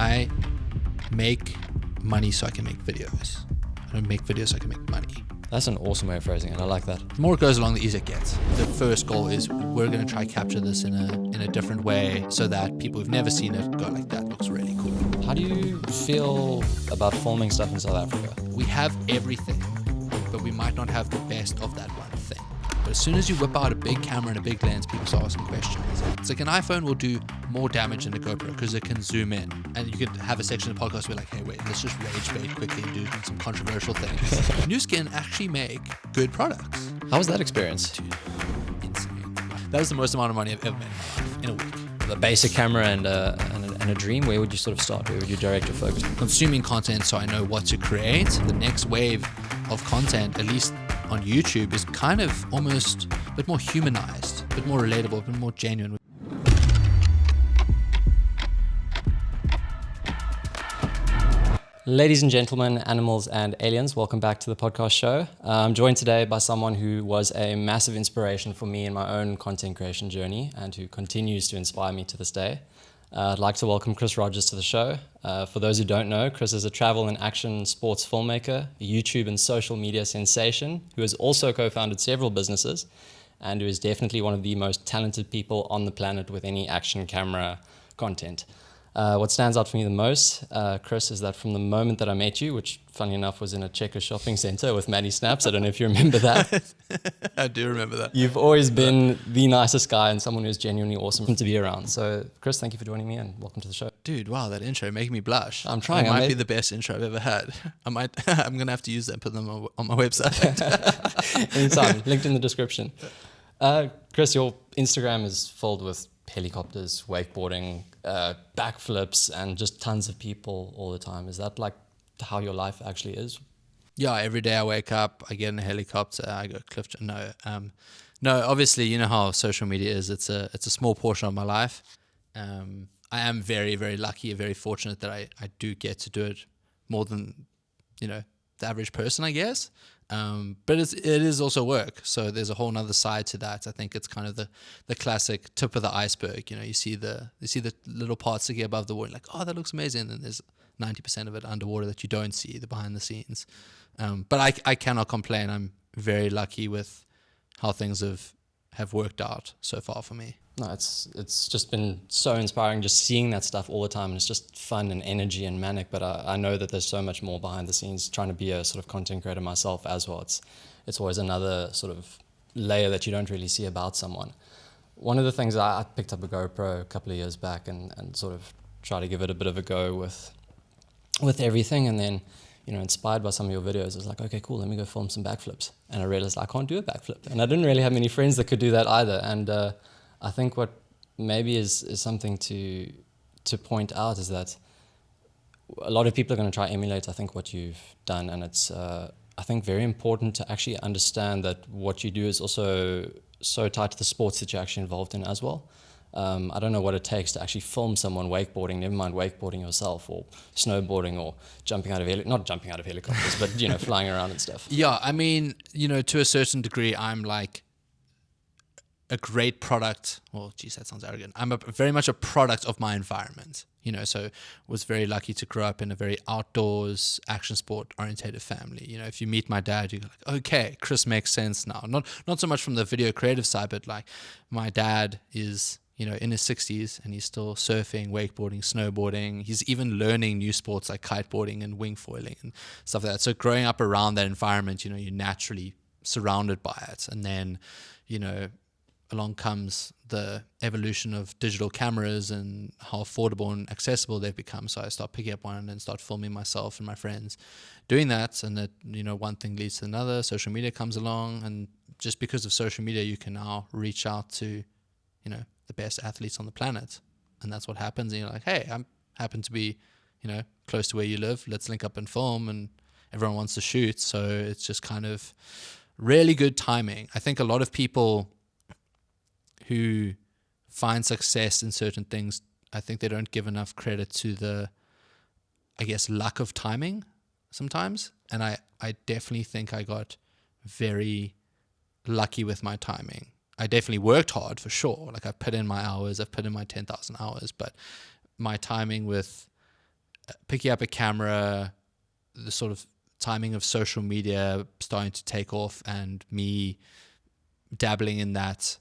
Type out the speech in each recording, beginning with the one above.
I make money so I can make videos. I don't make videos so I can make money. That's an awesome way of phrasing it. I like that. The more it goes along, the easier it gets. The first goal is we're going to try capture this in a different way so that people who've never seen it go like, that looks really cool. How do you feel about filming stuff in South Africa? We have everything, but we might not have the best of that one thing. But as soon as you whip out a big camera and a big lens, people start asking questions. It's like an iPhone will do more damage than a GoPro because it can zoom in. And you could have a section of the podcast where like, hey, wait, let's just rage bait quickly and do some controversial things. New Skin actually make good products. How was that experience? Dude, insane. That was the most amount of money I've ever made in my life, in a week. The basic camera and a dream, where would you sort of start? Where would you direct your focus? Consuming content so I know what to create. The next wave of content, at least on YouTube, is kind of almost a bit more humanized, a bit more relatable, a bit more genuine. Ladies and gentlemen, animals and aliens, welcome back to the podcast show. I'm joined today by someone who was a massive inspiration for me in my own content creation journey and who continues to inspire me to this day. I'd like to welcome Chris Rogers to the show. For those who don't know, Chris is a travel and action sports filmmaker, a YouTube and social media sensation who has also co-founded several businesses and who is definitely one of the most talented people on the planet with any action camera content. What stands out for me the most, Chris, is that from the moment that I met you, which funny enough was in a Checker shopping center with Maddie Snaps, I don't know if you remember that. I do remember that. You've always been the nicest guy and someone who's genuinely awesome to be around. So, Chris, thank you for joining me and welcome to the show. Dude, wow, that intro making me blush. I'm trying. It might be the best intro I've ever had. I'm going to have to use that and put them on my website. Anytime, linked in the description. Chris, your Instagram is filled with helicopters, wakeboarding, backflips, and just tons of people all the time. Is that like how your life actually is? Yeah, every day I wake up, I get in a helicopter, I go cliff. No, obviously, you know how social media is. It's a small portion of my life. I am very, very lucky and very fortunate that I do get to do it more than, the average person, I guess. But it is also work. So there's a whole nother side to that. I think it's kind of the classic tip of the iceberg. You see the little parts that get above the water, like, oh, that looks amazing. And then there's 90% of it underwater that you don't see, the behind the scenes. But I cannot complain. I'm very lucky with how things have worked out so far for me. No, it's just been so inspiring just seeing that stuff all the time, and it's just fun and energy and manic, but I know that there's so much more behind the scenes. Trying to be a sort of content creator myself as well, it's always another sort of layer that you don't really see about someone. One of the things, I picked up a GoPro a couple of years back and sort of tried to give it a bit of a go with everything, and then inspired by some of your videos, I was like, okay, cool, let me go film some backflips. And I realized I can't do a backflip, and I didn't really have many friends that could do that either. And I think what maybe is something to point out is that a lot of people are going to try to emulate, I think, what you've done. And it's, I think, very important to actually understand that what you do is also so tied to the sports that you're actually involved in as well. I don't know what it takes to actually film someone wakeboarding, never mind wakeboarding yourself, or snowboarding, or not jumping out of helicopters, but, flying around and stuff. Yeah, I mean, to a certain degree, I'm like a great product. Well, geez, that sounds arrogant. I'm very much a product of my environment, so was very lucky to grow up in a very outdoors, action sport orientated family. If you meet my dad, you're like, okay, Chris makes sense now. Not so much from the video creative side, but like my dad is, in his 60s and he's still surfing, wakeboarding, snowboarding. He's even learning new sports like kiteboarding and wing foiling and stuff like that. So growing up around that environment, you're naturally surrounded by it. And then, along comes the evolution of digital cameras and how affordable and accessible they've become. So I start picking up one and start filming myself and my friends doing that. And that, one thing leads to another. Social media comes along. And just because of social media, you can now reach out to, the best athletes on the planet. And that's what happens. And you're like, hey, I happen to be, close to where you live. Let's link up and film. And everyone wants to shoot. So it's just kind of really good timing. I think a lot of people who find success in certain things, I think they don't give enough credit to the, I guess, lack of timing sometimes. And I definitely think I got very lucky with my timing. I definitely worked hard for sure. Like I've put in my hours, I've put in my 10,000 hours, but my timing with picking up a camera, the sort of timing of social media starting to take off, and me dabbling in that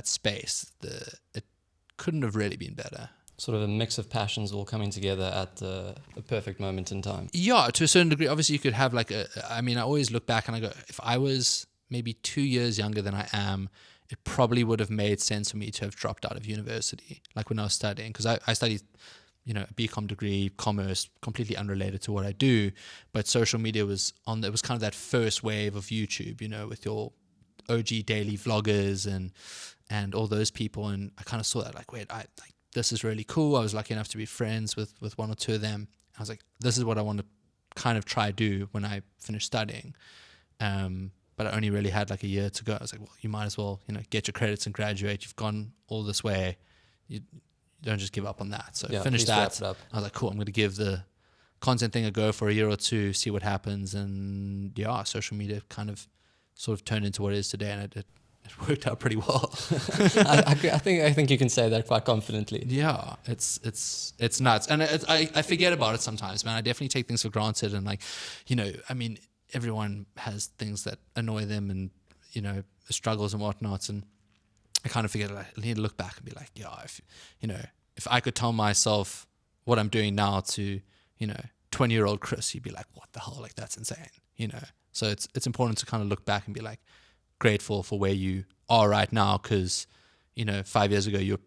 space, it couldn't have really been better. Sort of a mix of passions all coming together at the perfect moment in time. Yeah, to a certain degree. Obviously, you could have like I always look back and I go, if I was maybe 2 years younger than I am, it probably would have made sense for me to have dropped out of university, like when I was studying, because I studied, a BCom degree, commerce, completely unrelated to what I do, but social media was it was kind of that first wave of YouTube, with your OG daily vloggers and all those people, and I kind of saw that like, wait, this is really cool. I was lucky enough to be friends with one or two of them. I was like, this is what I want to kind of try do when I finish studying. But I only really had like a year to go. I was like, well, you might as well, get your credits and graduate. You've gone all this way. You don't just give up on that. So finish that. I was like, cool, I'm going to give the content thing a go for a year or two, see what happens. And yeah, social media kind of sort of turned into what it is today. And it worked out pretty well. I think you can say that quite confidently. Yeah, it's nuts. And I forget about it sometimes, man. I definitely take things for granted. And like, everyone has things that annoy them and, struggles and whatnots. And I kind of forget, like, I need to look back and be like, yeah, if I could tell myself what I'm doing now to, 20-year-old Chris, you'd be like, what the hell? Like, that's insane, So it's important to kind of look back and be like grateful for where you are right now, because, 5 years ago, you're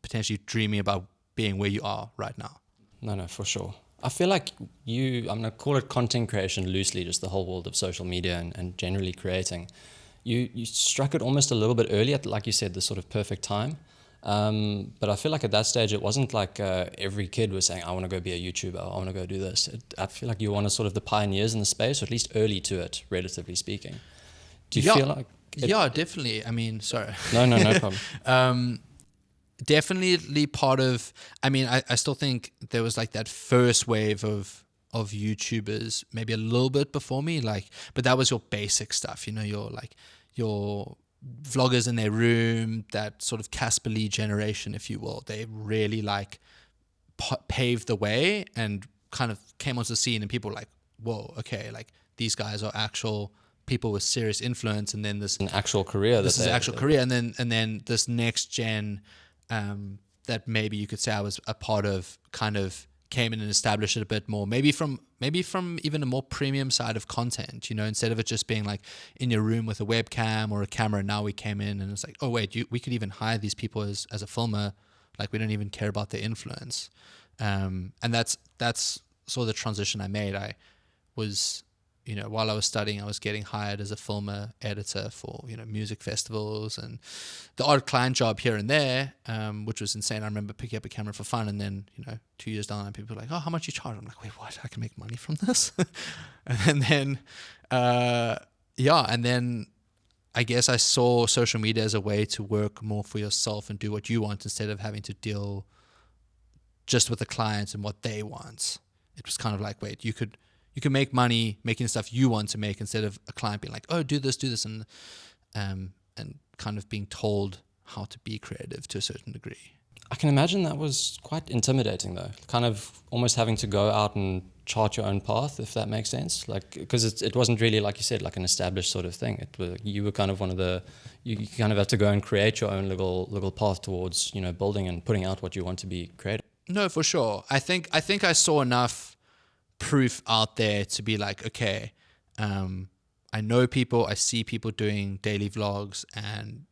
potentially dreaming about being where you are right now. No, for sure. I feel like I'm going to call it content creation loosely, just the whole world of social media and generally creating. You struck it almost a little bit early at, like you said, the sort of perfect time. But I feel like at that stage, it wasn't like every kid was saying, I want to go be a YouTuber, I want to go do this. I feel like you were one of sort of the pioneers in the space, or at least early to it, relatively speaking. Do you feel like... Yeah, definitely. Sorry. No problem. Definitely part of, I still think there was like that first wave of YouTubers maybe a little bit before me, but that was your basic stuff, your vloggers in their room, that sort of Casper Lee generation, if you will. They really paved the way and kind of came onto the scene, and people were like, whoa, okay, like these guys are actual people with serious influence. And then this an actual career. This is an actual career. And then this next gen that maybe you could say I was a part of kind of came in and established it a bit more, maybe from even a more premium side of content, instead of it just being like in your room with a webcam or a camera. Now we came in and it's like, oh wait, we could even hire these people as a filmer. Like, we don't even care about their influence. And that's sort of the transition I made. I was, while I was studying, I was getting hired as a filmer editor for, music festivals and the odd client job here and there, which was insane. I remember picking up a camera for fun, and then, 2 years down the line, people were like, oh, how much you charge? I'm like, wait, what? I can make money from this? and then I guess I saw social media as a way to work more for yourself and do what you want, instead of having to deal just with the clients and what they want. It was kind of like, wait, you could make money making the stuff you want to make, instead of a client being like, oh, do this, and kind of being told how to be creative to a certain degree. I can imagine that was quite intimidating, though, kind of almost having to go out and chart your own path, if that makes sense. Like, because it wasn't really, like you said, like an established sort of thing. You were kind of you kind of had to go and create your own little path towards, building and putting out what you want to be creative. No, for sure. I think I saw enough proof out there to be like, okay, I know people, I see people doing daily vlogs, and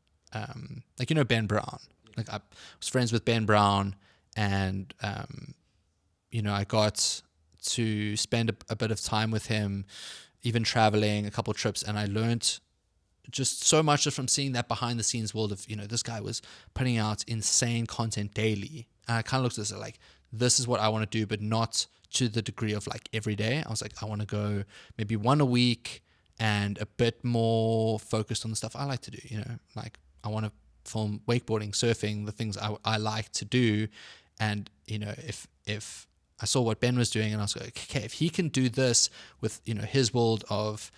Ben Brown. Like, I was friends with Ben Brown, and I got to spend a bit of time with him, even traveling a couple of trips, and I learned just so much just from seeing that behind the scenes world of, this guy was putting out insane content daily. And I kind of looked at this like, this is what I want to do, but not to the degree of like every day. I was like, I want to go maybe one a week and a bit more focused on the stuff I like to do. Like, I want to film wakeboarding, surfing, the things I like to do. And, if I saw what Ben was doing, and I was like, okay, if he can do this with, his world of,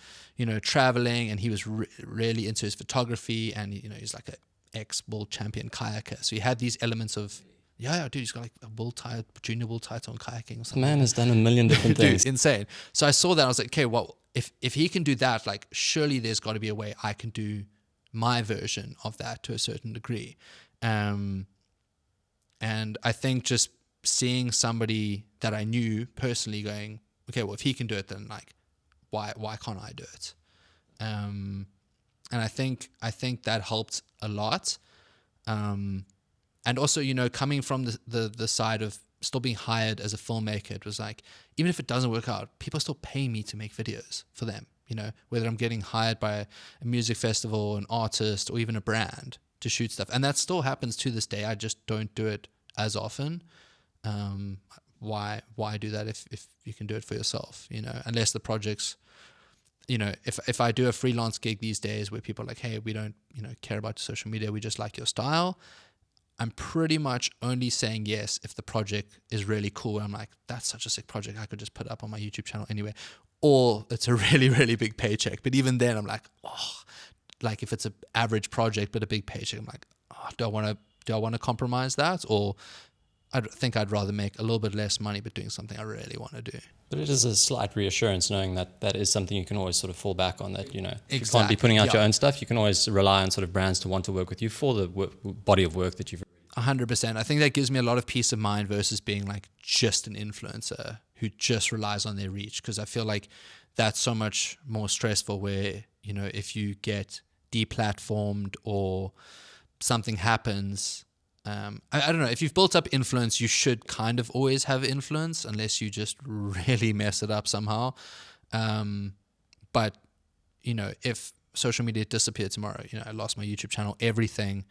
traveling, and he was really into his photography, and, he's like a ex-world champion kayaker. So he had these elements of, Yeah, dude, he's got like a junior bull title on kayaking or The something. man has done a million different things. Dude, insane. So I saw that, I was like, okay, well, if he can do that, like surely there's got to be a way I can do my version of that to a certain degree. And I think just seeing somebody that I knew personally going, okay, well, if he can do it, then like, why can't I do it? And I think that helped a lot. And also, you know, coming from the side of still being hired as a filmmaker, it was like, even if it doesn't work out, people are still paying me to make videos for them, you know, whether I'm getting hired by a music festival, an artist, or even a brand to shoot stuff. And that still happens to this day. I just don't do it as often. Why do that if you can do it for yourself, you know, unless the project's, you know, if I do a freelance gig these days where people are like, hey, we don't, you know, care about social media, we just like your style, I'm pretty much only saying yes if the project is really cool. I'm like, that's such a sick project, I could just put it up on my YouTube channel anyway. Or it's a really, really big paycheck. But even then I'm like, oh, like if it's an average project but a big paycheck, I'm like, oh, do I want to compromise that? Or I think I'd rather make a little bit less money but doing something I really want to do. But it is a slight reassurance knowing that that is something you can always sort of fall back on, that, you know, Exactly. you can't be putting out your own stuff. You can always rely on sort of brands to want to work with you for the body of work that you've... 100%. I think that gives me a lot of peace of mind versus being like just an influencer who just relies on their reach. Because I feel like that's so much more stressful where, you know, if you get deplatformed or something happens... I don't know, if you've built up influence, you should kind of always have influence unless you just really mess it up somehow. But, you know, if social media disappeared tomorrow, you know, I lost my YouTube channel, everything,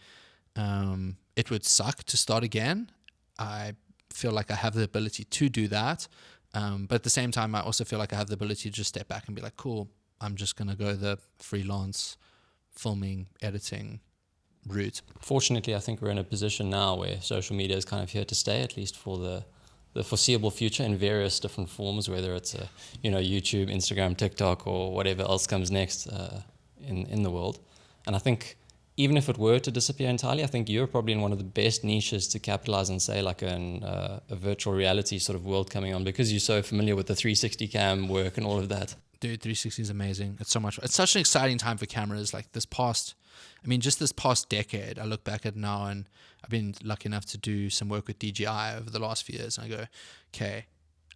it would suck to start again. I feel like I have the ability to do that. But at the same time, I also feel like I have the ability to just step back and be like, cool, I'm just going to go the freelance filming, editing route. Fortunately, I think we're in a position now where social media is kind of here to stay, at least for the foreseeable future, in various different forms, whether it's you know, YouTube, Instagram, TikTok, or whatever else comes next in the world. And I think even if it were to disappear entirely, I think you're probably in one of the best niches to capitalize on, say, like a virtual reality sort of world coming on, because you're so familiar with the 360 cam work and all of that. Dude, 360 is amazing. It's so much. It's such an exciting time for cameras. Like just this past decade, I look back at now, and I've been lucky enough to do some work with DJI over the last few years. And I go, okay,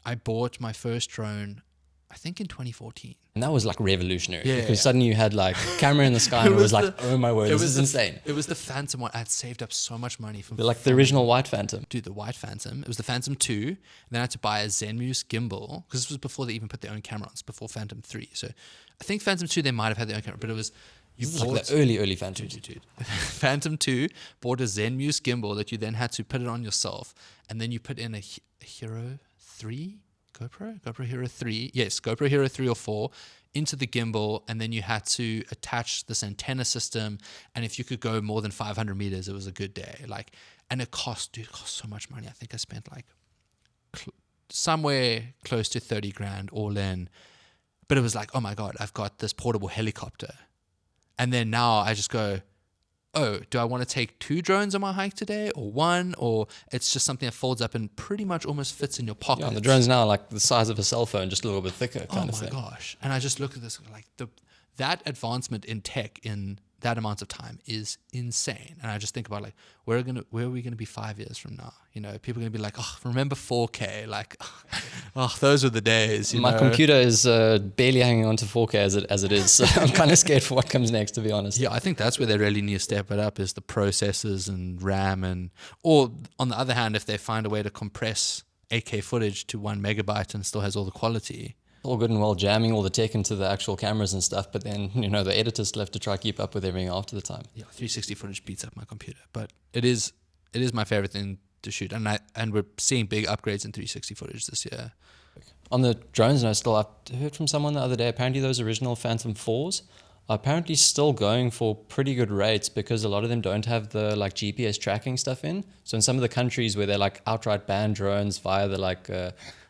I bought my first drone, I think in 2014. And that was like revolutionary, Yeah, because yeah. suddenly you had like camera in the sky, and it was like, oh my word, this is insane. It was the Phantom one. I had saved up so much money from Like the original white Phantom. Dude, the white Phantom. It was the Phantom 2. And then I had to buy a Zenmuse gimbal, because this was before they even put their own camera on. It's before Phantom 3. So I think Phantom 2, they might have had their own camera, but it was... This is like the early Phantom. Dude. Phantom 2 bought a Zenmuse gimbal that you then had to put it on yourself. And then you put in a Hero 3? GoPro Hero 3. Yes, GoPro Hero 3 or 4 into the gimbal, and then you had to attach this antenna system, and if you could go more than 500 meters, it was a good day. Like, and it cost so much money. I think I spent like somewhere close to 30 grand all in. But it was like, oh my God, I've got this portable helicopter. And then now I just go, oh, do I want to take 2 drones on my hike today, or 1? Or it's just something that folds up and pretty much almost fits in your pocket. Yeah, the drone's now like the size of a cell phone, just a little bit thicker kind of thing. Oh my gosh. And I just look at this like that advancement in tech in that amount of time is insane. And I just think about like, where are we going to be 5 years from now? You know, people are going to be like, oh, remember 4K? Like, oh, those were the days. You My know? computer is barely hanging on to 4K as it is. So I'm kind of scared for what comes next, to be honest. Yeah, I think that's where they really need to step it up, is the processors and RAM, or on the other hand, if they find a way to compress 8K footage to 1 megabyte and still has all the quality. All good and well jamming all the tech into the actual cameras and stuff, but then, you know, the editors still have to try to keep up with everything after the time. Yeah, 360 footage beats up my computer, but it is my favorite thing to shoot, and we're seeing big upgrades in 360 footage this year. On the drones note, still, I heard from someone the other day, apparently those original Phantom 4s are apparently still going for pretty good rates, because a lot of them don't have the like GPS tracking stuff in. So in some of the countries where they like outright ban drones via the like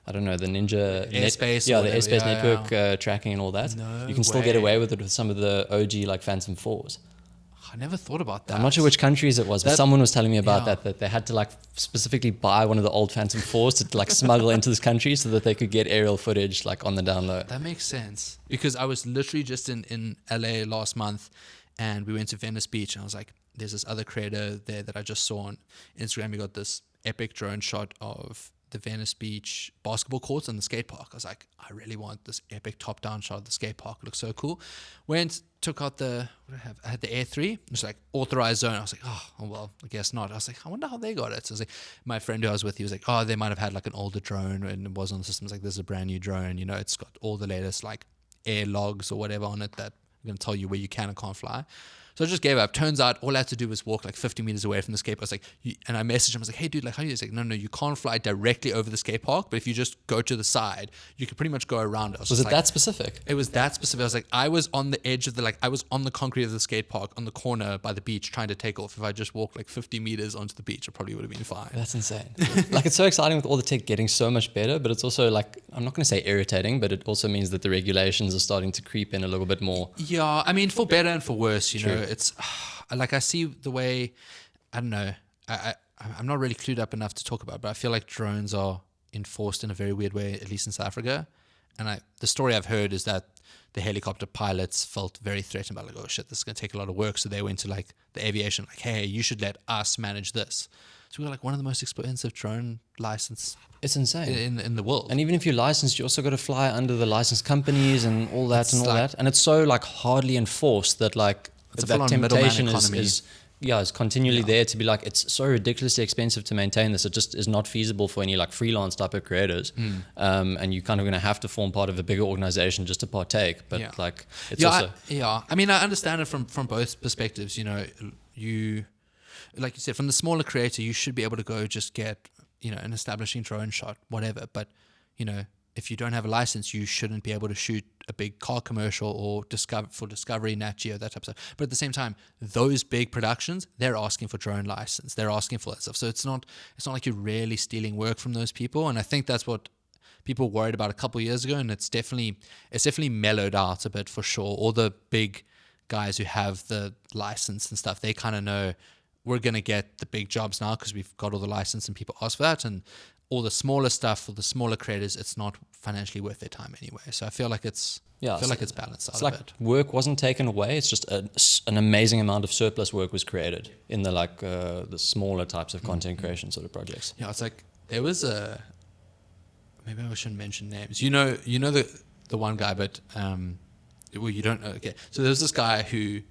I don't know, the Ninja airspace, the airspace network tracking and all that, No you can still get way. away with it with some of the OG like Phantom 4s. I never thought about that. I'm not sure which countries it was, but someone was telling me about yeah. that they had to like specifically buy one of the old Phantom 4s to like smuggle into this country so that they could get aerial footage like on the down low. That makes sense, because I was literally just in LA last month, and we went to Venice Beach, and I was like, there's this other creator there that I just saw on Instagram. He got this epic drone shot of the Venice Beach basketball courts and the skate park. I was like, I really want this epic top-down shot of the skate park. It looks so cool. Went, took out the, what did I have? I had the Air 3. It was like authorized zone. I was like, oh, well, I guess not. I was like, I wonder how they got it. So I was like, my friend who I was with, he was like, oh, they might have had like an older drone and it was on the system. It's like, this is a brand new drone. You know, it's got all the latest like air logs or whatever on it that are going to tell you where you can and can't fly. So I just gave up. Turns out all I had to do was walk like 50 meters away from the skate park. I was like, and I messaged him. I was like, hey, dude, like, how do you? He's like, no, you can't fly directly over the skate park, but if you just go to the side, you can pretty much go around it. Was it that specific? It was that specific. I was like, I was on the edge of I was on the concrete of the skate park on the corner by the beach trying to take off. If I just walked like 50 meters onto the beach, it probably would have been fine. That's insane. Like, it's so exciting with all the tech getting so much better, but it's also like, I'm not going to say irritating, but it also means that the regulations are starting to creep in a little bit more. Yeah, I mean, for better and for worse, you know, it's like I see the way, I don't know, I'm not really clued up enough to talk about it, but I feel like drones are enforced in a very weird way, at least in South Africa. And the story I've heard is that the helicopter pilots felt very threatened by like, oh shit, this is going to take a lot of work. So they went to like the aviation, like, hey, you should let us manage this. So we got like one of the most expensive drone license. It's insane in the world. And even if you're licensed, you also got to fly under the licensed companies and all that and all that. And it's so like hardly enforced that like that temptation is continually there to be like, it's so ridiculously expensive to maintain this. It just is not feasible for any like freelance type of creators. And you're kind of going to have to form part of a bigger organization just to partake. But like, it's also... I mean, I understand it from both perspectives. You know, like you said, from the smaller creator, you should be able to go just get, you know, an establishing drone shot, whatever. But, you know, if you don't have a license, you shouldn't be able to shoot a big car commercial or Discovery, Nat Geo, that type of stuff. But at the same time, those big productions, they're asking for drone license. They're asking for that stuff. So it's not like you're really stealing work from those people. And I think that's what people worried about a couple of years ago. And it's definitely mellowed out a bit for sure. All the big guys who have the license and stuff, they kind of know we're going to get the big jobs now because we've got all the license and people ask for that. And all the smaller stuff for the smaller creators, it's not financially worth their time anyway. So I feel like it's balanced out it's a like bit. Work wasn't taken away. It's just an amazing amount of surplus work was created in the like the smaller types of content creation sort of projects. Yeah, it's like there was maybe I shouldn't mention names. You know the one guy, but well, you don't know. Okay, so there was this guy who,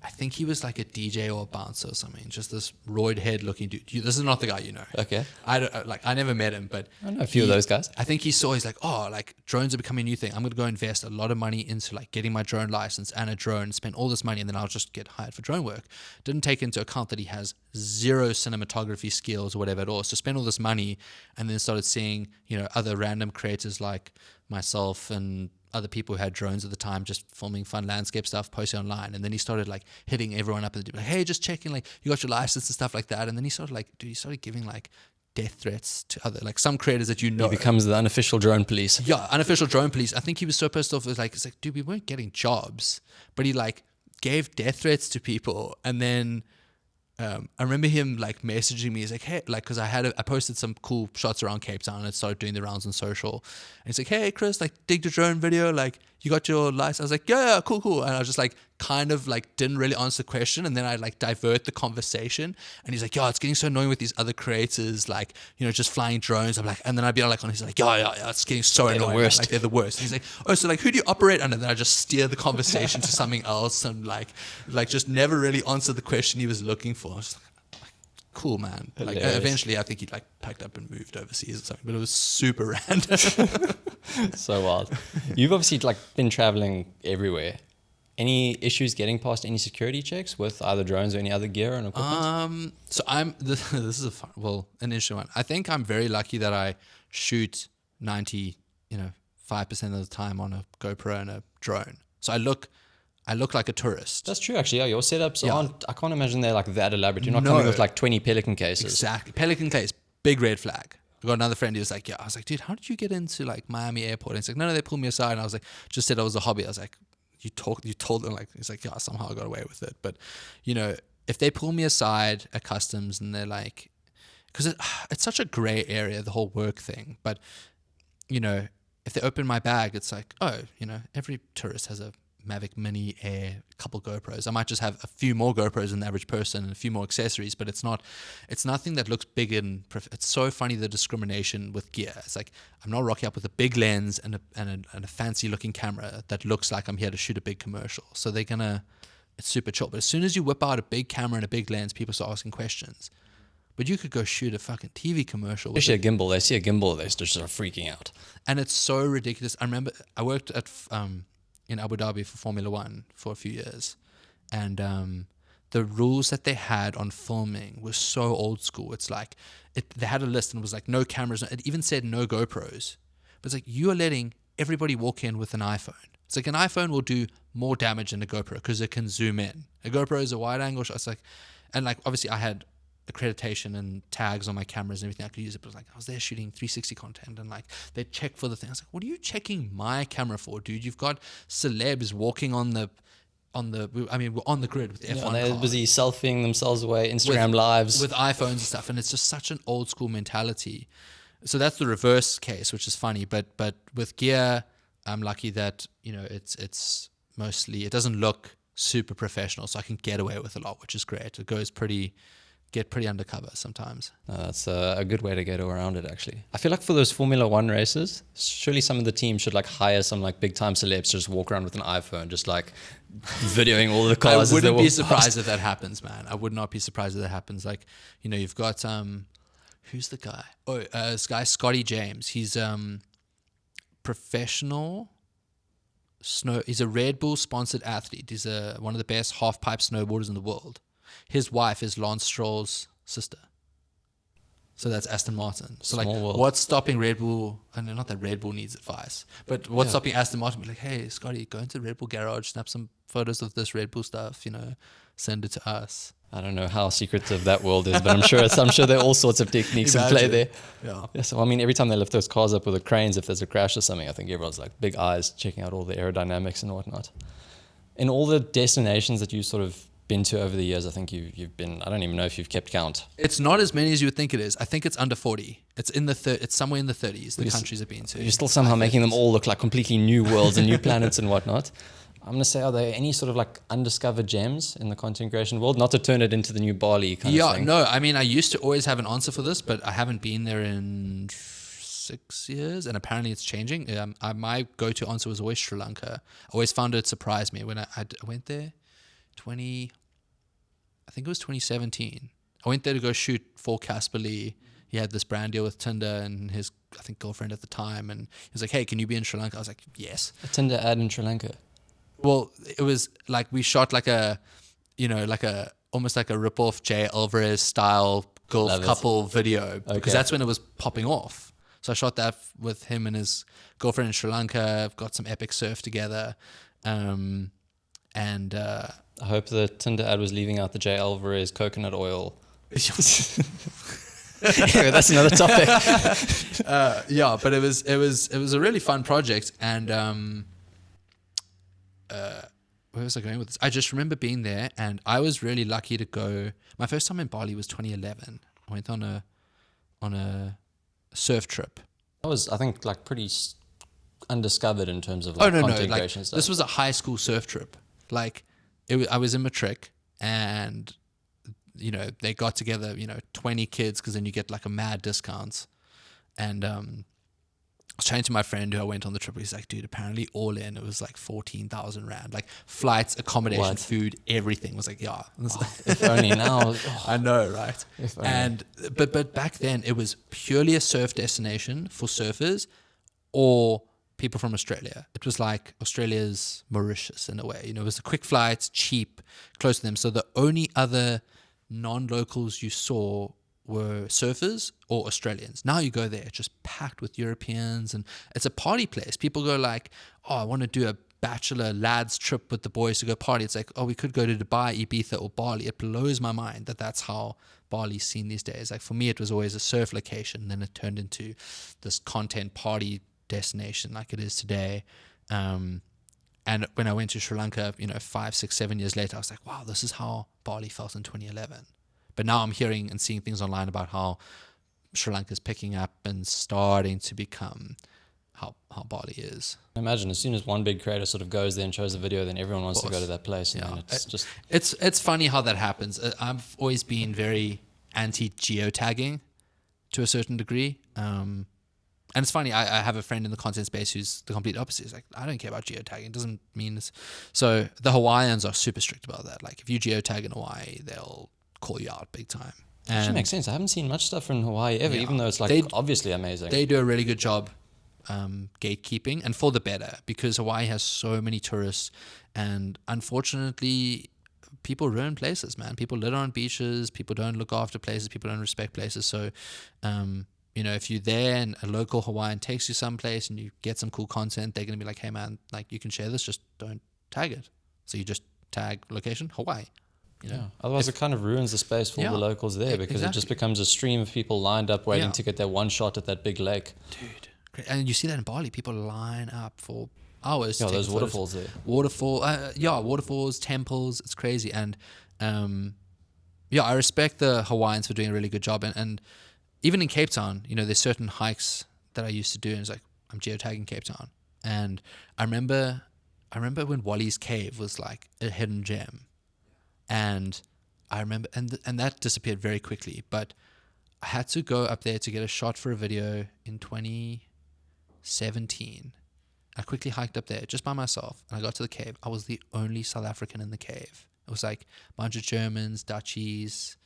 I think he was like a DJ or a bouncer or something. Just this roid head looking dude. This is not the guy you know. Okay. I never met him, but I know a few of those guys. I think he's like, oh, like drones are becoming a new thing. I'm going to go invest a lot of money into like getting my drone license and a drone, spend all this money, and then I'll just get hired for drone work. Didn't take into account that he has zero cinematography skills or whatever at all. So spent all this money and then started seeing, you know, other random creators like myself and other people who had drones at the time just filming fun landscape stuff, posting online. And then he started like hitting everyone up and like, hey, just checking, like you got your license and stuff like that. And then he started giving like death threats to other, like some creators that you know. He becomes the unofficial drone police. Yeah, unofficial drone police. I think he was so pissed off. It's like, dude, we weren't getting jobs, but he like gave death threats to people. And then I remember him like messaging me. He's like, hey, like, cause I posted some cool shots around Cape Town and it started doing the rounds on social. And he's like, hey, Chris, like, dig the drone video. Like, you got your license? I was like, yeah, cool. And I was just like, kind of like, didn't really answer the question. And then I like divert the conversation. And he's like, yeah, it's getting so annoying with these other creators, like, you know, just flying drones. I'm like, and then I'd be like, he's like, yeah, it's getting so annoying. The worst. Like, they're the worst. And he's like, oh, so like, who do you operate under? And then I just steer the conversation to something else and like just never really answer the question he was looking for. I was like, cool, man. Like eventually I think he like packed up and moved overseas or something, but it was super random. So wild. You've obviously like been traveling everywhere. Any issues getting past any security checks with either drones or any other gear and equipment? So this is an interesting one. I think I'm very lucky that I shoot 5% of the time on a GoPro and a drone. So I look like a tourist. That's true, actually. Yeah, your setups aren't, I can't imagine they're like that elaborate. You're not coming with like 20 Pelican cases. Exactly. Pelican case, big red flag. I got another friend who was like, yeah. I was like, dude, how did you get into like Miami airport? And he's like, no, they pulled me aside. And I was like, just said it was a hobby. I was like, you told them, like, it's like, yeah, somehow I got away with it. But, you know, if they pull me aside at customs and they're like, because it's such a gray area, the whole work thing. But, you know, if they open my bag, it's like, oh, you know, every tourist has a Mavic Mini Air, a couple GoPros. I might just have a few more GoPros than the average person and a few more accessories, but it's nothing that looks big and it's so funny, the discrimination with gear. It's like, I'm not rocking up with a big lens and a fancy looking camera that looks like I'm here to shoot a big commercial. So it's super chill. But as soon as you whip out a big camera and a big lens, people start asking questions. But you could go shoot a fucking TV commercial with Especially a gimbal. They see a gimbal, they just start freaking out. And it's so ridiculous. I remember I worked at in Abu Dhabi for Formula One for a few years, and the rules that they had on filming were so old school. It's like they had a list and it was like no cameras. It even said no GoPros. But it's like, you are letting everybody walk in with an iPhone. It's like an iPhone will do more damage than a GoPro because it can zoom in. A GoPro is a wide angle shot. It's like, and like obviously I had accreditation and tags on my cameras and everything I could use it, but it was like I was there shooting 360 content and like they'd check for the thing. I was like, what are you checking my camera for, dude? You've got celebs walking on the grid with the F1 they're cars, busy selfieing themselves away, Instagram lives with iPhones and stuff, and it's just such an old school mentality. So that's the reverse case, which is funny, but with gear, I'm lucky that, you know, it's mostly, it doesn't look super professional, so I can get away with a lot, which is great. It goes get pretty undercover sometimes. That's a good way to get around it, actually. I feel like for those Formula One races, surely some of the teams should like hire some like big time celebs to just walk around with an iPhone, just like videoing all the cars. I wouldn't be surprised if that happens, man. I would not be surprised if that happens. Like, you know, you've got who's the guy? This guy Scotty James. He's professional snow. He's a Red Bull sponsored athlete. He's one of the best half pipe snowboarders in the world. His wife is Lance Stroll's sister. So that's Aston Martin. So like, what's stopping Red Bull? And not that Red Bull needs advice, but what's stopping Aston Martin? Be like, hey, Scotty, go into the Red Bull garage, snap some photos of this Red Bull stuff, you know, send it to us. I don't know how secretive that world is, but I'm sure there are all sorts of techniques in play there. Yeah. So I mean, every time they lift those cars up with the cranes, if there's a crash or something, I think everyone's like big eyes checking out all the aerodynamics and whatnot. In all the destinations that you sort of been to over the years, I think you've been, I don't even know if you've kept count. It's not as many as you would think it is. I think it's under 40. It's in it's somewhere in the 30s, the countries I've been to. You're still somehow making them all look like completely new worlds and new planets and whatnot. I'm going to say, are there any sort of like undiscovered gems in the content creation world? Not to turn it into the new Bali kind of thing. Yeah, no, I mean, I used to always have an answer for this, but I haven't been there in 6 years, and apparently it's changing. My go-to answer was always Sri Lanka. I always found it surprised me when I went there. I think it was 2017. I went there to go shoot for Casper Lee. He had this brand deal with Tinder and his, I think, girlfriend at the time, and he was like, hey, can you be in Sri Lanka? I was like, yes. A Tinder ad in Sri Lanka? Well, it was like we shot like almost like a rip-off Jay Alvarez style golf couple video, because that's when it was popping off. So I shot that with him and his girlfriend in Sri Lanka. I've got some epic surf together. I hope the Tinder ad was leaving out the J. Alvarez coconut oil. Anyway, that's another topic. Yeah, but it was a really fun project, and where was I going with this? I just remember being there, and I was really lucky to go. My first time in Bali was 2011. I went on a surf trip. That was, I think, like pretty undiscovered in terms of like content creation stuff. This was a high school surf trip. Like, I was in matric, and you know, they got together, you know, 20 kids, because then you get like a mad discounts. And I was chatting to my friend who I went on the trip. He's like, dude, apparently all in, it was like 14,000 rand. Like flights, accommodation, food, everything was like, yeah. If only now. I know, right? But back then it was purely a surf destination for surfers or people from Australia. It was like Australia's Mauritius in a way. You know, it was a quick flight, cheap, close to them. So the only other non-locals you saw were surfers or Australians. Now you go there, it's just packed with Europeans, and it's a party place. People go like, oh, I want to do a bachelor lads trip with the boys to go party. It's like, oh, we could go to Dubai, Ibiza, or Bali. It blows my mind that that's how Bali's seen these days. Like for me, it was always a surf location, then it turned into this content party destination like it is today. And when I went to Sri Lanka, 5, 6, 7 years later, I was like, wow, this is how Bali felt in 2011. But now I'm hearing and seeing things online about how Sri Lanka is picking up and starting to become how Bali is. I imagine as soon as one big creator sort of goes there and shows a video, then everyone wants to go to that place. And then it's just... It's funny how that happens. I've always been very anti-geotagging to a certain degree. And it's funny, I have a friend in the content space who's the complete opposite. He's like, I don't care about geotagging. It doesn't mean this. So the Hawaiians are super strict about that. Like if you geotag in Hawaii, they'll call you out big time. Actually makes sense. I haven't seen much stuff from Hawaii ever, even though it's obviously amazing. They do a really good job gatekeeping, and for the better, because Hawaii has so many tourists, and unfortunately people ruin places, man. People litter on beaches, people don't look after places, people don't respect places. So if you're there and a local Hawaiian takes you someplace and you get some cool content, they're going to be like, hey man, like you can share this, just don't tag it. So you just tag location Hawaii. Otherwise it kind of ruins the space for all the locals there, because it just becomes a stream of people lined up waiting to get their one shot at that big lake. Dude, great. And you see that in Bali, people line up for hours. Yeah, those waterfalls there. Waterfalls, temples, it's crazy. And I respect the Hawaiians for doing a really good job. And even in Cape Town, there's certain hikes that I used to do, and it's like, I'm geotagging Cape Town. And I remember when Wally's Cave was like a hidden gem. And I remember, and that disappeared very quickly, but I had to go up there to get a shot for a video in 2017. I quickly hiked up there just by myself, and I got to the cave. I was the only South African in the cave. It was like a bunch of Germans, Dutchies,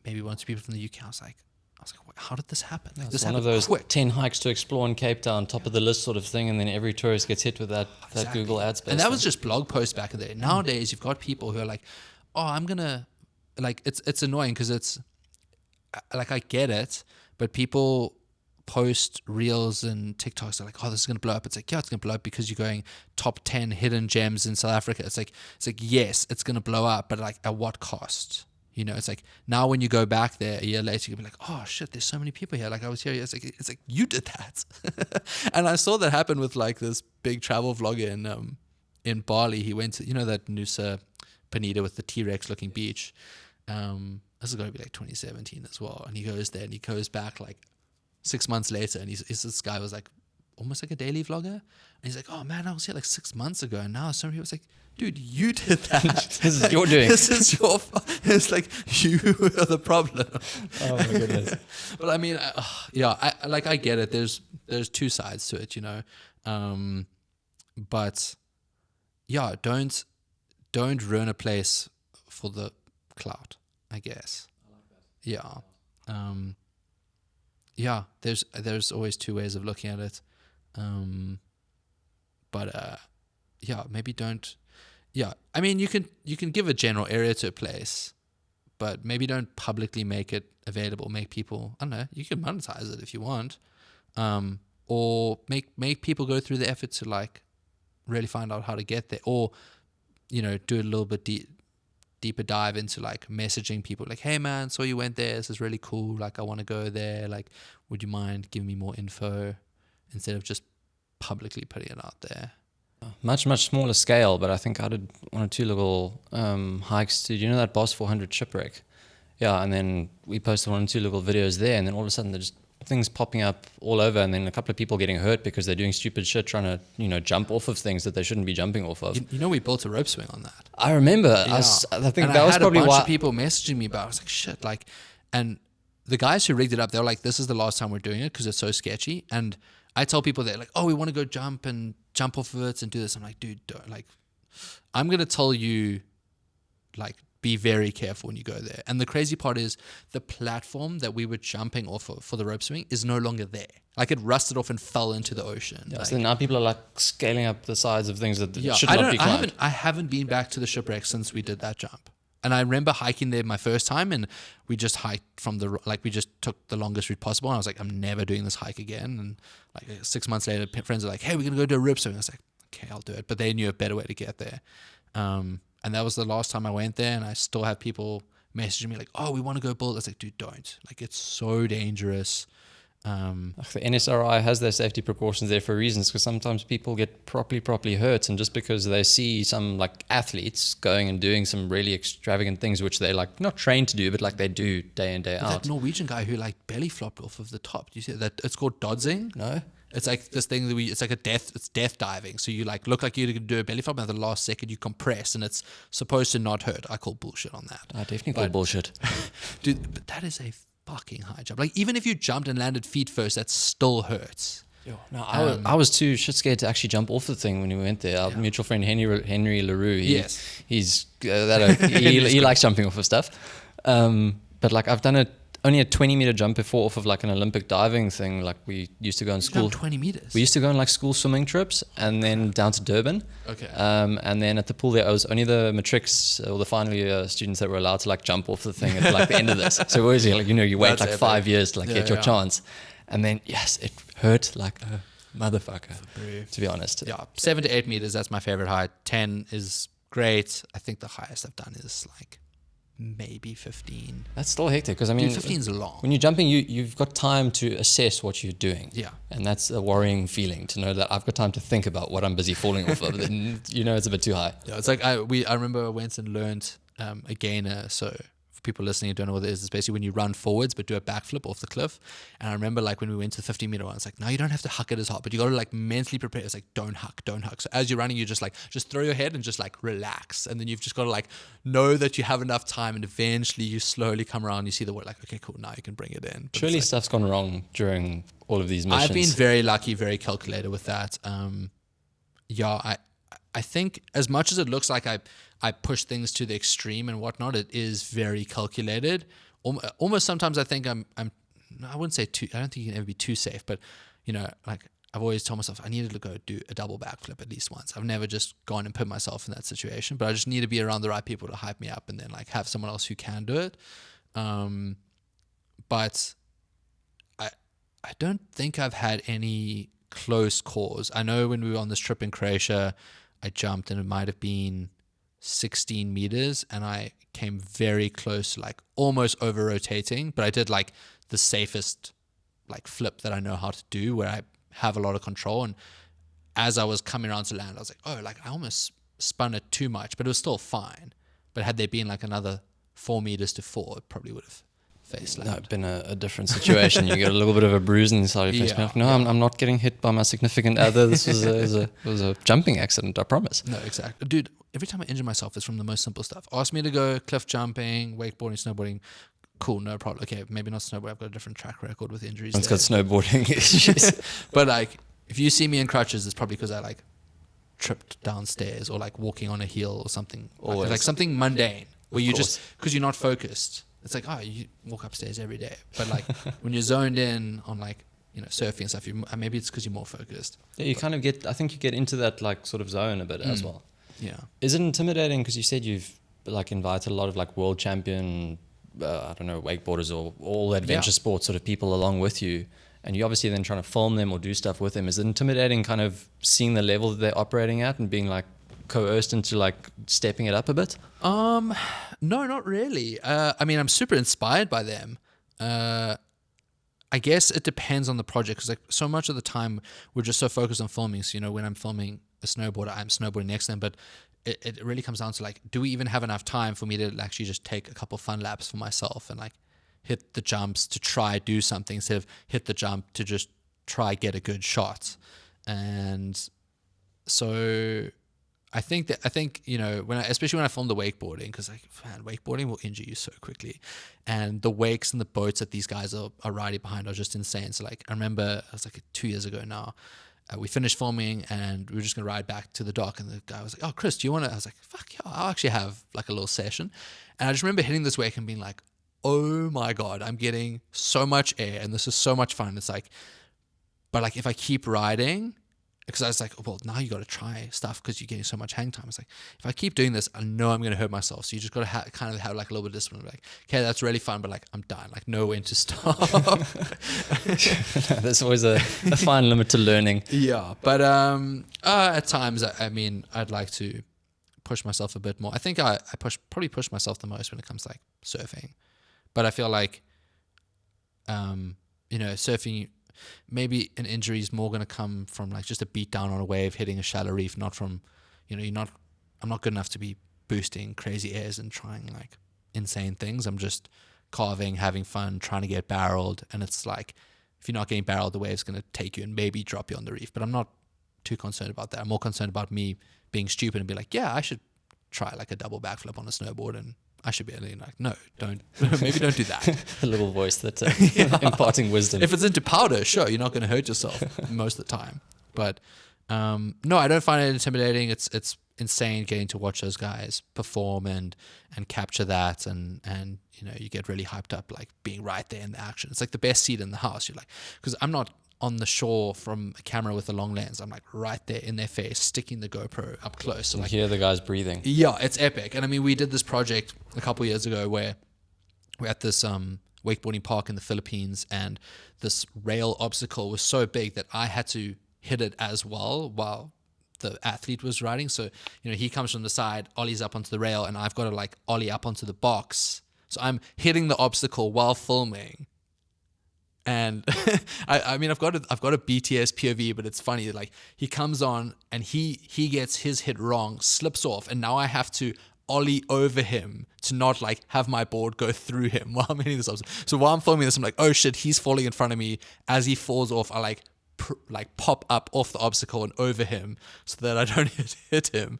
maybe one or two people from the UK. I was like, how did this happen? Like, this one of those 10 hikes to explore in Cape Town, top of the list sort of thing, and then every tourist gets hit with that Google ad space. And that was just blog posts back in the day. Nowadays, you've got people who are like, oh, I'm going to, like, it's annoying because it's, like, I get it, but people post reels and TikToks are like, oh, this is going to blow up. It's like, yeah, it's going to blow up because you're going top 10 hidden gems in South Africa. It's like, yes, it's going to blow up, but like, at what cost? It's like now when you go back there a year later, you'll be like, oh shit, there's so many people here. Like I was here. It's like you did that. And I saw that happen with like this big travel vlogger in Bali. He went to, that Nusa Penida with the T-Rex looking beach. This is going to be like 2017 as well. And he goes there and he goes back like 6 months later. And this guy was like almost like a daily vlogger. And he's like, oh man, I was here like 6 months ago. And now somebody was like, dude, you did that. This is your doing. This is your fault. It's like, you are the problem. Oh my goodness. But I mean, I get it. There's two sides to it, but yeah, don't ruin a place for the clout, I guess. I like that. There's always two ways of looking at it. Maybe don't. Yeah, I mean, you can give a general area to a place, but maybe don't publicly make it available. Make people, I don't know, you can monetize it if you want, or make people go through the effort to like really find out how to get there, or do a little bit deeper dive into like messaging people like, hey man, saw you went there, this is really cool, like I want to go there, like would you mind giving me more info, instead of just publicly putting it out there. Much smaller scale, but I think I did one or two little hikes to, that Boss 400 Shipwreck? Yeah, and then we posted one or two little videos there, and then all of a sudden there's things popping up all over, and then a couple of people getting hurt because they're doing stupid shit trying to, jump off of things that they shouldn't be jumping off of. We built a rope swing on that. I remember. Yeah. I think that was probably why. I had a bunch of people messaging me about it. I was like, shit, like, and the guys who rigged it up, they were like, this is the last time we're doing it because it's so sketchy. And I tell people, they're like, oh, we want to go jump off of it and do this. I'm like, dude, don't. Like, I'm going to tell you, like, be very careful when you go there. And the crazy part is the platform that we were jumping off of for the rope swing is no longer there. Like, it rusted off and fell into the ocean. Yeah, like, so now people are like scaling up the sides of things that should not be climbed. I haven't been back to the Shipwreck since we did that jump. And I remember hiking there my first time, and we just hiked we just took the longest route possible. And I was like, I'm never doing this hike again. And like 6 months later, friends are like, hey, we're going to go do a rope swing. I was like, okay, I'll do it. But they knew a better way to get there. And that was the last time I went there, and I still have people messaging me like, oh, we want to go build. I was like, dude, don't. Like, it's so dangerous. The NSRI has their safety precautions there for reasons, because sometimes people get properly hurt, and just because they see some like athletes going and doing some really extravagant things, which they're like not trained to do, but like they do day in day out. That Norwegian guy who like belly flopped off of the top. Do you see that? It's called dodging. No. It's like this thing that it's like it's death diving. So you like look like you're going to do a belly flop, and at the last second you compress, and it's supposed to not hurt. I call bullshit on that. I definitely call bullshit. Dude, but that is a fucking high jump. Like even if you jumped and landed feet first, that still hurts. No, I was too shit scared to actually jump off the thing when we went there. Our mutual friend Henry LaRue, he likes jumping off of stuff. But like I've done only a 20-meter jump before off of like an Olympic diving thing. Like we used to go in school. 20 meters. We used to go on like school swimming trips, and then down to Durban. Okay. And then at the pool there, I was only the matrics or the final year students that were allowed to like jump off the thing at like the end of this. So always like you wait like 5 years to like get your chance, and then yes, it hurt like a motherfucker. To be honest. Yeah, 7 to 8 meters. That's my favorite height. 10 is great. I think the highest I've done is like maybe 15. That's still hectic, because I mean, 15 is long. When you're jumping, you've got time to assess what you're doing. Yeah. And that's a worrying feeling, to know that I've got time to think about what I'm busy falling off of. Then it's a bit too high. Yeah, it's like I remember I went and learned a gainer. So for people listening who don't know what it is, it's basically when you run forwards but do a backflip off the cliff. And I remember like when we went to the 50-meter one, it's like, no, you don't have to huck it as hard, but you got to like mentally prepare. It's like, don't huck. So as you're running, you just throw your head and just like relax. And then you've just got to like know that you have enough time, and eventually you slowly come around. You see the word like, okay, cool, now you can bring it in. But surely stuff's gone wrong during all of these missions. I've been very lucky, very calculated with that. I think as much as it looks like I push things to the extreme and whatnot, it is very calculated. Almost sometimes I think I wouldn't say too. I don't think you can ever be too safe, but like I've always told myself I needed to go do a double backflip at least once. I've never just gone and put myself in that situation, but I just need to be around the right people to hype me up, and then like have someone else who can do it. But I don't think I've had any close calls. I know when we were on this trip in Croatia, I jumped and it might have been 16 meters, and I came very close, like almost over rotating, but I did like the safest like flip that I know how to do, where I have a lot of control. And as I was coming around to land, I was like, oh, like I almost spun it too much, but it was still fine. But had there been like another 4 meters to fall, it probably would have face land. No, it'd been a different situation. You get a little bit of a bruise in the side of your face. Yeah, I'm not getting hit by my significant other. This was a jumping accident, I promise. No, exactly. Dude, every time I injure myself, it's from the most simple stuff. Ask me to go cliff jumping, wakeboarding, snowboarding. Cool, no problem. Okay, maybe not snowboarding. I've got a different track record with injuries. It's got snowboarding issues. But like, if you see me in crutches, it's probably because I like tripped downstairs or like walking on a heel or something. Like something mundane where you just, because you're not focused. It's like, oh, you walk upstairs every day. But like when you're zoned in on like, surfing and stuff, maybe it's because you're more focused. Yeah, you kind of I think you get into that like sort of zone a bit as well. Yeah. Is it intimidating? Because you said you've like invited a lot of like world champion, I don't know, wakeboarders or all adventure sports sort of people along with you. And you obviously then trying to film them or do stuff with them. Is it intimidating kind of seeing the level that they're operating at and being like coerced into like stepping it up a bit? No, not really. I mean, I'm super inspired by them. I guess it depends on the project, because like so much of the time we're just so focused on filming. So, when I'm filming a snowboarder, I'm snowboarding next to them, but it really comes down to like, do we even have enough time for me to actually just take a couple fun laps for myself and like hit the jumps to try do something instead of hit the jump to just try get a good shot. And so I think especially when I filmed the wakeboarding, because like, man, wakeboarding will injure you so quickly, and the wakes and the boats that these guys are riding behind are just insane. So like, I remember it was like 2 years ago now, we finished filming and we were just gonna ride back to the dock, and the guy was like, "Oh, Chris, do you want to?" I was like, "Fuck yeah, I'll actually have like a little session." And I just remember hitting this wake and being like, "Oh my god, I'm getting so much air and this is so much fun." It's like, but like if I keep riding, because I was like, well, now you got to try stuff because you're getting so much hang time. It's like, if I keep doing this, I know I'm going to hurt myself. So you just got to kind of have like a little bit of discipline. Like, okay, that's really fun, but like, I'm done. Like, know when to stop. There's always a fine limit to learning. Yeah, but at times, I mean, I'd like to push myself a bit more. I think I probably push myself the most when it comes to like surfing, but I feel like, surfing, maybe an injury is more going to come from like just a beat down on a wave hitting a shallow reef, not from, I'm not good enough to be boosting crazy airs and trying like insane things. I'm just carving, having fun, trying to get barreled. And it's like, if you're not getting barreled, the wave's going to take you and maybe drop you on the reef. But I'm not too concerned about that. I'm more concerned about me being stupid and be like, yeah, I should try like a double backflip on a snowboard, and I should be like, no, don't, maybe don't do that. A little voice that imparting wisdom. If it's into powder, sure, you're not going to hurt yourself most of the time. But no, I don't find it intimidating. It's insane getting to watch those guys perform and capture that, and you get really hyped up, like being right there in the action. It's like the best seat in the house. You're like, because I'm not on the shore from a camera with a long lens. I'm like right there in their face, sticking the GoPro up close. So you like, hear the guys breathing. Yeah, it's epic. And I mean, we did this project a couple years ago where we're at this wakeboarding park in the Philippines, and this rail obstacle was so big that I had to hit it as well while the athlete was riding. So, he comes from the side, ollies up onto the rail, and I've got to like ollie up onto the box. So I'm hitting the obstacle while filming. And I mean, I've got a BTS POV, but it's funny. Like he comes on and he gets his hit wrong, slips off, and now I have to ollie over him to not like have my board go through him while I'm hitting this obstacle. So while I'm filming this, I'm like, oh shit, he's falling in front of me. As he falls off, I like pop up off the obstacle and over him so that I don't hit him,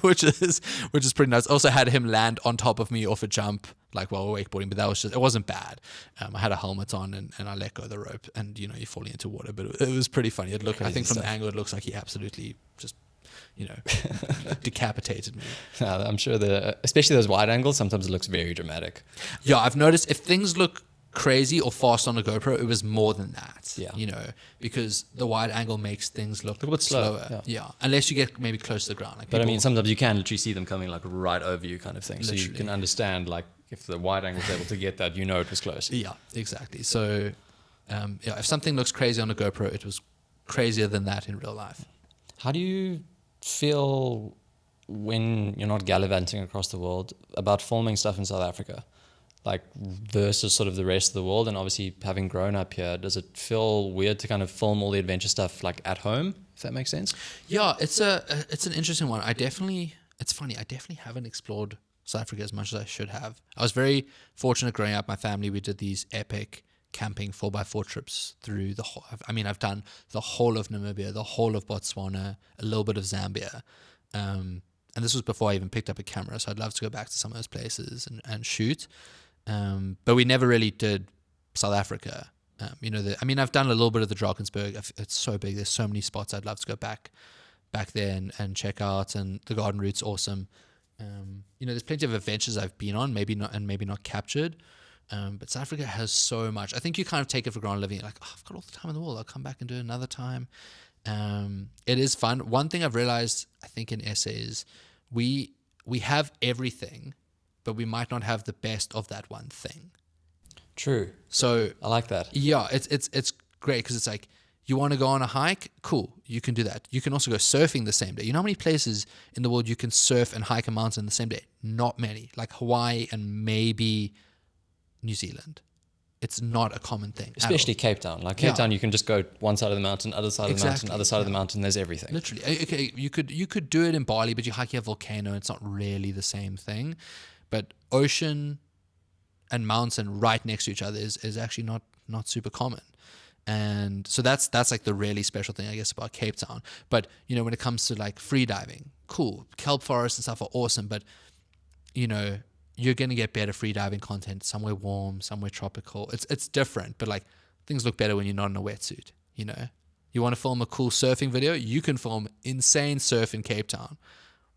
which is pretty nice. Also had him land on top of me off a jump like while we're wakeboarding, but it wasn't bad. I had a helmet on and I let go of the rope, and you're falling into water, but it was pretty funny. It looked, I think from the angle, it looks like he absolutely just decapitated me. I'm sure especially those wide angles, sometimes it looks very dramatic. Yeah, I've noticed if things look crazy or fast on a GoPro, it was more than that. Yeah. Because the wide angle makes things look a little bit slower. Yeah. Unless you get maybe close to the ground. Like but I mean, sometimes you can literally see them coming like right over you kind of thing. Literally. So you can understand like if the wide angle is able to get that, it was close. Yeah, exactly. So if something looks crazy on a GoPro, it was crazier than that in real life. How do you feel when you're not gallivanting across the world about filming stuff in South Africa? Like versus sort of the rest of the world, and obviously having grown up here, does it feel weird to kind of film all the adventure stuff like at home, if that makes sense? Yeah, it's an interesting one. It's funny, I definitely haven't explored South Africa as much as I should have. I was very fortunate growing up. My family, we did these epic camping 4x4 trips through the whole, I've done the whole of Namibia, the whole of Botswana, a little bit of Zambia. And this was before I even picked up a camera, so I'd love to go back to some of those places and shoot. But we never really did South Africa. I've done a little bit of the Drakensberg. It's so big. There's so many spots I'd love to go back there and check out. And the Garden Route's awesome. There's plenty of adventures I've been on, maybe not captured. But South Africa has so much. I think you kind of take it for granted living. Like, I've got all the time in the world. I'll come back and do it another time. It is fun. One thing I've realized, I think in SA is we have everything, but we might not have the best of that one thing. True. So I like that. Yeah, it's great because it's like, you want to go on a hike? Cool, you can do that. You can also go surfing the same day. You know how many places in the world you can surf and hike a mountain the same day? Not many. Like Hawaii and maybe New Zealand. It's not a common thing. Especially Cape Town. Like Cape Town, you can just go one side of the mountain, other side of the mountain, other side of the mountain. There's everything. Literally. Okay, you could do it in Bali, but you hike a volcano. It's not really the same thing. But ocean and mountain right next to each other is actually not super common. And so that's like the really special thing, I guess, about Cape Town. But, when it comes to like free diving, cool. Kelp forests and stuff are awesome, but, you're going to get better free diving content somewhere warm, somewhere tropical. It's different, but like things look better when you're not in a wetsuit, You want to film a cool surfing video? You can film insane surf in Cape Town.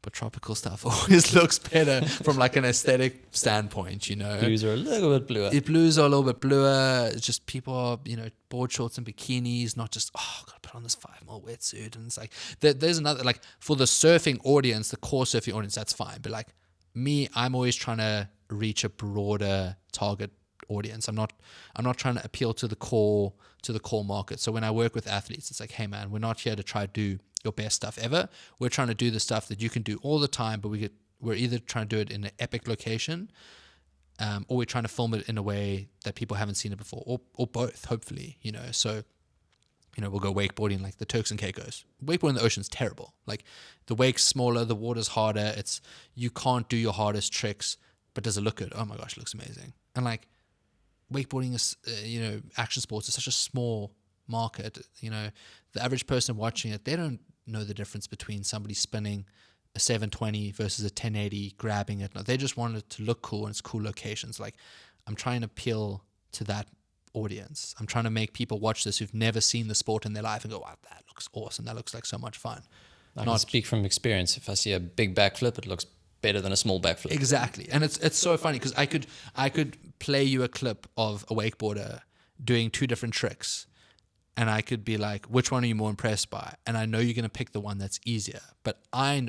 But tropical stuff always looks better from like an aesthetic standpoint, Blues are a little bit bluer. Blues are a little bit bluer. It's just people are, board shorts and bikinis, not just, I've got to put on this 5mm wetsuit. And it's like, there's another, like for the surfing audience, the core surfing audience, that's fine. But like me, I'm always trying to reach a broader target audience. I'm not trying to appeal to the core market. So when I work with athletes, it's like, hey man, we're not here to try to do your best stuff ever. We're trying to do the stuff that you can do all the time, but we're either trying to do it in an epic location or we're trying to film it in a way that people haven't seen it before, or both, hopefully, so, we'll go wakeboarding like the Turks and Caicos. Wakeboarding in the ocean is terrible. Like, the wake's smaller, the water's harder. You can't do your hardest tricks, but does it look good? Oh my gosh, it looks amazing. And like, wakeboarding is, action sports is such a small market. The average person watching it, they don't know the difference between somebody spinning a 720 versus a 1080, grabbing it. No, they just want it to look cool, and it's cool locations. Like, I'm trying to appeal to that audience. I'm trying to make people watch this who've never seen the sport in their life and go, wow, that looks awesome. That looks like so much fun. I can speak from experience. If I see a big backflip, it looks better than a small backflip. Exactly. And it's so funny because I could play you a clip of a wakeboarder doing two different tricks, and I could be like, which one are you more impressed by? And I know you're going to pick the one that's easier, but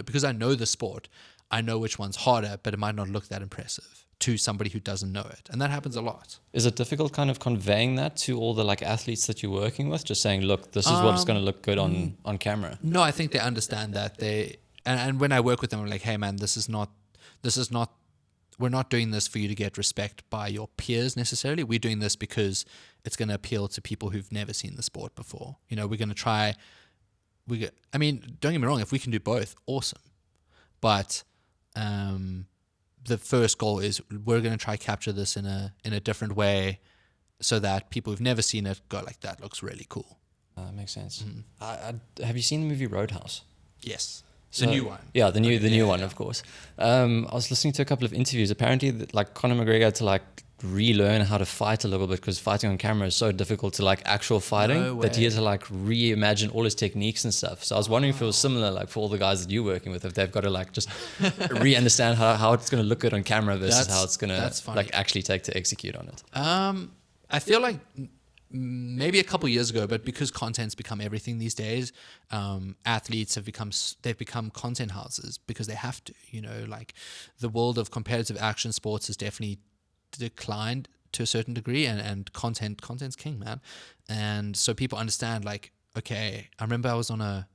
because I know the sport, I know which one's harder, but it might not look that impressive to somebody who doesn't know it. And that happens a lot. Is it difficult kind of conveying that to all the like athletes that you're working with? Just saying, look, this is what's going to look good on camera. No, I think they understand that. And when I work with them, I'm like, hey man, we're not doing this for you to get respect by your peers necessarily. We're doing this because it's going to appeal to people who've never seen the sport before. We're going to try. Don't get me wrong. If we can do both, awesome. But the first goal is we're going to try capture this in a different way, so that people who've never seen it go like, that looks really cool. Makes sense. Have you seen the movie Roadhouse? Yes. So, the new one. Yeah, the new one, of course. I was listening to a couple of interviews. Apparently, like Conor McGregor had to like relearn how to fight a little bit because fighting on camera is so difficult to like actual fighting that he had to like reimagine all his techniques and stuff. So I was wondering if it was similar, like for all the guys that you're working with, if they've got to like just re-understand how it's going to look good on camera versus how it's going to like actually take to execute on it. I feel like maybe a couple years ago, but because content's become everything these days, athletes have become content houses because they have to. Like, the world of competitive action sports has definitely declined to a certain degree, and content's king, man. And so people understand, like, okay, I remember I was on a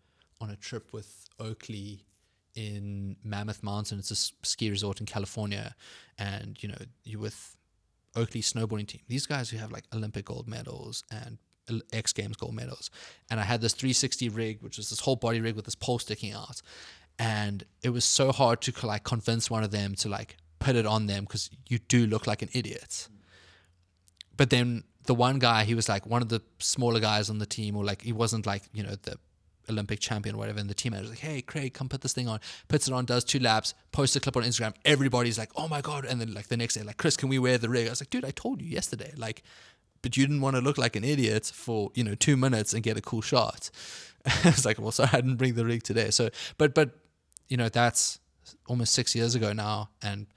trip with Oakley in Mammoth Mountain. It's a ski resort in California, and you're with Oakley snowboarding team, these guys who have like Olympic gold medals and X Games gold medals. And I had this 360 rig, which was this whole body rig with this pole sticking out, and it was so hard to like convince one of them to like put it on them because you do look like an idiot. But then the one guy, he was like one of the smaller guys on the team, or like he wasn't like the Olympic champion or whatever, and the team manager was like, hey Craig, come put this thing on. Puts it on, does 2 laps, posts a clip on Instagram. Everybody's like, oh my god. And then like the next day, like, Chris, can we wear the rig? I was like, dude, I told you yesterday, like, but you didn't want to look like an idiot for 2 minutes and get a cool shot. I was like, well, sorry, I didn't bring the rig today. So but that's almost 6 years ago now, and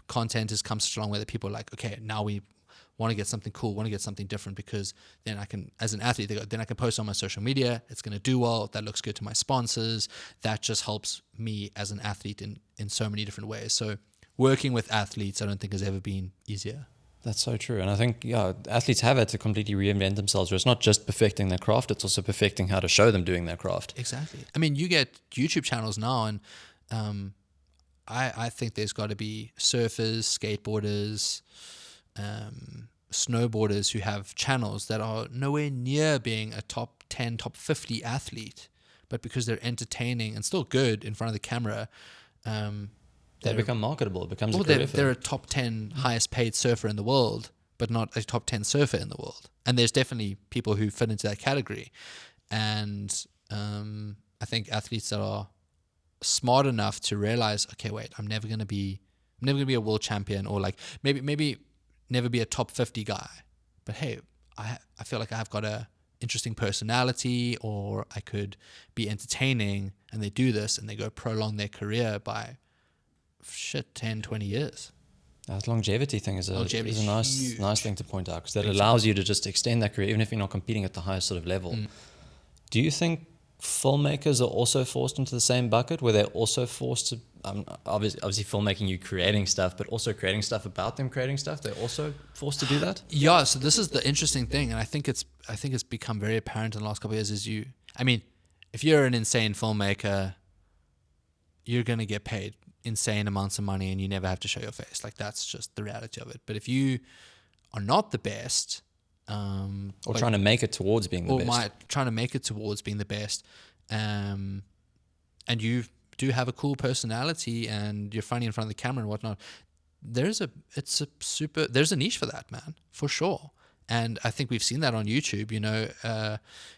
content has come such a long way that people are like, okay, now we want to get something cool, want to get something different, because then I can, as an athlete, then I can post on my social media. It's going to do well. That looks good to my sponsors. That just helps me as an athlete in so many different ways. So working with athletes, I don't think has ever been easier. That's so true. And I think, athletes have had to completely reinvent themselves, where it's not just perfecting their craft, it's also perfecting how to show them doing their craft. Exactly. I mean, you get YouTube channels now, and I think there's got to be surfers, skateboarders, snowboarders who have channels that are nowhere near being a top 10, top 50 athlete, but because they're entertaining and still good in front of the camera, they become marketable. It becomes a career. They're a top 10 highest paid surfer in the world, but not a top 10 surfer in the world. And there's definitely people who fit into that category. And I think athletes that are smart enough to realize, okay, wait, I'm never going to be a world champion, or like maybe never be a top 50 guy. But hey, I feel like I've got a interesting personality, or I could be entertaining, and they do this and they go prolong their career by 10, 20 years. That longevity thing is a nice thing to point out, because that allows you to just extend that career even if you're not competing at the highest sort of level. Do you think filmmakers are also forced into the same bucket, where they're also forced to obviously filmmaking, you creating stuff, but also creating stuff about them creating stuff? They're also forced to do that? Yeah, so this is the interesting thing, and I think it's become very apparent in the last couple of years, if you're an insane filmmaker, you're going to get paid insane amounts of money and you never have to show your face. Like, that's just the reality of it. But if you are not the best, or trying to make it towards being the best, trying to make it towards being the best, and you do have a cool personality and you're funny in front of the camera and whatnot, there's a niche for that, man, for sure. And I think we've seen that on YouTube. You know,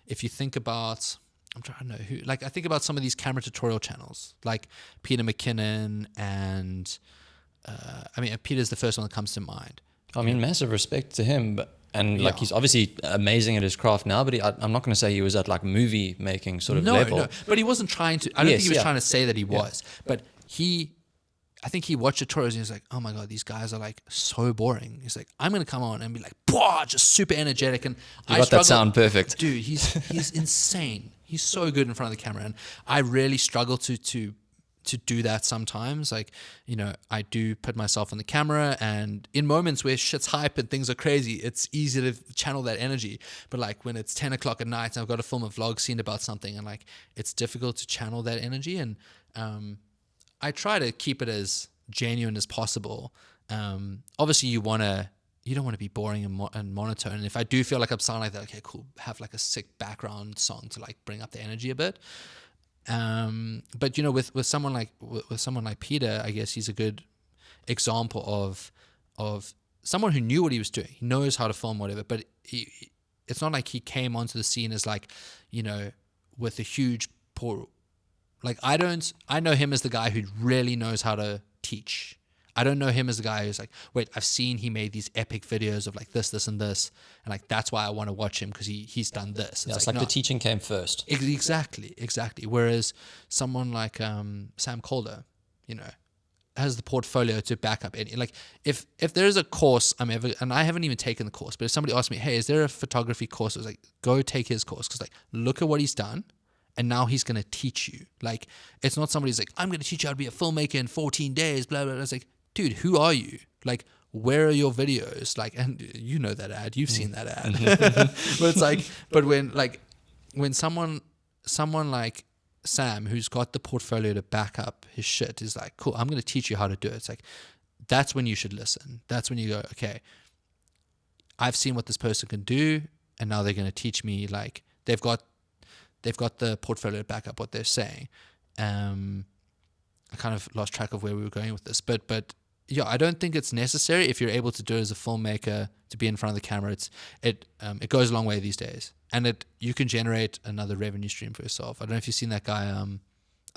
if you think about, I'm trying to know who, like, I think about some of these camera tutorial channels, like Peter McKinnon, and I mean, Peter's the first one that comes to mind. I mean, massive respect to him, like, he's obviously amazing at his craft now, but I'm not going to say he was at like movie making sort of level. No, but he wasn't trying to. I don't think he was trying to say that he was, but I think he watched tutorials and he was like, oh my God, these guys are like so boring. He's like, I'm going to come on and be like, just super energetic. And you got that sound perfect. Dude, he's insane. He's so good in front of the camera. And I really struggle to do that sometimes. Like, you know, I do put myself on the camera, and in moments where shit's hype and things are crazy, it's easy to channel that energy. But like when it's 10 o'clock at night and I've got to film a vlog scene about something, and like it's difficult to channel that energy. And I try to keep it as genuine as possible. Obviously you don't want to be boring and monotone. And if I do feel like I'm sounding like that, okay, cool, have like a sick background song to like bring up the energy a bit. But you know, with someone like Peter, I guess he's a good example of someone who knew what he was doing. He knows how to film whatever, but it's not like he came onto the scene as like, you know, with a huge like, I know him as the guy who really knows how to teach. I don't know him as the guy who's like, wait, I've seen he made these epic videos of like this, and this, and like that's why I want to watch him because he's done this. It's like no, the teaching came first. Exactly. Whereas someone like Sam Calder, you know, has the portfolio to back up any. Like if there's a course and I haven't even taken the course, but if somebody asked me, hey, is there a photography course? I was like, go take his course, because like look at what he's done. And now he's going to teach you. Like, it's not somebody's like, I'm going to teach you how to be a filmmaker in 14 days, blah, blah, blah. It's like, dude, who are you? Like, where are your videos? Like, and you know that ad. You've seen that ad. But it's like, when someone like Sam, who's got the portfolio to back up his shit, is like, cool, I'm going to teach you how to do it. It's like, that's when you should listen. That's when you go, okay, I've seen what this person can do, and now they're going to teach me. Like, they've got the portfolio to back up what they're saying. I kind of lost track of where we were going with this, but yeah, I don't think it's necessary if you're able to do it as a filmmaker to be in front of the camera. It goes a long way these days, and you can generate another revenue stream for yourself. I don't know if you've seen that guy. I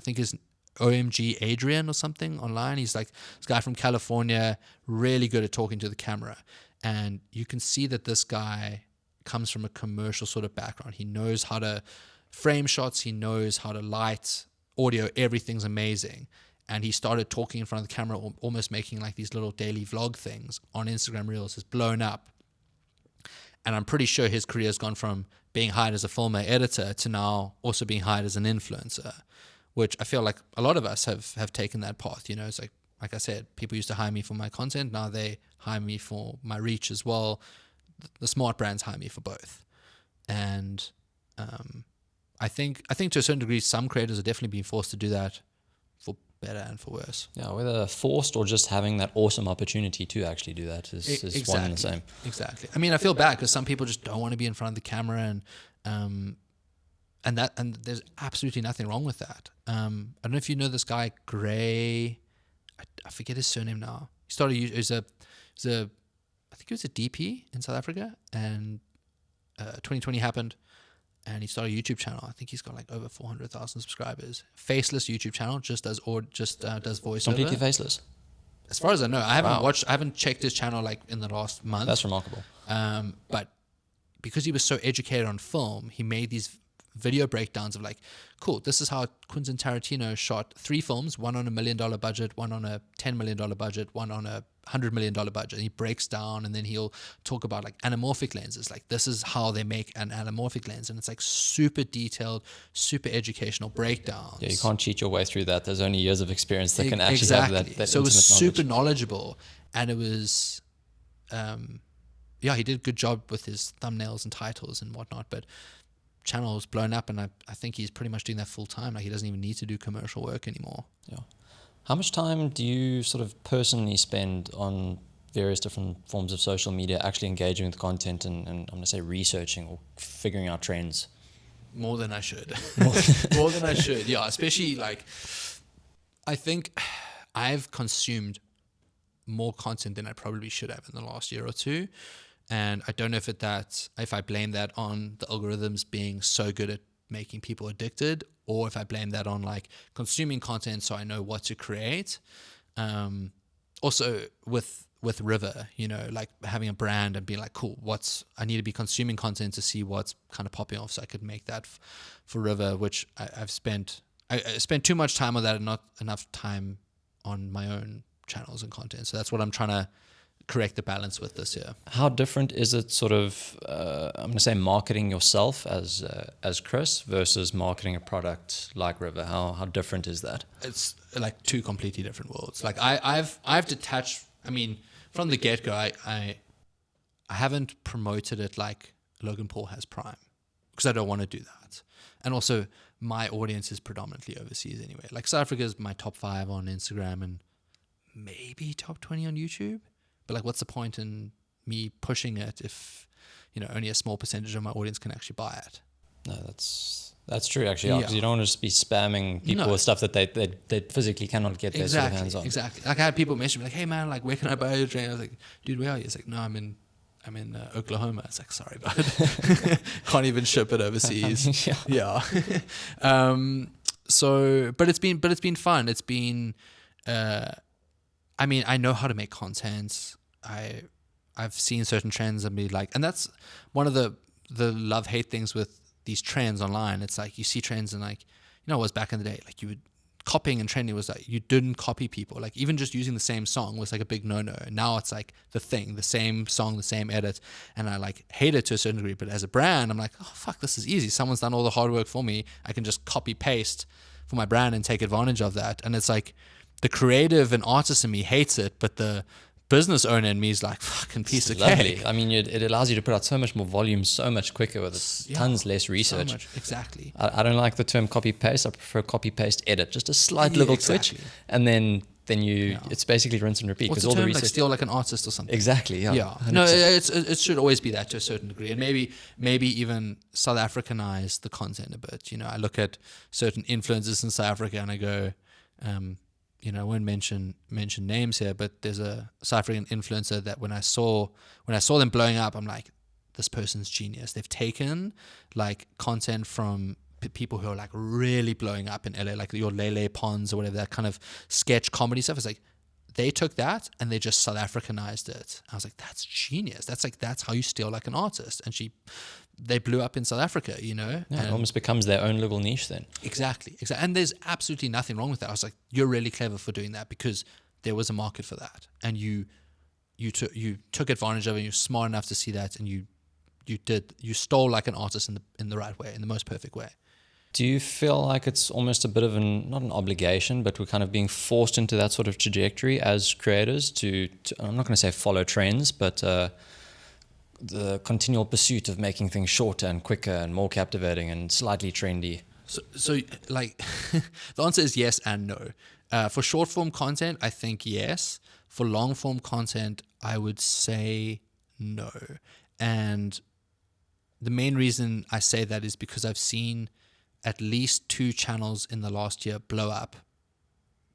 think his OMG Adrian or something online. He's like this guy from California, really good at talking to the camera, and you can see that this guy comes from a commercial sort of background. He knows how to frame shots, he knows how to light, audio, everything's amazing. And he started talking in front of the camera, almost making like these little daily vlog things on Instagram Reels. Has blown up. And I'm pretty sure his career has gone from being hired as a filmer editor to now also being hired as an influencer, which I feel like a lot of us have taken that path. You know, it's like I said, people used to hire me for my content. Now they hire me for my reach as well. The smart brands hire me for both. And I think to a certain degree, some creators are definitely being forced to do that, for better and for worse. Yeah, whether forced or just having that awesome opportunity to actually do that is exactly. One and the same. Exactly. I mean, I feel bad because some people just don't want to be in front of the camera, and there's absolutely nothing wrong with that. I don't know if you know this guy Gray. I forget his surname now. He started. I think he was a DP in South Africa, and 2020 happened. And he started a YouTube channel. I think he's got like over 400,000 subscribers. Faceless YouTube channel, just does voiceover. Completely faceless. As far as I know, I haven't checked his channel like in the last month. That's remarkable. But because he was so educated on film, he made these video breakdowns of like, cool, this is how Quentin Tarantino shot 3 films, one on $1 million budget, one on a $10 million budget, one on a $100 million budget. And he breaks down, and then he'll talk about like anamorphic lenses. Like, this is how they make an anamorphic lens. And it's like super detailed, super educational breakdowns. Yeah, you can't cheat your way through that. There's only years of experience that can actually have that so it was knowledge. Super knowledgeable. And it was, he did a good job with his thumbnails and titles and whatnot. But channel was blown up, and I think he's pretty much doing that full time. Like, he doesn't even need to do commercial work anymore. Yeah. How much time do you sort of personally spend on various different forms of social media, actually engaging with content and I'm going to say researching or figuring out trends? More than I should. More than I should. Yeah, especially like, I think I've consumed more content than I probably should have in the last year or two. And I don't know if I blame that on the algorithms being so good at making people addicted, or if I blame that on like consuming content so I know what to create. Also with River, like having a brand and being like, cool, I need to be consuming content to see what's kind of popping off so I could make that for River, which I spent too much time on that and not enough time on my own channels and content. So that's what I'm trying to correct the balance with this year. How different is it sort of, I'm going to say marketing yourself as Chris versus marketing a product like River? How different is that? It's like two completely different worlds. Like I've detached, I mean, from the get-go, I haven't promoted it like Logan Paul has Prime because I don't want to do that. And also my audience is predominantly overseas anyway. Like South Africa is my top 5 on Instagram and maybe top 20 on YouTube. But like, what's the point in me pushing it if, only a small percentage of my audience can actually buy it? No, that's true actually. Because you don't want to just be spamming people with stuff that they physically cannot get their sort of hands on. Exactly. Like I had people message me like, "Hey man, like where can I buy your drink?" I was like, "Dude, where are you?" It's like, "No, I'm in Oklahoma." It's like, "Sorry, bud, can't even ship it overseas." Yeah. But it's been fun. It's been. I mean, I know how to make content. I've seen certain trends and be like, and that's one of the love-hate things with these trends online. It's like you see trends and like, it was back in the day, like copying and trending was like, you didn't copy people. Like even just using the same song was like a big no-no. And now it's like the same song, the same edit. And I like hate it to a certain degree, but as a brand, I'm like, oh fuck, this is easy. Someone's done all the hard work for me. I can just copy paste for my brand and take advantage of that. And it's like, the creative and artist in me hates it, but the business owner in me is like, fucking piece of cake. I mean, it allows you to put out so much more volume, so much quicker with tons less research. So much, exactly. I don't like the term copy paste. I prefer copy paste edit, just a slight little twitch, and then it's basically rinse and repeat. What's the term? Like steal like an artist or something. Exactly. Yeah. 100%. No, it should always be that to a certain degree, and maybe even South Africanize the content a bit. I look at certain influencers in South Africa and I go. I won't mention names here, but there's a South African influencer that when I saw them blowing up, I'm like, this person's genius. They've taken like content from people who are like really blowing up in LA, like your Lele Pons or whatever, that kind of sketch comedy stuff. It's like they took that and they just South Africanized it. I was like, that's genius. That's how you steal like an artist. And they blew up in South Africa, Yeah, it almost becomes their own little niche then. Exactly. And there's absolutely nothing wrong with that. I was like, you're really clever for doing that because there was a market for that. And you took advantage of it, and you're smart enough to see that, and you stole like an artist in the right way, in the most perfect way. Do you feel like it's almost a bit of not an obligation, but we're kind of being forced into that sort of trajectory as creators to I'm not going to say follow trends, but the continual pursuit of making things shorter and quicker and more captivating and slightly trendy? So like, the answer is yes and no. For short form content, I think yes. For long form content, I would say no. And the main reason I say that is because I've seen at least 2 channels in the last year blow up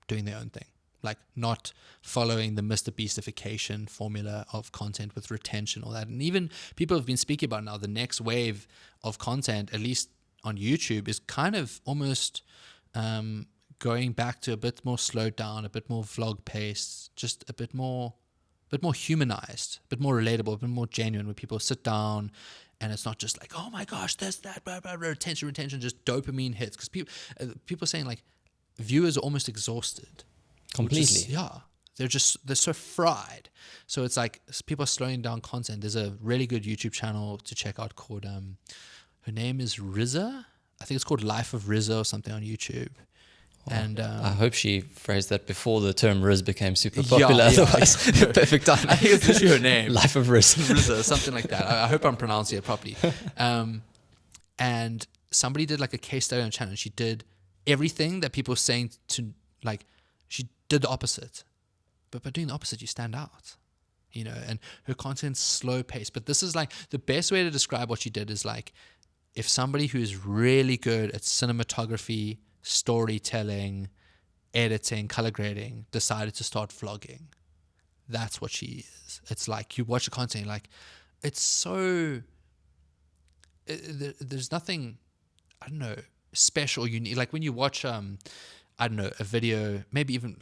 doing their own thing. Like not following the Mr. Beastification formula of content with retention or that. And even people have been speaking about now the next wave of content, at least on YouTube, is kind of almost going back to a bit more slowed down, a bit more vlog paced, just a bit more humanized, a bit more relatable, a bit more genuine, where people sit down and it's not just like, oh my gosh, there's that, blah, blah, blah, retention, just dopamine hits. Because people are saying like viewers are almost exhausted. Completely. They're so fried. So it's like people are slowing down content. There's a really good YouTube channel to check out called, her name is Rizza. I think it's called Life of Rizza or something on YouTube. And I hope she phrased that before the term Riz became super popular. Otherwise, perfect time. I think it's literally her name. Life of Riz. Rizza, something like that. I hope I'm pronouncing it properly. And somebody did like a case study on channel. She did everything that people are saying to like She did the opposite. But by doing the opposite, you stand out. You know, and her content's slow paced. But this is like the best way to describe what she did is like if somebody who is really good at cinematography, storytelling, editing, color grading decided to start vlogging. That's what she is. It's like you watch the content, like it's so. There's nothing, I don't know, special or unique. Like when you watch, I don't know, a video, maybe even,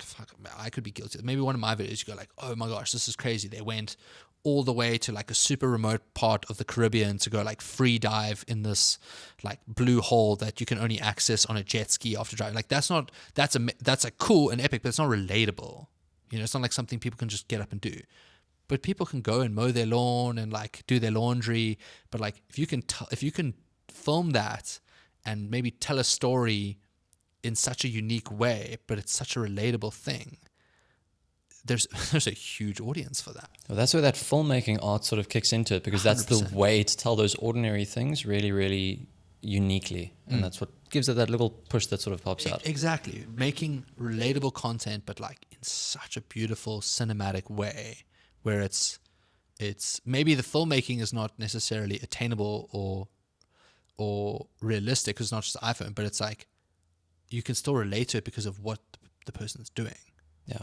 I could be guilty. Maybe one of my videos, you go like, oh my gosh, this is crazy. They went all the way to like a super remote part of the Caribbean to go like free dive in this like blue hole that you can only access on a jet ski after driving. Like that's a cool and epic, but it's not relatable. You know, it's not like something people can just get up and do. But people can go and mow their lawn and like do their laundry. But like if you can film that and maybe tell a story in such a unique way, but it's such a relatable thing, there's a huge audience for that. Well, that's where that filmmaking art sort of kicks into it, because that's 100%. the way to tell those ordinary things really, really uniquely. And that's what gives it that little push that sort of pops out. Exactly. Making relatable content, but like in such a beautiful cinematic way where it's maybe the filmmaking is not necessarily attainable or realistic because it's not just iPhone, but it's like you can still relate to it because of what the person's doing. Yeah.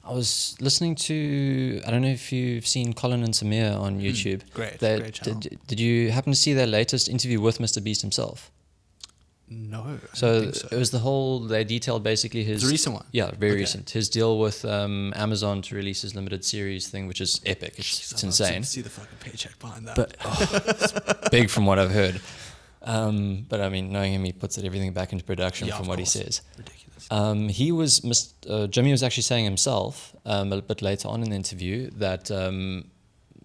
I was listening to, I don't know if you've seen Colin and Samir on YouTube. Great channel. Did you happen to see their latest interview with Mr. Beast himself? No, I So, don't think so. it was the whole, they detailed basically his... It's a recent one? Yeah, very Okay. recent. His deal with Amazon to release his limited series thing, which is epic. It's insane. See the fucking paycheck behind that. But it's big from what I've heard. But I mean, knowing him, he puts everything back into production Yeah, from of what course. he says. Ridiculous. Jimmy was actually saying himself a bit later on in the interview that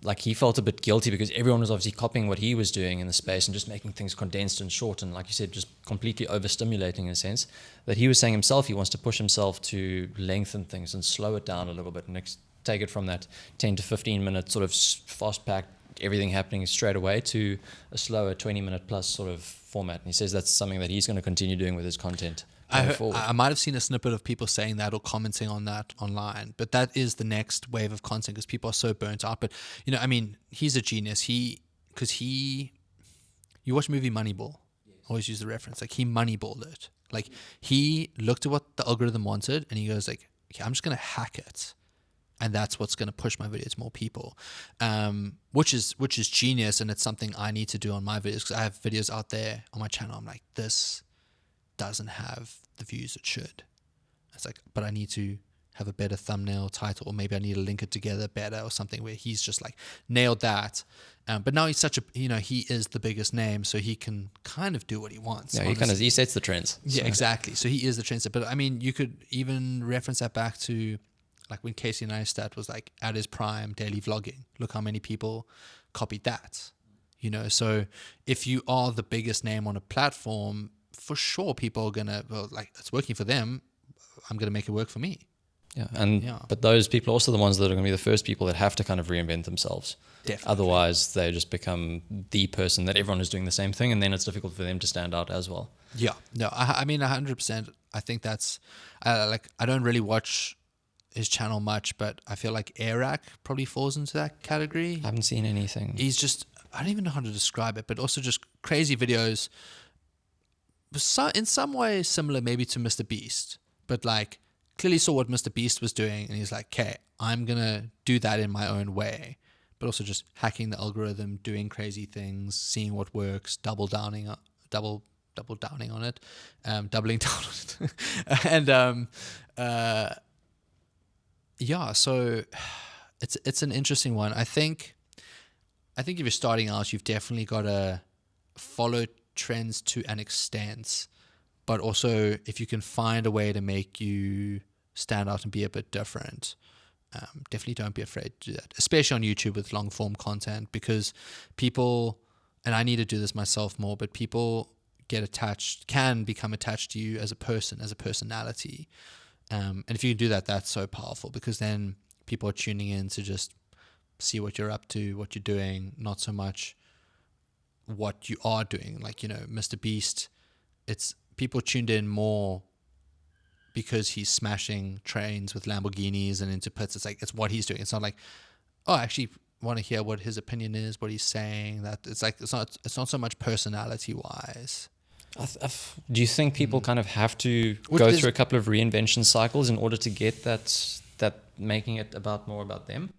like he felt a bit guilty because everyone was obviously copying what he was doing in the space and just making things condensed and short and, like you said, just completely overstimulating in a sense. That he was saying himself he wants to push himself to lengthen things and slow it down a little bit and take it from that 10 to 15 minute sort of fast-packed, everything happening straight away to a slower 20-minute plus sort of format. And he says that's something that he's going to continue doing with his content. I might have seen a snippet of people saying that or commenting on that online, but that is the next wave of content because people are so burnt out. But, you know, I mean, he's a genius. You watch the movie Moneyball, always use the reference, like he moneyballed it. Like he looked at what the algorithm wanted and he goes like, okay, I'm just going to hack it. And that's what's going to push my video to more people, which is genius. And it's something I need to do on my videos because I have videos out there on my channel. I'm like, this doesn't have the views it should. It's like, but I need to have a better thumbnail title, or maybe I need to link it together better or something where he's just like nailed that. But now he's he is the biggest name, so he can kind of do what he wants. Yeah, he sets the trends. Yeah, exactly. So he is the trendsetter. But I mean, you could even reference that back to like when Casey Neistat was like at his prime daily vlogging. Look how many people copied that. You know, so if you are the biggest name on a platform, for sure people are gonna, well, like it's working for them, I'm gonna make it work for me. Yeah, but those people are also the ones that are going to be the first people that have to kind of reinvent themselves. Definitely. Otherwise, they just become the person that everyone is doing the same thing, and then it's difficult for them to stand out as well. Yeah, no, I mean 100%. I think that's I don't really watch his channel much, but I feel like Arak probably falls into that category. I haven't seen anything. He's just, I don't even know how to describe it, but also just crazy videos. So in some way similar maybe to Mr. Beast, but like clearly saw what Mr. Beast was doing and he's like, okay, I'm going to do that in my own way, but also just hacking the algorithm, doing crazy things, seeing what works, doubling down on it, doubling down on it. And yeah, so it's an interesting one. I think if you're starting out, you've definitely got to follow trends to an extent, but also if you can find a way to make you stand out and be a bit different, definitely don't be afraid to do that, especially on YouTube with long form content, because people, and I need to do this myself more, but people can become attached to you as a person, as a personality. And if you can do that, that's so powerful, because then people are tuning in to just see what you're up to, what you're doing, not so much what you are doing. Like, you know, Mr. Beast, it's people tuned in more because he's smashing trains with Lamborghinis and into pits. It's like, it's what he's doing. It's not like, oh, I actually want to hear what his opinion is, what he's saying. That it's like, it's not so much personality wise. Do you think people kind of have to Well, go there's- through a couple of reinvention cycles in order to get that making it about more about them?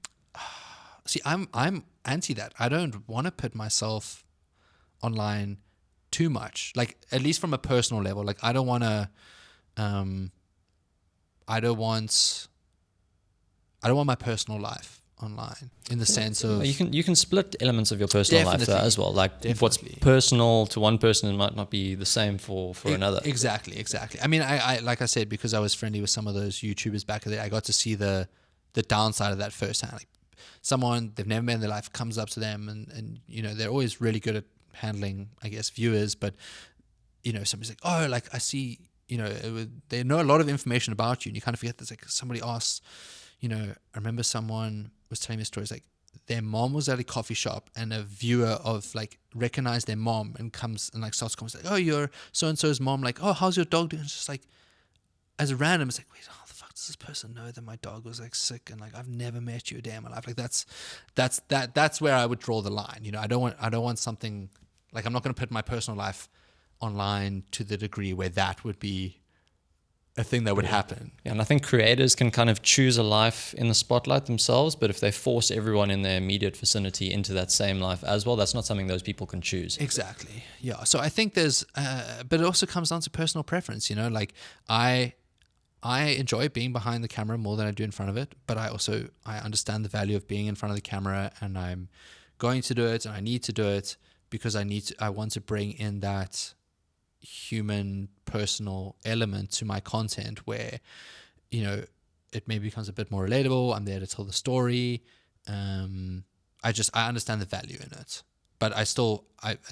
See, I'm anti that. I don't want to put myself online too much. Like, at least from a personal level. Like, I don't want to. I don't want my personal life online in the sense of You can split elements of your personal life there Definitely. as well. Like what's Definitely. personal to one person might not be the same for another. Exactly. I mean, I like I said, because I was friendly with some of those YouTubers back in the day, I got to see the downside of that firsthand. Like, someone they've never met in their life comes up to them, and they're always really good at handling, I guess, viewers. But somebody's like, oh, like I see, they know a lot of information about you, and you kind of forget. There's like somebody asks, I remember someone was telling me stories like their mom was at a coffee shop and a viewer of like recognized their mom and comes and like starts commenting like, oh, you're so and so's mom, like, oh, how's your dog doing? It's just like, as a random, it's like, wait, how the fuck does this person know that my dog was like sick and like I've never met you a day in my life? Like that's where I would draw the line. I don't want something like, I'm not going to put my personal life online to the degree where that would be a thing that would happen. Yeah, and I think creators can kind of choose a life in the spotlight themselves, but if they force everyone in their immediate vicinity into that same life as well, that's not something those people can choose. Exactly. Yeah. So I think there's, but it also comes down to personal preference. Like I enjoy being behind the camera more than I do in front of it, but I understand the value of being in front of the camera, and I'm going to do it, and I need to do it because I want to bring in that human personal element to my content where it maybe becomes a bit more relatable. I'm there to tell the story. I understand the value in it, but at the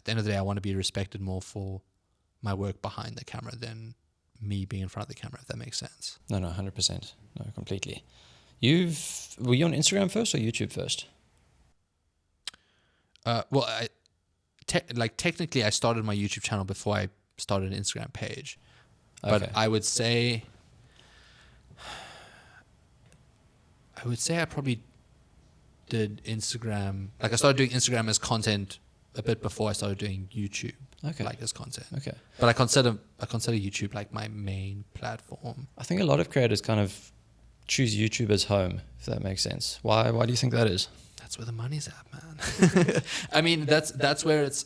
end of the day, I want to be respected more for my work behind the camera than me being in front of the camera, if that makes sense. No, 100%. No, completely. Were you on Instagram first or YouTube first? Well, technically I started my YouTube channel before I started an Instagram page. But Okay. I would say I probably did Instagram. Like, I started doing Instagram as content a bit before I started doing YouTube. Okay. Like, as content. Okay. But I consider YouTube like my main platform. I think a lot of creators kind of choose YouTube as home, if that makes sense. Why do you think that is? That's where the money's at, man. I mean, that's where it's.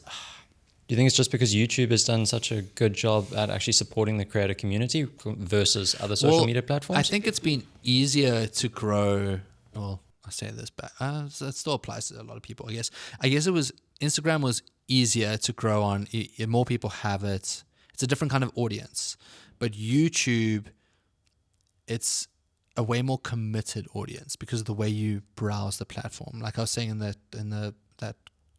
Do you think it's just because YouTube has done such a good job at actually supporting the creator community versus other social media platforms? I think it's been easier to grow. Well, I say this, but it still applies to a lot of people, I guess. Instagram was easier to grow on. More people have it. It's a different kind of audience. But YouTube, it's a way more committed audience because of the way you browse the platform. Like I was saying in that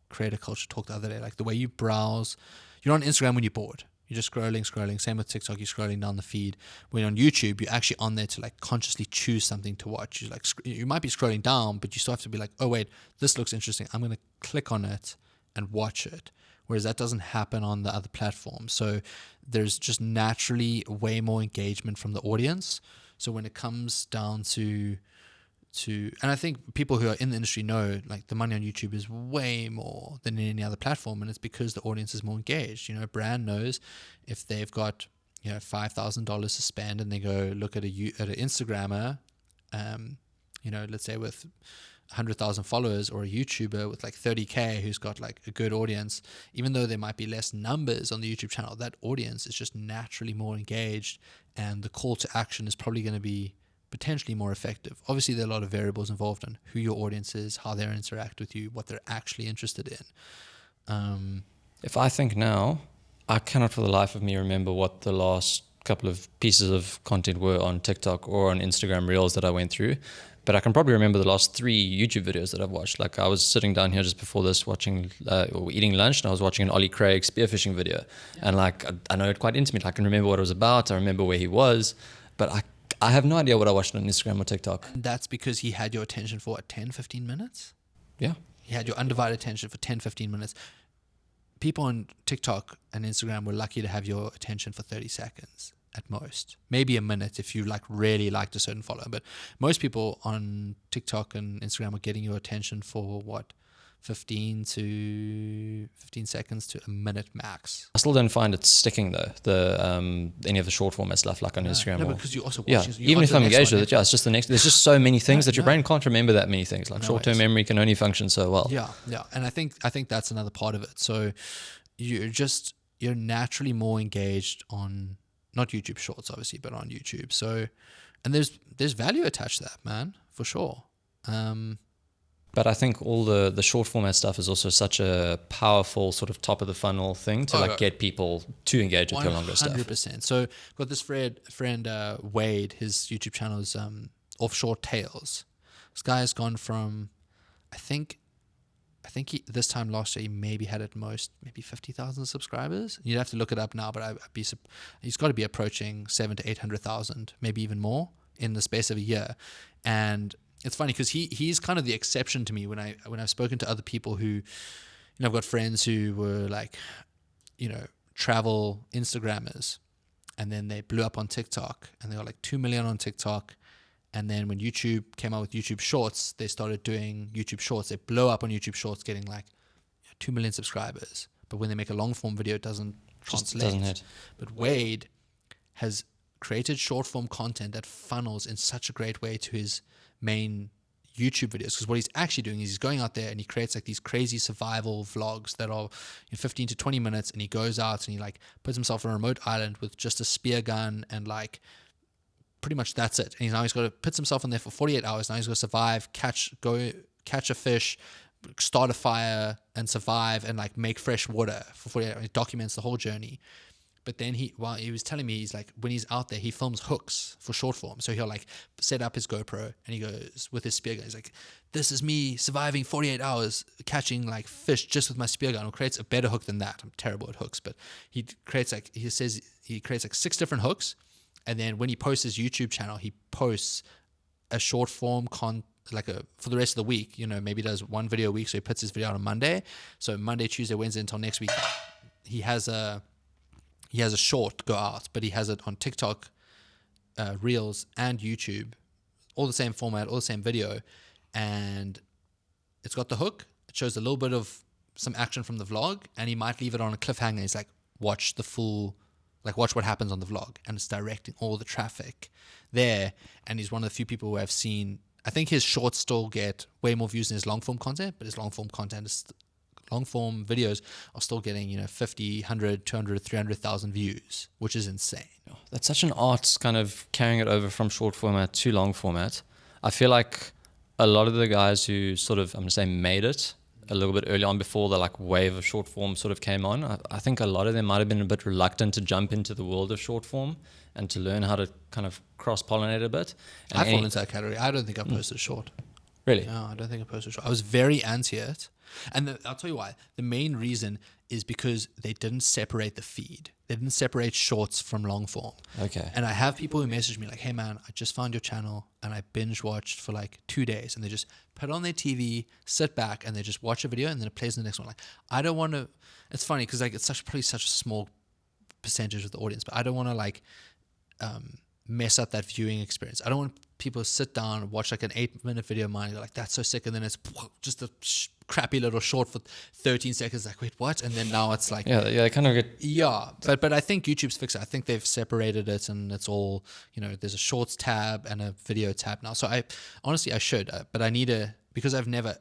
creator culture talk the other day, like the way you browse, you're on Instagram when you're bored. You're just scrolling. Same with TikTok, you're scrolling down the feed. When you're on YouTube, you're actually on there to like consciously choose something to watch. You you might be scrolling down, but you still have to be like, oh wait, this looks interesting. I'm gonna click on it and watch it. Whereas that doesn't happen on the other platforms. So there's just naturally way more engagement from the audience. So when it comes down to and I think people who are in the industry know, like, the money on YouTube is way more than in any other platform, and it's because the audience is more engaged. A brand knows if they've got $5,000 to spend and they go look at an Instagrammer, let's say with 100,000 followers, or a YouTuber with like 30K who's got like a good audience, even though there might be less numbers on the YouTube channel, that audience is just naturally more engaged, and the call to action is probably going to be potentially more effective. Obviously, there are a lot of variables involved in who your audience is, how they interact with you, what they're actually interested in. If I think now, I cannot for the life of me remember what the last couple of pieces of content were on TikTok or on Instagram Reels that I went through, but I can probably remember the last 3 YouTube videos that I've watched. Like, I was sitting down here just before this watching or eating lunch, and I was watching an Ollie Craig spearfishing video, and like, I know it quite intimately. I can remember what it was about. I remember where he was, but I have no idea what I watched on Instagram or TikTok. That's because he had your attention for 10, 15 minutes? Yeah. He had your undivided attention for 10, 15 minutes. People on TikTok and Instagram were lucky to have your attention for 30 seconds. at most, maybe a minute if you like really liked a certain follower. But most people on TikTok and Instagram are getting your attention for what, 15 seconds to a minute max. I still don't find it sticking though. Any of the short format stuff like on Instagram. No, because you also watch. Yeah, even if I'm engaged with it, it's just the next. There's just so many things that your brain can't remember that many things. Like short-term memory can only function so well. Yeah, and I think that's another part of it. So you're naturally more engaged on not YouTube Shorts, obviously, but on YouTube. So, and there's value attached to that, man, for sure. But I think all the short format stuff is also such a powerful sort of top of the funnel thing to get people to engage with your longer stuff. 100%. So I've got this friend Wade, his YouTube channel is Offshore Tales. This guy has gone from, I think this time last year he maybe had at most maybe 50,000 subscribers. You'd have to look it up now, but he's got to be approaching 700,000 to 800,000, maybe even more in the space of a year. And it's funny because he's kind of the exception to me when I've spoken to other people who, I've got friends who were like, travel Instagrammers, and then they blew up on TikTok, and they got like 2 million on TikTok. And then when YouTube came out with YouTube Shorts, they started doing YouTube Shorts. They blow up on YouTube Shorts, getting like 2 million subscribers. But when they make a long form video, it doesn't translate. Doesn't hit. But Wade has created short form content that funnels in such a great way to his main YouTube videos, because what he's actually doing is he's going out there and he creates like these crazy survival vlogs that are in 15 to 20 minutes, and he goes out and he like puts himself on a remote island with just a spear gun and like pretty much that's it. And he's got to put himself in there for 48 hours. Now he's got to survive, catch a fish, start a fire and survive, and like make fresh water for 48 hours. He documents the whole journey. But then while he was telling me, he's like, when he's out there, he films hooks for short form. So he'll like set up his GoPro and he goes with his spear gun. He's like, this is me surviving 48 hours catching like fish just with my spear gun. Or creates a better hook than that. I'm terrible at hooks, but he creates like 6 different hooks. And then when he posts his YouTube channel, he posts a short form for the rest of the week. Maybe does one video a week. So he puts his video out on Monday. So Monday, Tuesday, Wednesday until next week, he has a short go out, but he has it on TikTok, Reels, and YouTube, all the same format, all the same video, and it's got the hook. It shows a little bit of some action from the vlog, and he might leave it on a cliffhanger. He's like, watch what happens on the vlog, and it's directing all the traffic there. And he's one of the few people who I've seen. I think his shorts still get way more views than his long form content, but his long form videos are still getting 50, 100, 200, 300,000 views, which is insane. That's such an art, kind of carrying it over from short format to long format. I feel like a lot of the guys who sort of, I'm going to say, made it a little bit early on before the like wave of short form sort of came on, I think a lot of them might have been a bit reluctant to jump into the world of short form and to learn how to kind of cross-pollinate a bit. And I fall into that category. I don't think I posted short. Really? No, I don't think I posted short. I was very anti it. And I'll tell you why. The main reason is because they didn't separate the feed. They didn't separate shorts from long form. Okay. And I have people who message me like, hey man, I just found your channel and I binge watched for like 2 days, and they just put on their TV, sit back, and they just watch a video and then it plays in the next one. Like, I don't want to, it's funny because like it's probably such a small percentage of the audience, but I don't want to like mess up that viewing experience. I don't want people to sit down and watch like an 8-minute video of mine and go like, that's so sick, and then it's just a crappy little short for 13 seconds, like, wait, what? And then now it's like, they kind of get, but I think YouTube's fixed it. I think they've separated it, and it's all, there's a shorts tab and a video tab now. So I should, but I need to, because I've never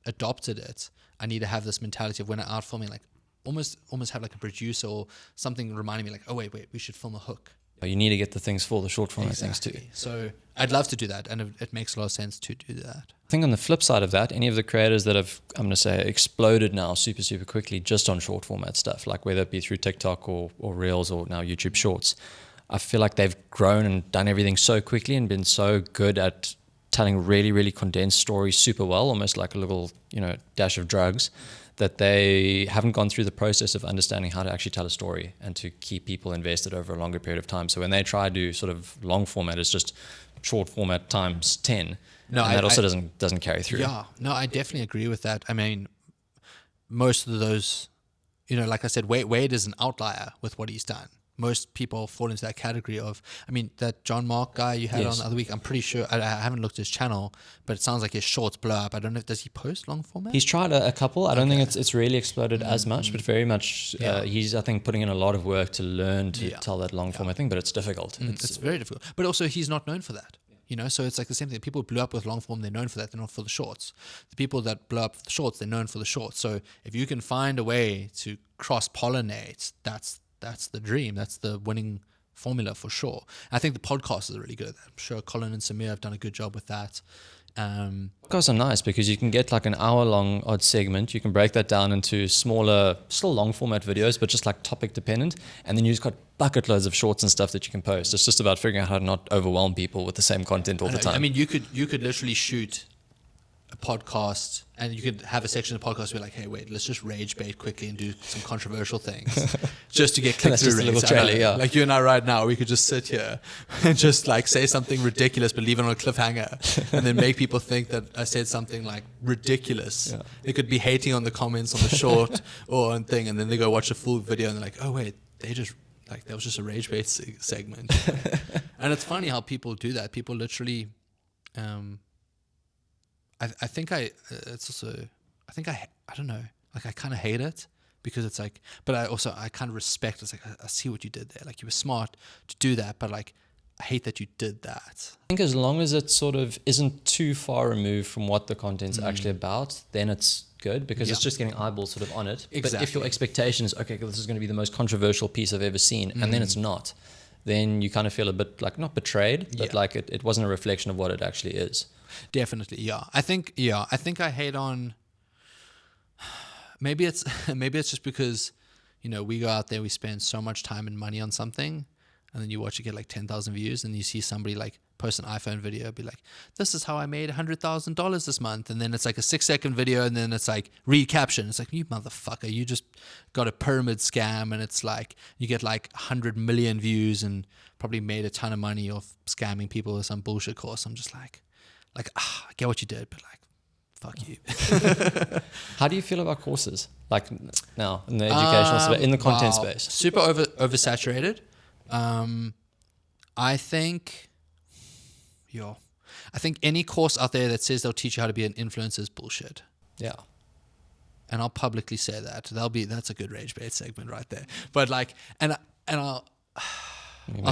adopted it, I need to have this mentality of when I'm out filming, like almost have like a producer or something reminding me like, oh wait, we should film a hook. You need to get the things for the short format things too. So I'd love to do that, and it makes a lot of sense to do that. I think on the flip side of that, any of the creators that have, I'm going to say, exploded now super, super quickly just on short format stuff, like whether it be through TikTok or Reels or now YouTube Shorts, I feel like they've grown and done everything so quickly and been so good at telling really, really condensed stories super well, almost like a little, dash of drugs, that they haven't gone through the process of understanding how to actually tell a story and to keep people invested over a longer period of time. So when they try to do sort of long format, it's just short format times 10. No, and that also doesn't carry through. Yeah, no, I definitely agree with that. I mean, most of those, like I said, Wade is an outlier with what he's done. most people fall into that category of, I mean, that John Mark guy you had on the other week, I'm pretty sure, I haven't looked at his channel, but it sounds like his shorts blow up. I don't know, does he post long format? He's tried a couple. I don't think it's really exploded as much, but very much, he's, I think, putting in a lot of work to learn to tell that long format thing, but it's difficult. It's very difficult. But also, he's not known for that. You know, so it's like the same thing. People who blew up with long form, they're known for that. They're not for the shorts. The people that blow up for the shorts, they're known for the shorts. So if you can find a way to cross-pollinate, that's the dream. That's the winning formula for sure. I think the podcasts are really good at that. I'm sure Colin and Samir have done a good job with that. Podcasts are nice because you can get like an hour-long odd segment. You can break that down into smaller, still long format videos, but just like topic dependent. And then you've just got bucket loads of shorts and stuff that you can post. It's just about figuring out how to not overwhelm people with the same content all the time. I mean, you could literally shoot a podcast, and you could have a section of the podcast where like, hey, wait, let's just rage bait quickly and do some controversial things just to get click-through rates. A little trailer, yeah. Like you and I right now, we could just sit here and just like say something ridiculous, but leave it on a cliffhanger, and then make people think that I said something like ridiculous. Yeah. They could be hating on the comments on the short or on thing, and then they go watch a full video and they're like, oh wait, they just like that was just a rage bait segment. And it's funny how people do that. People literally. I think I don't know, like I kind of hate it because it's like, but I kind of respect it. It's like, I see what you did there. Like you were smart to do that, but like, I hate that you did that. I think as long as it sort of isn't too far removed from what the content's actually about, then it's good because it's just getting eyeballs sort of on it. Exactly. But if your expectation is, okay, this is going to be the most controversial piece I've ever seen, and then it's not, then you kind of feel a bit like, not betrayed, but like it wasn't a reflection of what it actually is. Definitely, yeah. I think I hate on. Maybe it's just because, you know, we go out there, we spend so much time and money on something, and then you watch it get like 10,000 views, and you see somebody like post an iPhone video, be like, "This is how I made $100,000 this month," and then it's like a 6-second video, and then it's like read caption. It's like, you motherfucker, you just got a pyramid scam, and it's like you get like 100 million views and probably made a ton of money off scamming people with some bullshit course. I'm just like, I get what you did, but like, fuck you. How do you feel about courses? Like now in the educational space, in the content space? Super oversaturated. I think any course out there that says they'll teach you how to be an influencer is bullshit. Yeah. And I'll publicly say that. That's a good rage bait segment right there. But like, I'll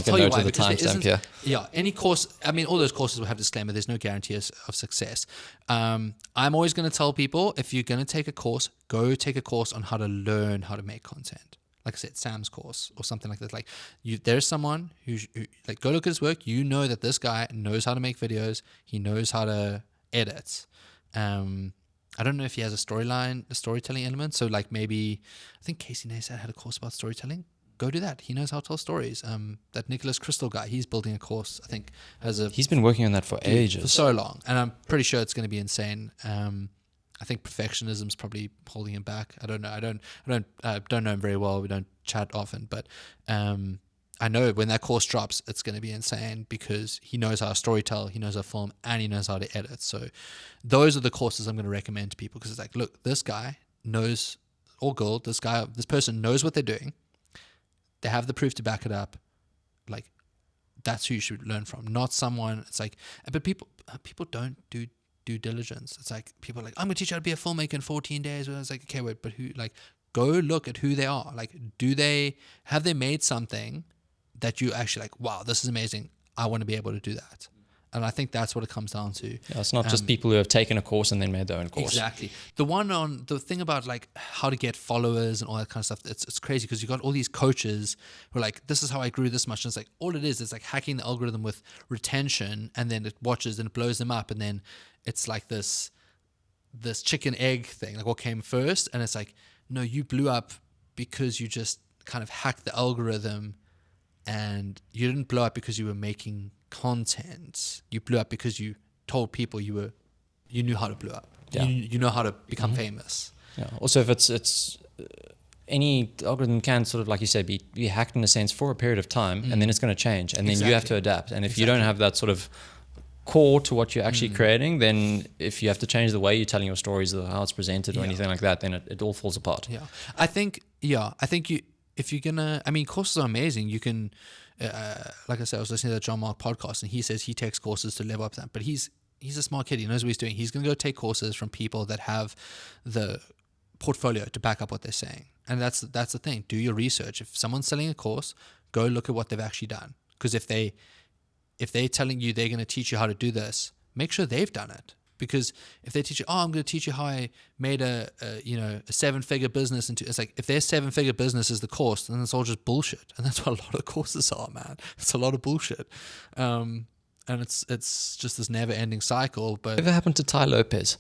tell you why. The timestamp here. Yeah, any course. I mean, all those courses will have disclaimer. There's no guarantee of success. I'm always going to tell people, if you're going to take a course, go take a course on how to learn how to make content. Like I said, Sam's course or something like that. Like there's someone who like, go look at his work. You know that this guy knows how to make videos. He knows how to edit. I don't know if he has a storytelling element. So like maybe, I think Casey Neistat had a course about storytelling. Go do that. He knows how to tell stories. That Nicholas Crystal guy, he's building a course, I think, he's been working on that for ages. For so long. And I'm pretty sure it's going to be insane. I think perfectionism's probably holding him back. I don't know. I don't know him very well. We don't chat often, but I know when that course drops, it's going to be insane because he knows how to storytell, he knows how to film, and he knows how to edit. So those are the courses I'm going to recommend to people because it's like, look, this guy knows, or girl, this person knows what they're doing. They have the proof to back it up. Like, that's who you should learn from, not someone. It's like, but people don't do due diligence. It's like people are like, I'm gonna teach you how to be a filmmaker in 14 days. And I was like, okay, wait, but who? Like, go look at who they are. Like, have they made something that you actually like? Wow, this is amazing. I want to be able to do that. And I think that's what it comes down to. Yeah, it's not just people who have taken a course and then made their own course. Exactly. The thing about like how to get followers and all that kind of stuff, it's crazy because you got all these coaches who are like, this is how I grew this much. And it's like, all it is like hacking the algorithm with retention, and then it watches and it blows them up. And then it's like this chicken egg thing, like what came first. And it's like, no, you blew up because you just kind of hacked the algorithm, and you didn't blow up because you were making content. You blew up because you told people you knew how to blow up. Yeah. You know how to become famous. Yeah. Also, if it's any algorithm can sort of, like you said, be hacked in a sense for a period of time, and then it's going to change, and then you have to adapt. And if you don't have that sort of core to what you're actually creating, then if you have to change the way you're telling your stories or how it's presented or anything like that, then it all falls apart. Yeah. I think if you're gonna, I mean, courses are amazing. You can, like I said, I was listening to the John Mark podcast, and he says he takes courses to level up that. But he's a smart kid. He knows what he's doing. He's gonna go take courses from people that have the portfolio to back up what they're saying. And that's the thing. Do your research. If someone's selling a course, go look at what they've actually done. Because if they're telling you they're going to teach you how to do this, make sure they've done it. Because if they teach you, I'm going to teach you how I made a 7-figure business into, it's like, if their 7-figure business is the course, then it's all just bullshit. And that's what a lot of courses are, man. It's a lot of bullshit. And it's just this never ending cycle. But Ever happened to Ty Lopez?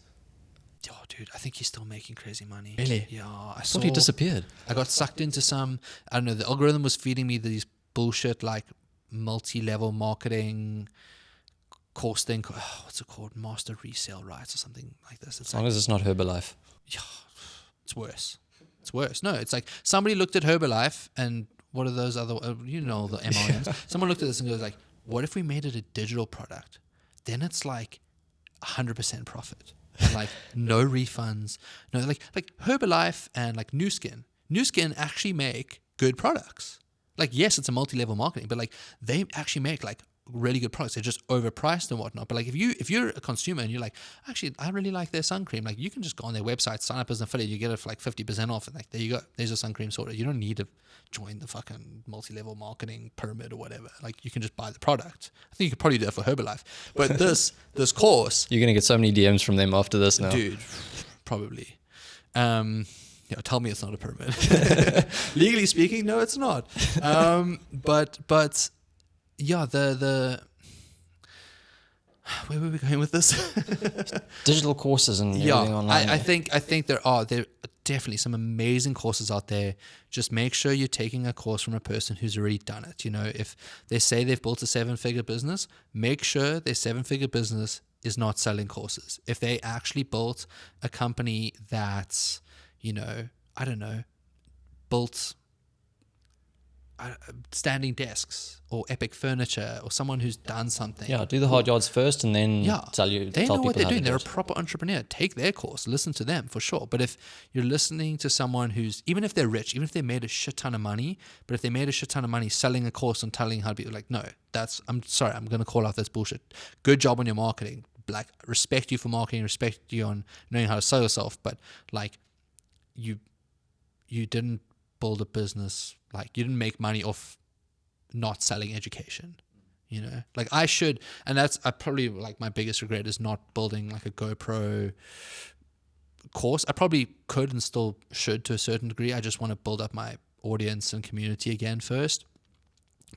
oh, dude, I think he's still making crazy money. Really? Yeah. I thought he disappeared. I got sucked into some, I don't know, the algorithm was feeding me these bullshit, like multi-level marketing course thing. What's it called? Master resale rights or something like this. It's As long as it's not Herbalife. yeah, it's worse. It's worse. No, it's like somebody looked at Herbalife and what are those other, the MLMs. Someone looked at this and goes like, what if we made it a digital product? Then it's like 100% profit. And like no refunds. No, like Herbalife and like New Skin. New Skin actually make good products. Like, yes, it's a multi-level marketing, but like they actually make like really good products. They're just overpriced and whatnot. But like if you're a consumer and you're like, actually, I really like their sun cream, like you can just go on their website, sign up as an affiliate, you get it for like 50% off, and like there you go, there's a sun cream sorted. You don't need to join the fucking multi-level marketing pyramid or whatever. Like you can just buy the product. I think you could probably do it for Herbalife. But this course, You're going to get so many DMs from them after this now. dude, probably. Tell me it's not a pyramid. Legally speaking, no, it's not. But yeah, the where were we going with this? Digital courses and everything online. I think there are definitely some amazing courses out there. Just make sure you're taking a course from a person who's already done it. You know, if they say they've built a 7-figure business, make sure their 7-figure business is not selling courses. If they actually built a company that's, built standing desks or epic furniture, or someone who's done something. Yeah, do the hard yards first and then tell they know what they're doing. They're a it. proper entrepreneur. Take their course, listen to them for sure. But if you're listening to someone who's, even if they're rich, even if they made a shit ton of money, but if they made a shit ton of money selling a course and telling how to be like, no, I'm sorry, I'm going to call out this bullshit. Good job on your marketing. Like, respect you for marketing, respect you on knowing how to sell yourself. But like, you didn't build a business, like you didn't make money off not selling education, like I should. And that's probably like my biggest regret is not building like a GoPro course. I probably could and still should to a certain degree. I just want to build up my audience and community again first,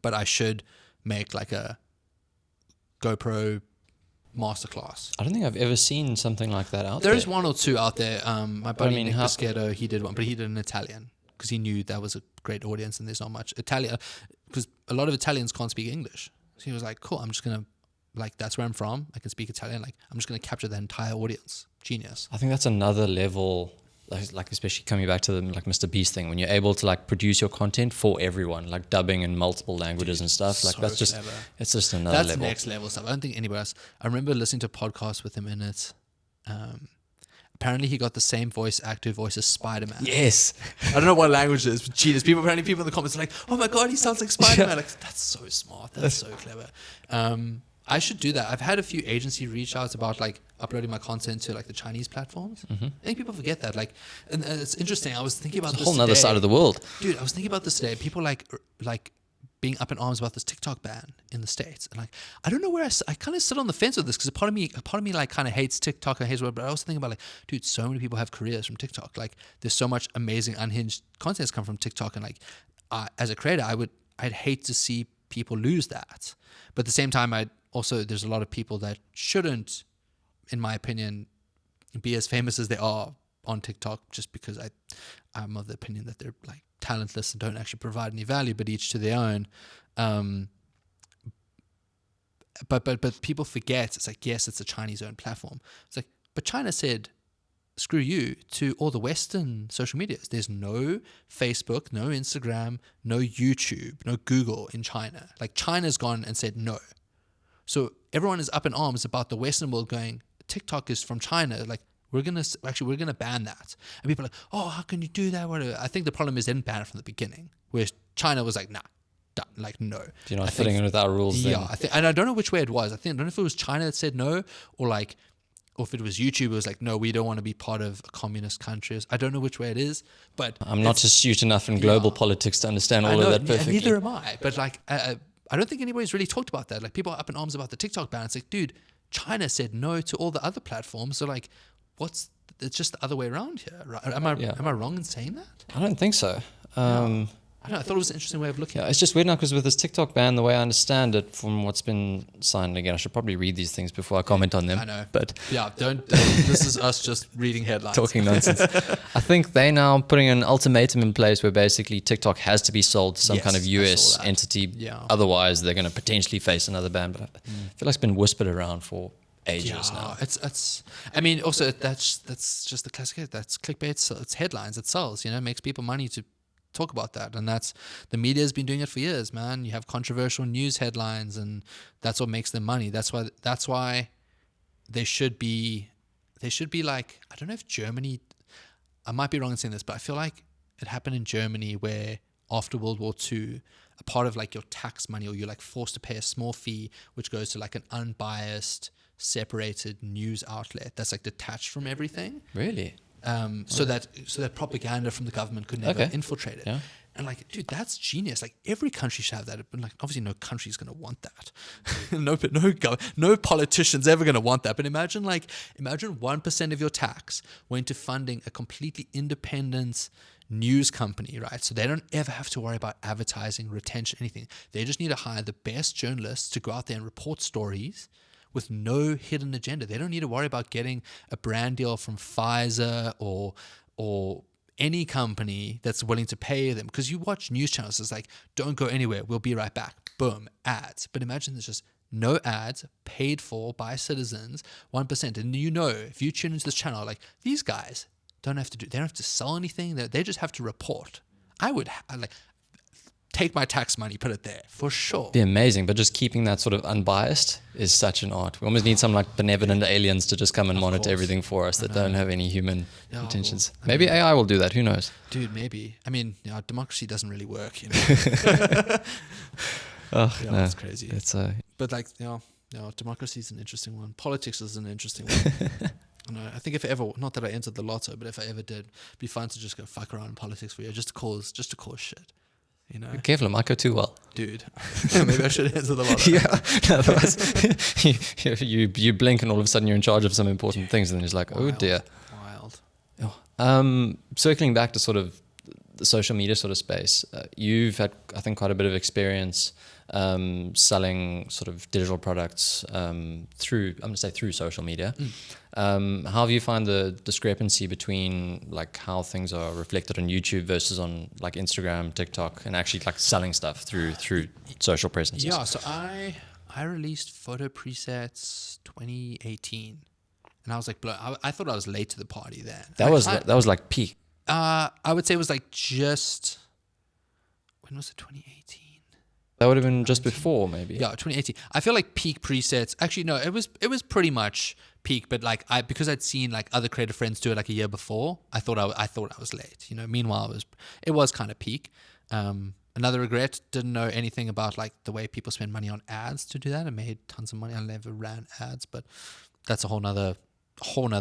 but I should make like a GoPro masterclass. I don't think I've ever seen something like that out There is one or two out there. My buddy Nick how- Bischetto, he did one, but he did an Italian because he knew that was a great audience and there's not much Italian, because a lot of Italians can't speak English. So he was like, cool, I'm just going to, like, that's where I'm from. I can speak Italian. Like, I'm just going to capture the entire audience. Genius. I think that's another level, like especially coming back to the like Mr. Beast thing, when you're able to like produce your content for everyone, like dubbing in multiple languages and stuff. Like so that's just, clever. it's just another That's level. next level stuff. I don't think anybody else. I remember listening to a podcast with him in it. Apparently he got the same voice actor who voices Spider-Man. Yes. I don't know what language it is, but genius. People in the comments are like, oh my God, he sounds like Spider-Man. Like, that's so smart. That's so clever. I should do that. I've had a few agency reach outs about like uploading my content to like the Chinese platforms. I think people forget that. Like, and it's interesting. I was thinking about this A whole nother today. side of the world. Dude, I was thinking about this today. People like being up in arms about this TikTok ban in the States. And like, I don't know where I kind of sit on the fence with this, because a part of me like kind of hates TikTok and hates what, but I also think about like, dude, so many people have careers from TikTok. Like, there's so much amazing unhinged content that's come from TikTok. And like, as a creator, I'd hate to see people lose that. But at the same time, there's a lot of people that shouldn't, in my opinion, be as famous as they are on TikTok, just because I'm of the opinion that they're like talentless and don't actually provide any value, but each to their own. But people forget, it's like, yes, it's a Chinese-owned platform. It's like, but China said, screw you to all the Western social medias. There's no Facebook, no Instagram, no YouTube, no Google in China. Like, China's gone and said no. So everyone is up in arms about the Western world going, TikTok is from China. Like, we're gonna ban that. And people are like, oh, how can you do that? Whatever. I think the problem is they didn't ban it from the beginning. where China was like, nah, done. Like, no. You're not fitting in with our rules then. Yeah, and I don't know which way it was. I don't know if it was China that said no, or if it was YouTube, it was like, no, we don't want to be part of communist countries. I don't know which way it is, but I'm not astute enough in global politics to understand all of that perfectly. Neither am I. But I don't think anybody's really talked about that. Like, people are up in arms about the TikTok ban. It's like, dude, China said no to all the other platforms. So like, it's just the other way around here, right? Am I wrong in saying that? I don't think so. I don't know, I thought it was an interesting way of looking at it. It's just weird now because with this TikTok ban, the way I understand it from what's been signed, again, I should probably read these things before I comment on them. I know. But yeah, don't this is us just reading headlines. Talking nonsense. I think they're now putting an ultimatum in place where basically TikTok has to be sold to some kind of US entity. Yeah. Otherwise, they're going to potentially face another ban. But I feel like it's been whispered around for ages now. It's I mean, also that's just the classic. That's clickbait. So it's headlines. It sells. It makes people money to talk about that, and that's the media's been doing it for years, man. You have controversial news headlines, and that's what makes them money. That's why they should be like, I don't know if Germany, I might be wrong in saying this, but I feel like it happened in Germany where after World War II, a part of like your tax money, or you're like forced to pay a small fee which goes to like an unbiased, separated news outlet that's like detached from everything. Really? So that propaganda from the government could never infiltrate it. Yeah. And like, dude, that's genius. Like, every country should have that. But like, obviously, no country's gonna want that. no politician's ever gonna want that. But imagine 1% of your tax went to funding a completely independent news company, right? So they don't ever have to worry about advertising, retention, anything. They just need to hire the best journalists to go out there and report stories with no hidden agenda. They don't need to worry about getting a brand deal from Pfizer or any company that's willing to pay them. Because you watch news channels, it's like, don't go anywhere, we'll be right back. Boom, ads. But imagine there's just no ads, paid for by citizens, 1%. And if you tune into this channel, like, these guys they don't have to sell anything. They just have to report. I would take my tax money, put it there, for sure. Be amazing, but just keeping that sort of unbiased is such an art. We almost need some like benevolent aliens to just come and monitor everything for us that don't have any human intentions. Maybe AI will do that. Who knows? Dude, maybe. I mean, democracy doesn't really work. It's crazy. But like, democracy is an interesting one. Politics is an interesting one. I think if I ever, not that I entered the lotto, but if I ever did, it'd be fun to just go fuck around in politics for you, just to cause shit. Be careful, it might go too well. Dude, maybe I should enter the lotto. Yeah, otherwise you blink and all of a sudden you're in charge of some important things, and then it's like, oh dear. Wild. Circling back to sort of the social media sort of space, you've had, I think, quite a bit of experience selling sort of digital products through social media. How have you found the discrepancy between like how things are reflected on YouTube versus on like Instagram, TikTok, and actually like selling stuff through social presences? Yeah, so I released photo presets 2018, and I was like, I thought I was late to the party then. That was like peak. I would say it was like just, when was it? 2018. That would have been just before, maybe. Yeah, 2018. I feel like peak presets. Actually, no, it was pretty much peak. But like because I'd seen like other creative friends do it like a year before, I thought I was late. Meanwhile, it was kind of peak. Another regret: didn't know anything about like the way people spend money on ads to do that. I made tons of money. I never ran ads, but that's a whole nother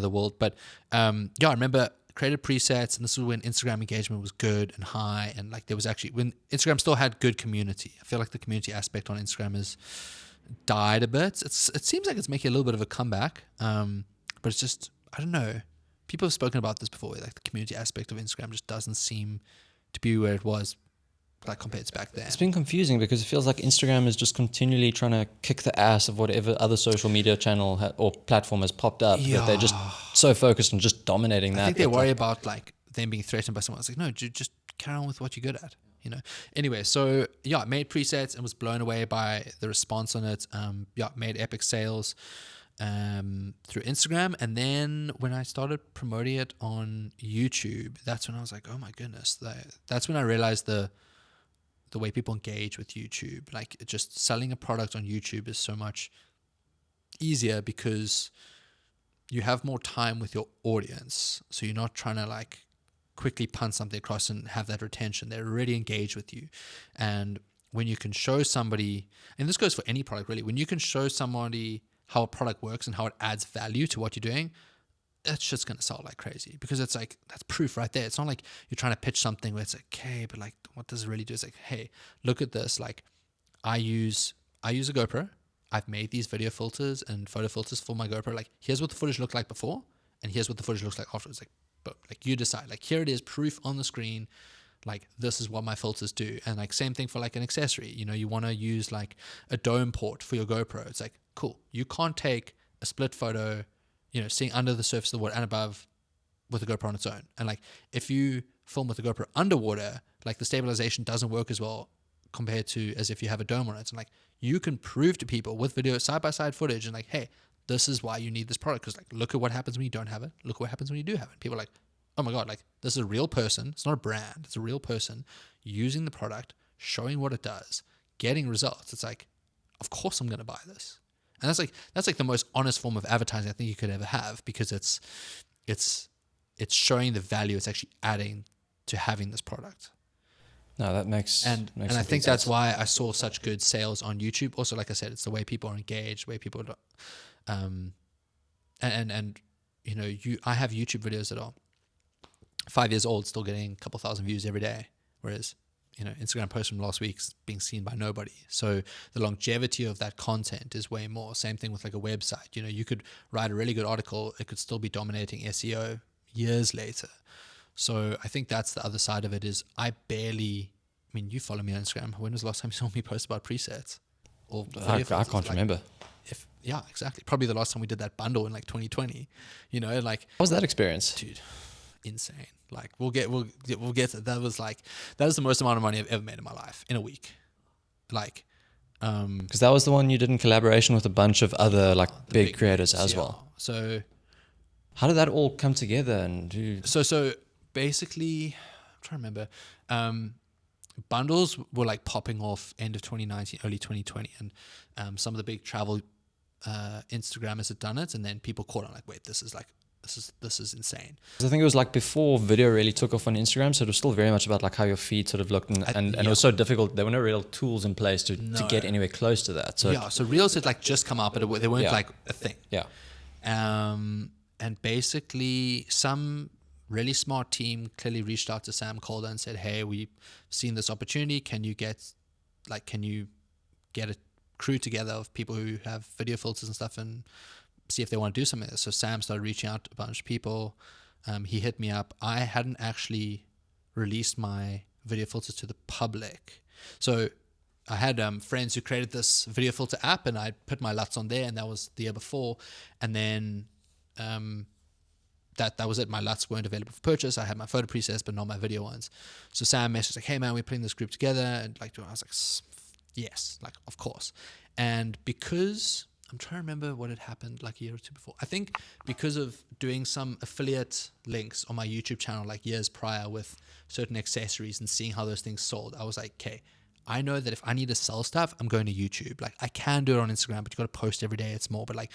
world. But I remember created presets, and this was when Instagram engagement was good and high, and like there was actually, when Instagram still had good community. I feel like the community aspect on Instagram has died a bit. It seems like it's making a little bit of a comeback, but it's just, I don't know. People have spoken about this before. Like the community aspect of Instagram just doesn't seem to be where it was, like compared to back then. It's been confusing because it feels like Instagram is just continually trying to kick the ass of whatever other social media channel or platform has popped up. That they're just so focused on just dominating that. I think they worry about like them being threatened by someone. It's like, no, just carry on with what you're good at. Anyway, so I made presets and was blown away by the response on it. Made epic sales through Instagram, and then when I started promoting it on YouTube, that's when I was like, oh my goodness, that's when I realized the way people engage with YouTube. Like, just selling a product on YouTube is so much easier because you have more time with your audience. So you're not trying to like quickly punt something across and have that retention. They're already engaged with you. And when you can show somebody, and this goes for any product really, when you can show somebody how a product works and how it adds value to what you're doing, that's just going to sell like crazy, because it's like, that's proof right there. It's not like you're trying to pitch something where it's like, okay, but like, what does it really do? It's like, hey, look at this. Like, I use a GoPro. I've made these video filters and photo filters for my GoPro. Like, here's what the footage looked like before, and here's what the footage looks like afterwards. Like, but like, you decide. Like, here it is, proof on the screen. Like, this is what my filters do. And like, same thing for like an accessory. You know, you want to use like a dome port for your GoPro. It's like, cool. You can't take a split photo, you know, seeing under the surface of the water and above with a GoPro on its own. And like, if you film with a GoPro underwater, like, the stabilization doesn't work as well compared to as if you have a dome on it. And like, you can prove to people with video side-by-side footage and like, hey, this is why you need this product, because like, look at what happens when you don't have it, look what happens when you do have it. People are like, oh my god, like, this is a real person, it's not a brand, it's a real person using the product, showing what it does, getting results. It's like, of course I'm going to buy this. And that's like the most honest form of advertising I think you could ever have, because it's showing the value it's actually adding to having this product. No, that makes and makes I think sense. that's why I saw such good sales on YouTube. Also, like I said, it's the way people are engaged, way people and you know, I have YouTube videos that are 5 years old, still getting a couple thousand views every day, whereas, you know, Instagram post from last week's being seen by nobody. So the longevity of that content is way more. Same thing with like a website. You know, you could write a really good article, it could still be dominating SEO years later. So I think that's the other side of it. Is I mean, you follow me on Instagram. When was the last time you saw me post about presets? Or I can't remember. Yeah, exactly. Probably the last time we did that bundle in like 2020. You know, like, What was that experience? dude, insane. Like, we'll get to that. That was the most amount of money I've ever made in my life in a week. Like, Because that was the one you did in collaboration with a bunch of other like big creators as well. So How did that all come together? And So basically, I'm trying to remember. Bundles were like popping off end of 2019, early 2020, and some of the big travel Instagrammers had done it, and then people caught on like, wait, this is insane. I think it was like before video really took off on Instagram, so it was still very much about like how your feed sort of looked, and it was so difficult. There were no real tools in place to get anywhere close to that. So so Reels had like just come up, but they weren't like a thing. Yeah. And basically, some really smart team clearly reached out to Sam Calder and said, hey, we've seen this opportunity. Can you get a crew together of people who have video filters and stuff and see if they want to do something like this? So Sam started reaching out to a bunch of people. He hit me up. I hadn't actually released my video filters to the public. So I had friends who created this video filter app, and I put my LUTs on there, and that was the year before. And then that was it. My LUTs weren't available for purchase. I had my photo presets, but not my video ones. So Sam messaged like, hey man, we're putting this group together. And like, I was like, yes, like, of course. And because I'm trying to remember what had happened like a year or two before. I think because of doing some affiliate links on my YouTube channel like years prior with certain accessories and seeing how those things sold, I was like, okay, I know that if I need to sell stuff, I'm going to YouTube. Like, I can do it on Instagram, but you got to post every day. It's more, but like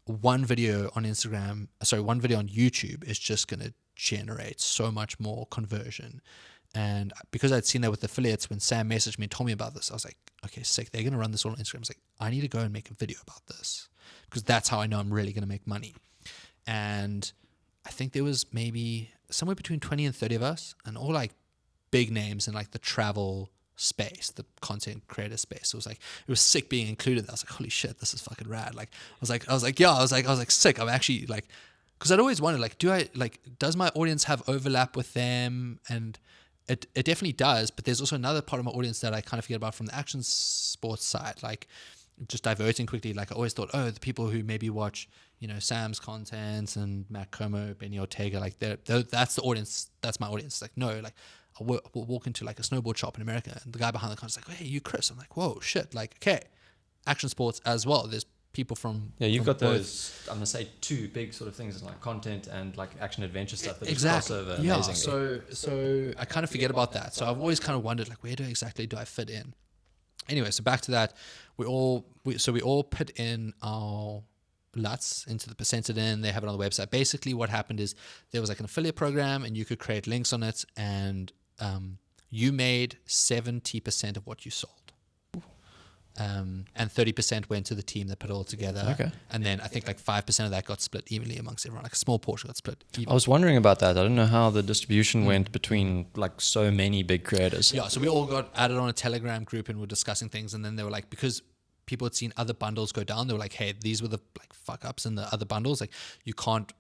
one video on YouTube is just going to generate so much more conversion. And because I'd seen that with affiliates, when Sam messaged me and told me about this, I was like, okay, sick. They're going to run this all on Instagram. I was like, I need to go and make a video about this, because that's how I know I'm really going to make money. And I think there was maybe somewhere between 20 and 30 of us, and all like big names in like the travel space, the content creator space. So it was sick being included. I was like, holy shit, this is fucking rad. Like, I was like sick. I'm actually like, because I'd always wondered, like, does my audience have overlap with them? And it definitely does, but there's also another part of my audience that I kind of forget about from the action sports side. Like, just diverting quickly, like I always thought, oh, the people who maybe watch, you know, Sam's content and Matt Como, Benny Ortega, like that's the audience, that's my audience. Like, no, like I'll walk into like a snowboard shop in America, and the guy behind the counter is like, hey, you Chris? I'm like, whoa, shit, like, okay, action sports as well. There's people from you've got both. those, I'm gonna say, two big sort of things like content and like action adventure stuff that Exactly. just cross over Yeah, amazingly. so I kind of forget about that. So I've always kind of wondered, like, where exactly do I fit in? Anyway, so back to that, we all put in our LUTs into the percentage in. They have it on the website. Basically, what happened is there was like an affiliate program, and you could create links on it, and you made 70% of what you sold. And 30% went to the team that put it all together. Okay. And then I think like 5% of that got split evenly amongst everyone. Like a small portion got split evenly. I was wondering about that. I don't know how the distribution went between like so many big creators. Yeah, so we all got added on a Telegram group and were discussing things. And then they were like, because people had seen other bundles go down, they were like, hey, these were the like fuck ups in the other bundles. Like you can't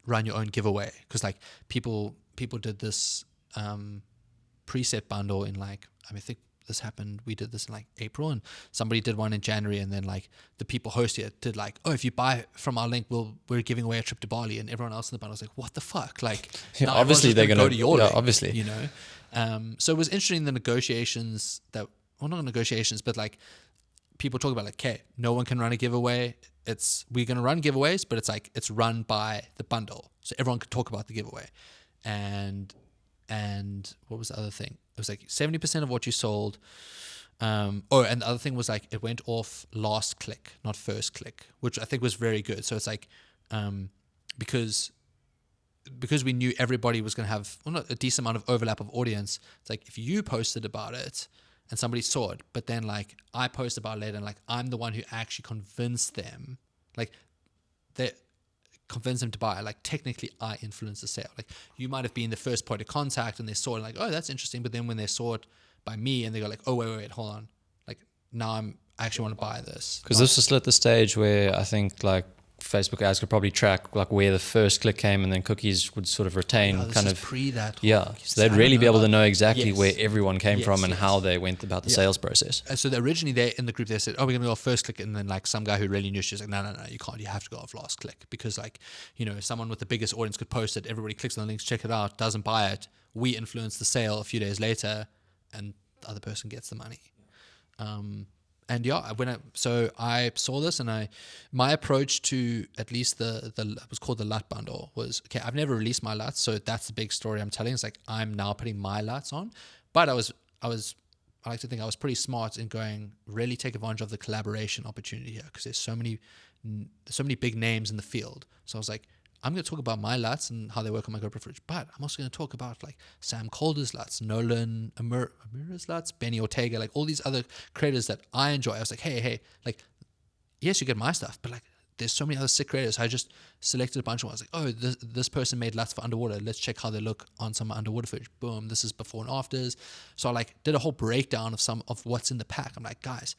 run your own giveaway. Because like people did this preset bundle in like, I think this happened, we did this in like April, and somebody did one in January, and then like the people hosting it did like, oh, if you buy from our link, we're giving away a trip to Bali, and everyone else in the bundle was like, what the fuck? Like, yeah, obviously they're gonna go to your link, obviously, you know. So it was interesting, the negotiations that, well, not negotiations, but like people talk about like, okay, no one can run a giveaway. We're gonna run giveaways, but it's like it's run by the bundle, so everyone could talk about the giveaway, and what was the other thing? It was like 70% of what you sold. And the other thing was like it went off last click, not first click, which I think was very good. So it's like because we knew everybody was going to have not a decent amount of overlap of audience. It's like if you posted about it and somebody saw it, but then like I posted about it later, and like I'm the one who actually convinced them, like they convince them to buy. Like technically I influenced the sale. Like you might have been the first point of contact and they saw it like, oh, that's interesting, but then when they saw it by me and they go like, oh wait, hold on, like now I actually want to buy this, because this was at the stage where I think like Facebook ads could probably track like where the first click came, and then cookies would sort of retain kind of pre that. Yeah, so they'd really be able to know exactly yes. where everyone came Yes, from and yes. how they went about the sales process. So originally they in the group they said, oh, we're gonna go off first click, and then like some guy who really knew, she's like, no, you can't, you have to go off last click, because like, you know, someone with the biggest audience could post it, everybody clicks on the links, check it out, doesn't buy it, we influence the sale a few days later, and the other person gets the money. And yeah, so I saw this, and my approach to at least the it was called the LUT bundle was, okay, I've never released my LUTs, so that's the big story I'm telling. It's like I'm now putting my LUTs on, but I like to think I was pretty smart in going really take advantage of the collaboration opportunity here, because there's so many big names in the field. So I was like, I'm going to talk about my LUTs and how they work on my GoPro footage, but I'm also going to talk about like Sam Calder's LUTs, Nolan Amira's LUTs, Benny Ortega, like all these other creators that I enjoy. I was like, hey, like, yes, you get my stuff, but like there's so many other sick creators. I just selected a bunch of ones. Like, oh, this person made LUTs for underwater. Let's check how they look on some underwater footage. Boom, this is before and afters. So I like did a whole breakdown of some of what's in the pack. I'm like, guys,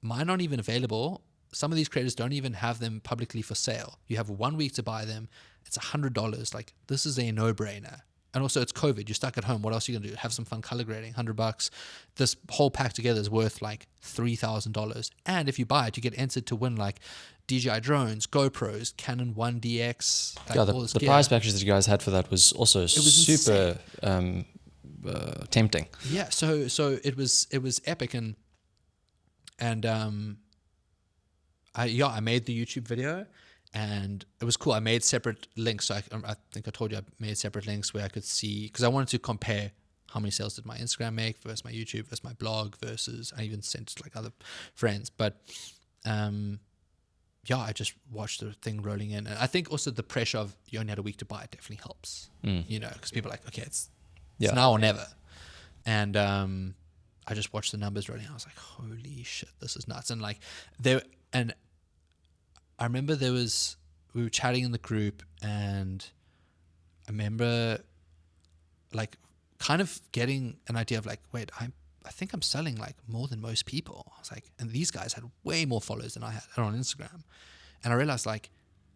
mine aren't even available. Some of these creators don't even have them publicly for sale. You have 1 week to buy them. It's $100. Like, this is a no-brainer. And also, it's COVID. You're stuck at home. What else are you going to do? Have some fun color grading. $100. This whole pack together is worth like $3,000. And if you buy it, you get entered to win like DJI drones, GoPros, Canon 1DX. Like Yeah, all this the gear. prize package that you guys had for that was also super tempting. Yeah, so it was epic, and I made the YouTube video, and it was cool. I made separate links. So I think I told you I made separate links where I could see, because I wanted to compare how many sales did my Instagram make versus my YouTube versus my blog versus, I even sent it to like other friends. But I just watched the thing rolling in. And I think also the pressure of you only had a week to buy it definitely helps, you know, because people are like, okay, it's now or never. And I just watched the numbers rolling. I was like, holy shit, this is nuts. And like and I remember we were chatting in the group, and I remember like kind of getting an idea of like, wait, I think I'm selling like more than most people. I was like, and these guys had way more followers than I had on Instagram. And I realized like,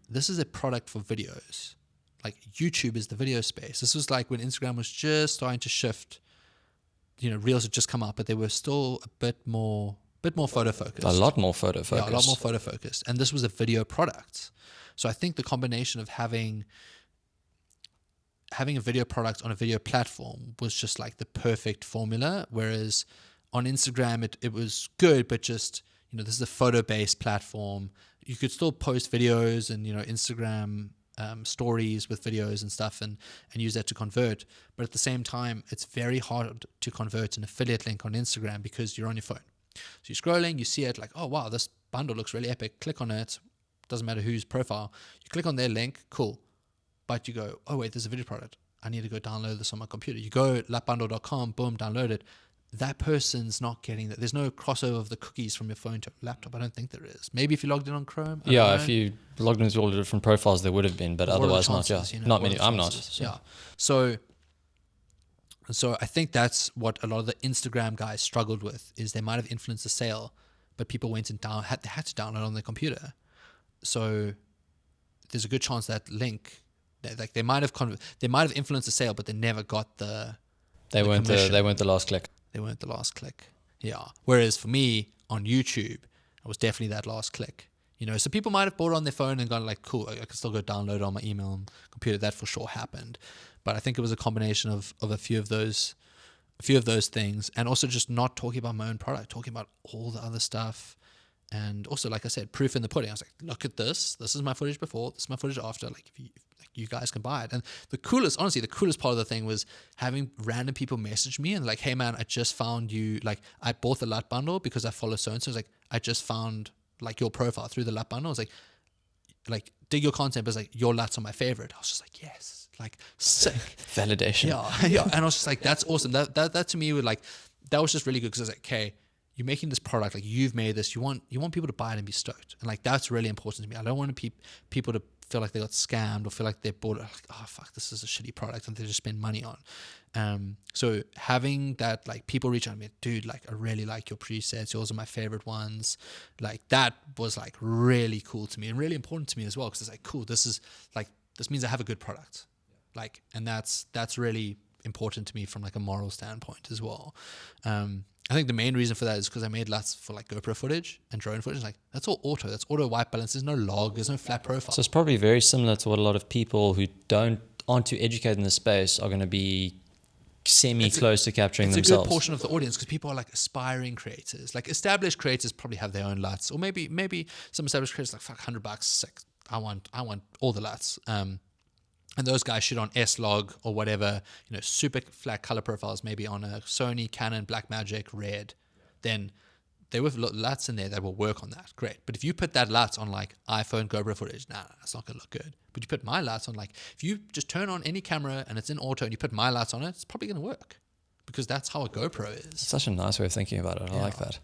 this is a product for videos. Like YouTube is the video space. This was like when Instagram was just starting to shift. You know, Reels had just come out, but they were still a bit more photo focused. A lot more photo focused. Yeah, a lot more photo focused. And this was a video product. So I think the combination of having a video product on a video platform was just like the perfect formula. Whereas on Instagram, it was good, but just, you know, this is a photo-based platform. You could still post videos and, you know, Instagram stories with videos and stuff and use that to convert. But at the same time, it's very hard to convert an affiliate link on Instagram because you're on your phone. So you're scrolling, you see it like, oh, wow, this bundle looks really epic. Click on it. doesn't matter whose profile. You click on their link, cool. But you go, oh wait, there's a video product. I need to go download this on my computer. You go lapbundle.com, boom, download it. That person's not getting that. There's no crossover of the cookies from your phone to laptop. I don't think there is. Maybe if you logged in on Chrome. Yeah, if you logged into all the different profiles, there would have been, but otherwise not. Yeah, not many. I'm not. So. Yeah. So I think that's what a lot of the Instagram guys struggled with, is they might have influenced the sale, but people went and had to download on their computer. So there's a good chance that link, like they might have influenced the sale, but they never got they weren't the last click. They weren't the last click. Yeah. Whereas for me on YouTube, it was definitely that last click. So people might have bought it on their phone and gone like, cool, I can still go download it on my email and computer. That for sure happened. But I think it was a combination of a few of those things, and also just not talking about my own product, talking about all the other stuff. And also, like I said, proof in the pudding. I was like, look at this. This is my footage before. This is my footage after. Like, if you guys can buy it. And the coolest part of the thing was having random people message me and like, hey man, I just found you. Like, I bought the LUT bundle because I follow so and so. It's like, I just found like your profile through the LUT bundle. I was like dig your content, but it's like your LUTs are my favorite. I was just like, yes, like sick validation. Yeah. And I was just like, that's awesome. That to me was like, that was just really good, because I was like, okay, you're making this product, like you've made this, you want people to buy it and be stoked, and like that's really important to me. I don't want people to feel like they got scammed or feel like they bought it like, oh fuck, this is a shitty product and they just spend money on. So having that, like people reach out to me, dude, like I really like your presets, yours are my favorite ones, like that was like really cool to me and really important to me as well, because it's like, cool, this means I have a good product, like, and that's really important to me from like a moral standpoint as well. I think the main reason for that is because I made LUTs for like GoPro footage and drone footage. Like that's all auto. That's auto white balance. There's no log. There's no flat profile. So it's probably very similar to what a lot of people who aren't too educated in the space are going to be close to capturing themselves. It's a good portion of the audience, because people are like aspiring creators. Like established creators probably have their own LUTs, or maybe some established creators like, fuck, $100, sick. I want all the LUTs. And those guys shoot on S-Log or whatever, super flat color profiles, maybe on a Sony, Canon, Blackmagic, Red. Then there were LUTs in there that will work on that. Great. But if you put that LUT on like iPhone, GoPro footage, nah, that's not going to look good. But you put my LUTs on, like, if you just turn on any camera and it's in auto and you put my LUTs on it, it's probably going to work, because that's how a GoPro is. It's such a nice way of thinking about it. I like that.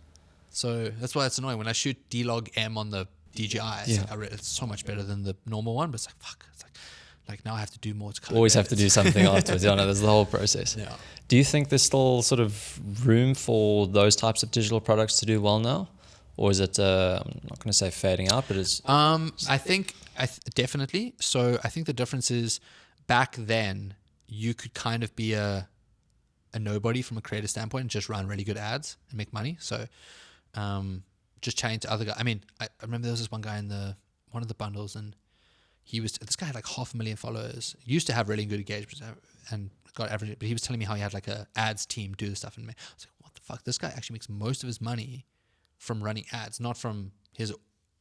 So that's why it's annoying. When I shoot D-Log M on the DJI, it's so much better than the normal one, but it's like, fuck, it's like now I have to do more to color. Always have to do something afterwards. There's the whole process. Yeah. Do you think there's still sort of room for those types of digital products to do well now? Or is it, I'm not going to say fading out, but it's... I think definitely. So I think the difference is, back then you could kind of be a nobody from a creator standpoint and just run really good ads and make money. So just chatting to other guys. I mean, I remember there was this one guy in one of the bundles, and this guy had like 500,000 followers. He used to have really good engagement and got average, but he was telling me how he had like a ads team do the stuff. And I was like, what the fuck? This guy actually makes most of his money from running ads, not from his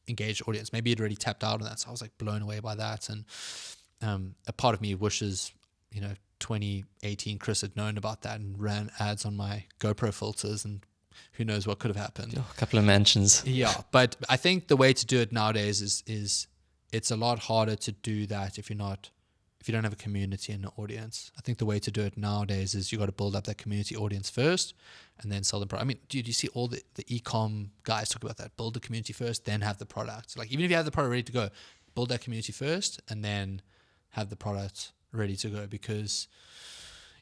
engaged audience. Maybe he'd already tapped out on that. So I was like blown away by that. And a part of me wishes, 2018 Chris had known about that and ran ads on my GoPro filters, and who knows what could have happened. A couple of mentions. Yeah, but I think the way to do it nowadays is it's a lot harder to do that if you don't have a community and an audience. I think the way to do it nowadays is you got to build up that community audience first and then sell them. I mean, dude, you see all the e-com guys talk about that. Build the community first, then have the product. Like, even if you have the product ready to go, build that community first and then have the product ready to go. Because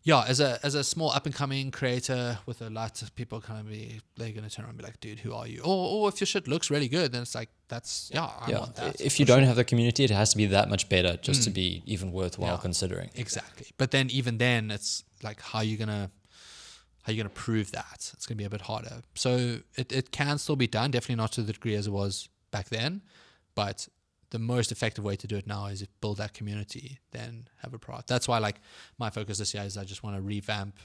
as a small up and coming creator with a lot of people they're going to turn around and be like, dude, who are you? Or if your shit looks really good, then it's like, I want that. If you don't have the community, it has to be that much better just to be even worthwhile considering. Exactly. But then even then, it's like, how are you gonna prove that? It's gonna be a bit harder. So it can still be done, definitely not to the degree as it was back then, but the most effective way to do it now is build that community, then have a product. That's why, like, my focus this year is I just want to revamp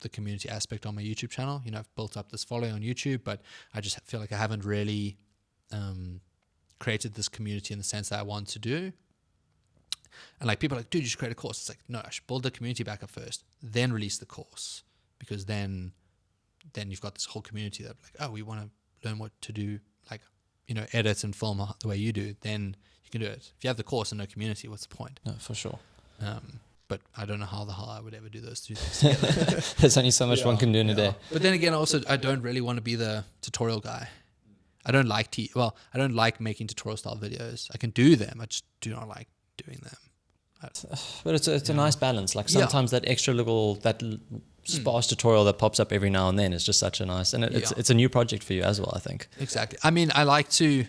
the community aspect on my YouTube channel. I've built up this following on YouTube, but I just feel like I haven't really created this community in the sense that I want to do. And like, people are like, dude, you should create a course. It's like, no, I should build the community back up first, then release the course, because then you've got this whole community that like, oh, we want to learn what to do, like edit and film the way you do, then you can do it. If you have the course and no community, what's the point? No, for sure. But I don't know how the hell I would ever do those two things together. There's only so much one can do in a day. But then again, also, I don't really want to be the tutorial guy. I don't like I don't like making tutorial style videos. I can do them. I just do not like doing them. But it's a nice balance. Like sometimes that extra little sparse tutorial that pops up every now and then is just such a nice, and it's a new project for you as well, I think. Exactly. I mean, I like to,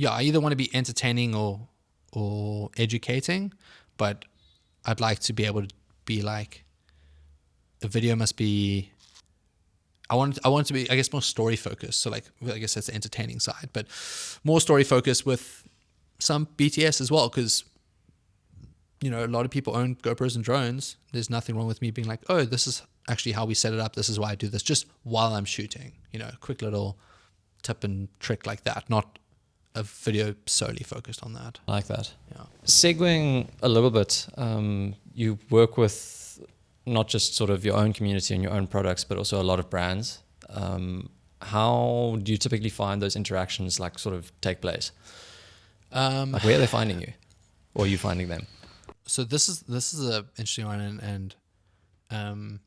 I either want to be entertaining or educating, but I'd like to be able to be like, the video must be, I want it to be, I guess, more story focused. So like, I guess that's the entertaining side, but more story focused with some BTS as well, because a lot of people own GoPros and drones. There's nothing wrong with me being like, oh, this is actually how we set it up. This is why I do this, just while I'm shooting. A quick little tip and trick like that, not a video solely focused on that. I like that. Yeah. Segueing a little bit, you work with not just sort of your own community and your own products, but also a lot of brands. How do you typically find those interactions like sort of take place? Like where are they finding you, or are you finding them? So this is a interesting one, and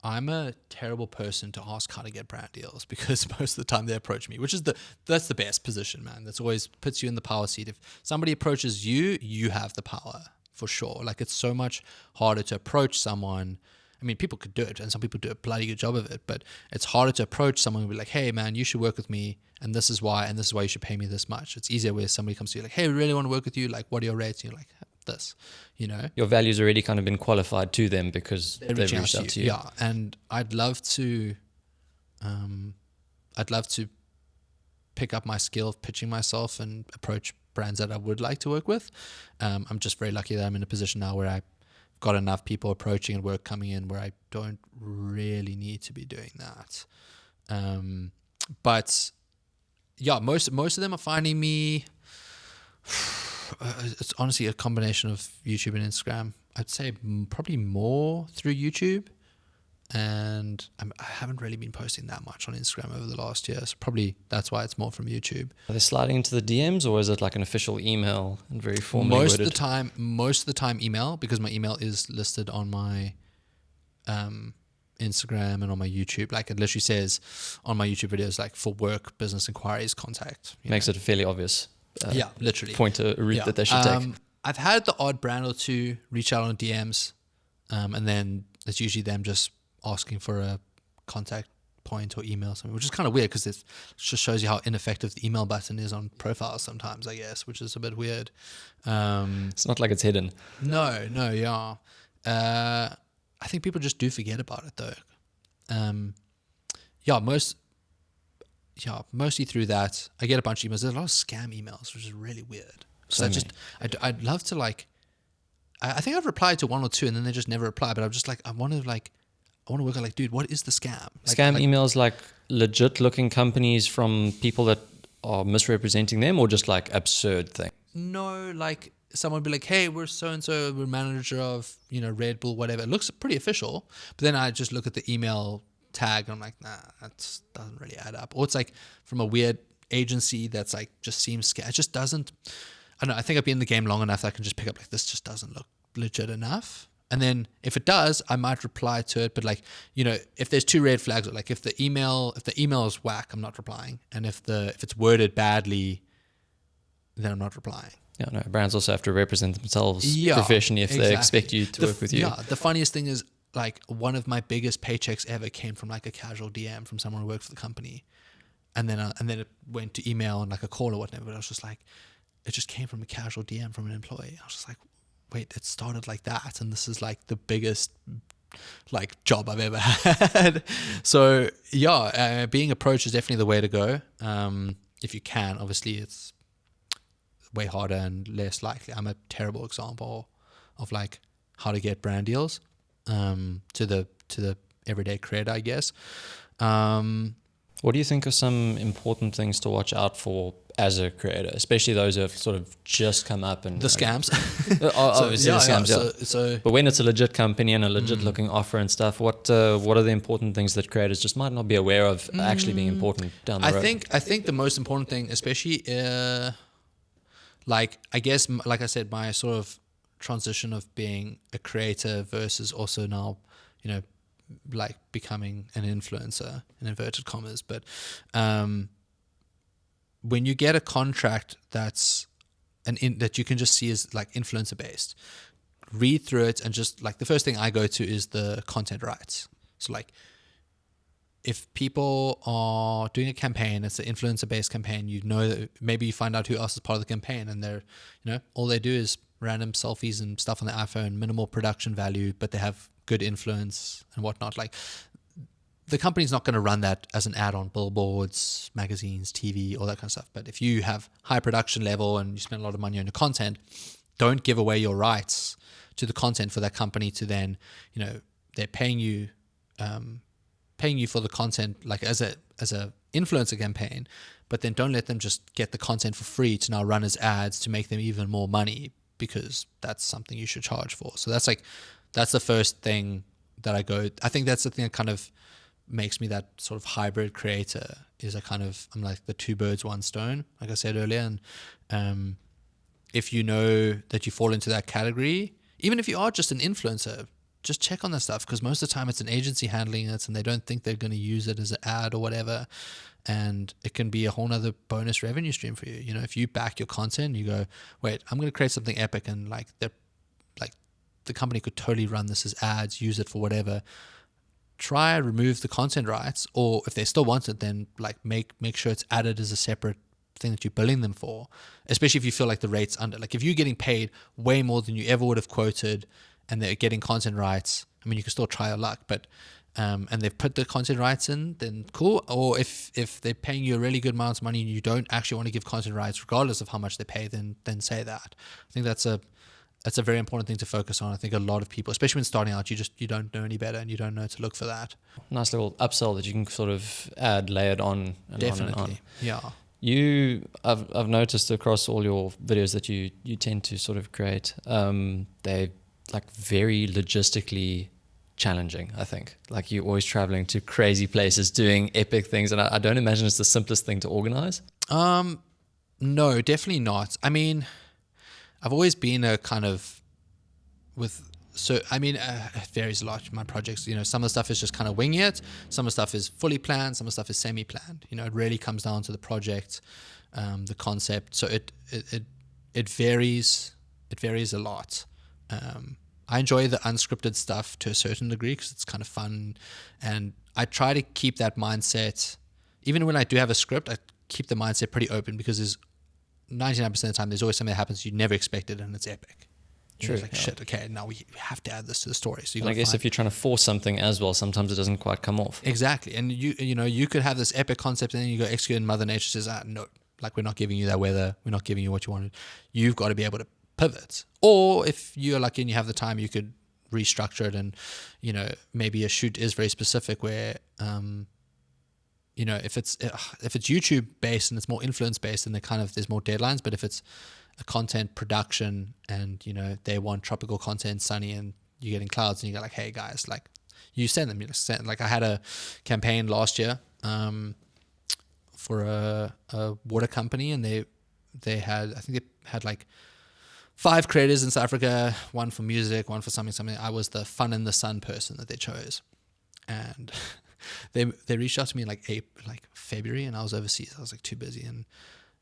I'm a terrible person to ask how to get brand deals, because most of the time they approach me, which is that's the best position, man. That's always puts you in the power seat. If somebody approaches you, you have the power for sure. Like, it's so much harder to approach someone. I mean, people could do it, and some people do a bloody good job of it, but it's harder to approach someone and be like, hey man, you should work with me, and this is why you should pay me this much. It's easier where somebody comes to you like, hey, we really want to work with you, like, what are your rates? And you're like, this, your value's already kind of been qualified to them because they've reached out to you. Yeah, and I'd love to pick up my skill of pitching myself and approach brands that I would like to work with. I'm just very lucky that I'm in a position now where I've got enough people approaching and work coming in where I don't really need to be doing that. But yeah, most of them are finding me. It's honestly a combination of YouTube and Instagram. I'd say probably more through YouTube, and I haven't really been posting that much on Instagram over the last year, so probably that's why it's more from YouTube. Are they sliding into the DMs, or is it like an official email and very formally most worded? Most of the time email, because my email is listed on my Instagram and on my YouTube. Like, it literally says on my YouTube videos, like, for work, business inquiries, contact. Makes it fairly obvious. Literally. Point a route that they should take. I've had the odd brand or two reach out on DMs, and then it's usually them just asking for a contact point or email or something, which is kind of weird because it just shows you how ineffective the email button is on profiles sometimes, I guess, which is a bit weird. It's not like it's hidden. No, yeah. I think people just do forget about it though. Mostly through that. I get a bunch of emails. There's a lot of scam emails, which is really weird. So I'd love to, like, I think I've replied to one or two and then they just never reply, but I'm just like, I want to work out, like, dude, what is the scam? Scam emails, like legit looking companies from people that are misrepresenting them, or just like absurd things? No, like someone would be like, hey, we're so-and-so, we're manager of, Red Bull, whatever. It looks pretty official, but then I just look at the email tag and I'm like, nah, that doesn't really add up. Or it's like from a weird agency that's like just seems scared. It just doesn't. I don't know. I think I've been in the game long enough that I can just pick up like, this just doesn't look legit enough. And then if it does, I might reply to it. But like, if there's two red flags, like if the email is whack, I'm not replying. And if it's worded badly, then I'm not replying. Yeah, no. Brands also have to represent themselves professionally if they expect you to work with you. Yeah. The funniest thing is, like, one of my biggest paychecks ever came from like a casual DM from someone who worked for the company, and then it went to email and like a call or whatever. But I was just like, it just came from a casual DM from an employee. I was just like, wait, it started like that, and this is like the biggest like job I've ever had. So yeah, being approached is definitely the way to go. If you can, obviously it's way harder and less likely. I'm a terrible example of like how to get brand deals to the everyday creator, I guess. What do you think are some important things to watch out for as a creator, especially those who have sort of just come up and The scams. obviously the scams. So But when it's a legit company and a legit looking offer and stuff, what are the important things that creators just might not be aware of actually being important down the road? I think the most important thing, especially like I guess like I said, my sort of transition of being a creator versus also now, you know, like becoming an influencer in inverted commas, but when you get a contract that's that you can just see as like influencer based, read through it and just like the first thing I go to is the content rights. So like if people are doing a campaign, it's an influencer based campaign, you know that maybe you find out who else is part of the campaign and they're, you know, all they do is random selfies and stuff on the iPhone, minimal production value, but they have good influence and whatnot. Like the company's not going to run that as an ad on billboards, magazines, TV, all that kind of stuff. But if you have high production level and you spend a lot of money on your content, don't give away your rights to the content for that company to then, you know, they're paying you for the content like as a influencer campaign, but then don't let them just get the content for free to now run as ads to make them even more money, because that's something you should charge for. So that's the first thing that I think that's the thing that kind of makes me that sort of hybrid creator, is I'm like the two birds, one stone, like I said earlier. And if you know that you fall into that category, even if you are just an influencer, just check on that stuff, because most of the time it's an agency handling it and they don't think they're going to use it as an ad or whatever. And it can be a whole nother bonus revenue stream for you. You know, if you back your content, you go, wait, I'm going to create something epic, and like the company could totally run this as ads, use it for whatever. Try remove the content rights, or if they still want it, then like make sure it's added as a separate thing that you're billing them for, especially if you feel like the rate's under. Like if you're getting paid way more than you ever would have quoted and they're getting content rights, I mean, you can still try your luck, but and they've put the content rights in, then cool. Or if they're paying you a really good amount of money and you don't actually want to give content rights regardless of how much they pay, then say that. I think that's a very important thing to focus on. I think a lot of people, especially when starting out, you don't know any better and you don't know to look for that. Nice little upsell that you can sort of add layered on and Definitely. on and on. Yeah. I've noticed across all your videos that you tend to sort of create, they like very logistically challenging, I think. Like you're always traveling to crazy places, doing epic things, and I don't imagine it's the simplest thing to organize. No, definitely not. I mean, I've always been a kind of it varies a lot. My projects, you know, some of the stuff is just kind of winging it. Some of the stuff is fully planned. Some of the stuff is semi-planned. You know, it really comes down to the project, the concept. So it varies. It varies a lot. I enjoy the unscripted stuff to a certain degree because it's kind of fun, and I try to keep that mindset. Even when I do have a script, I keep the mindset pretty open, because there's 99% of the time there's always something that happens you never expected and it's epic. True. It's like, shit, okay, now we have to add this to the story. So I guess if you're trying to force something as well, sometimes it doesn't quite come off. Exactly. And you could have this epic concept and then you go execute and Mother Nature says, no, like we're not giving you that weather, we're not giving you what you wanted. You've got to be able to pivot. Or if you're lucky and you have the time, you could restructure it, and maybe a shoot is very specific where if it's YouTube based and it's more influence based, and there's more deadlines. But if it's a content production and they want tropical content, sunny, and you're getting clouds, and you go like, hey guys, like you send them, like I had a campaign last year for a water company, and they had like 5 creators in South Africa, one for music, one for something. I was the fun in the sun person that they chose, and they reached out to me in like February, and I was overseas. I was like too busy, and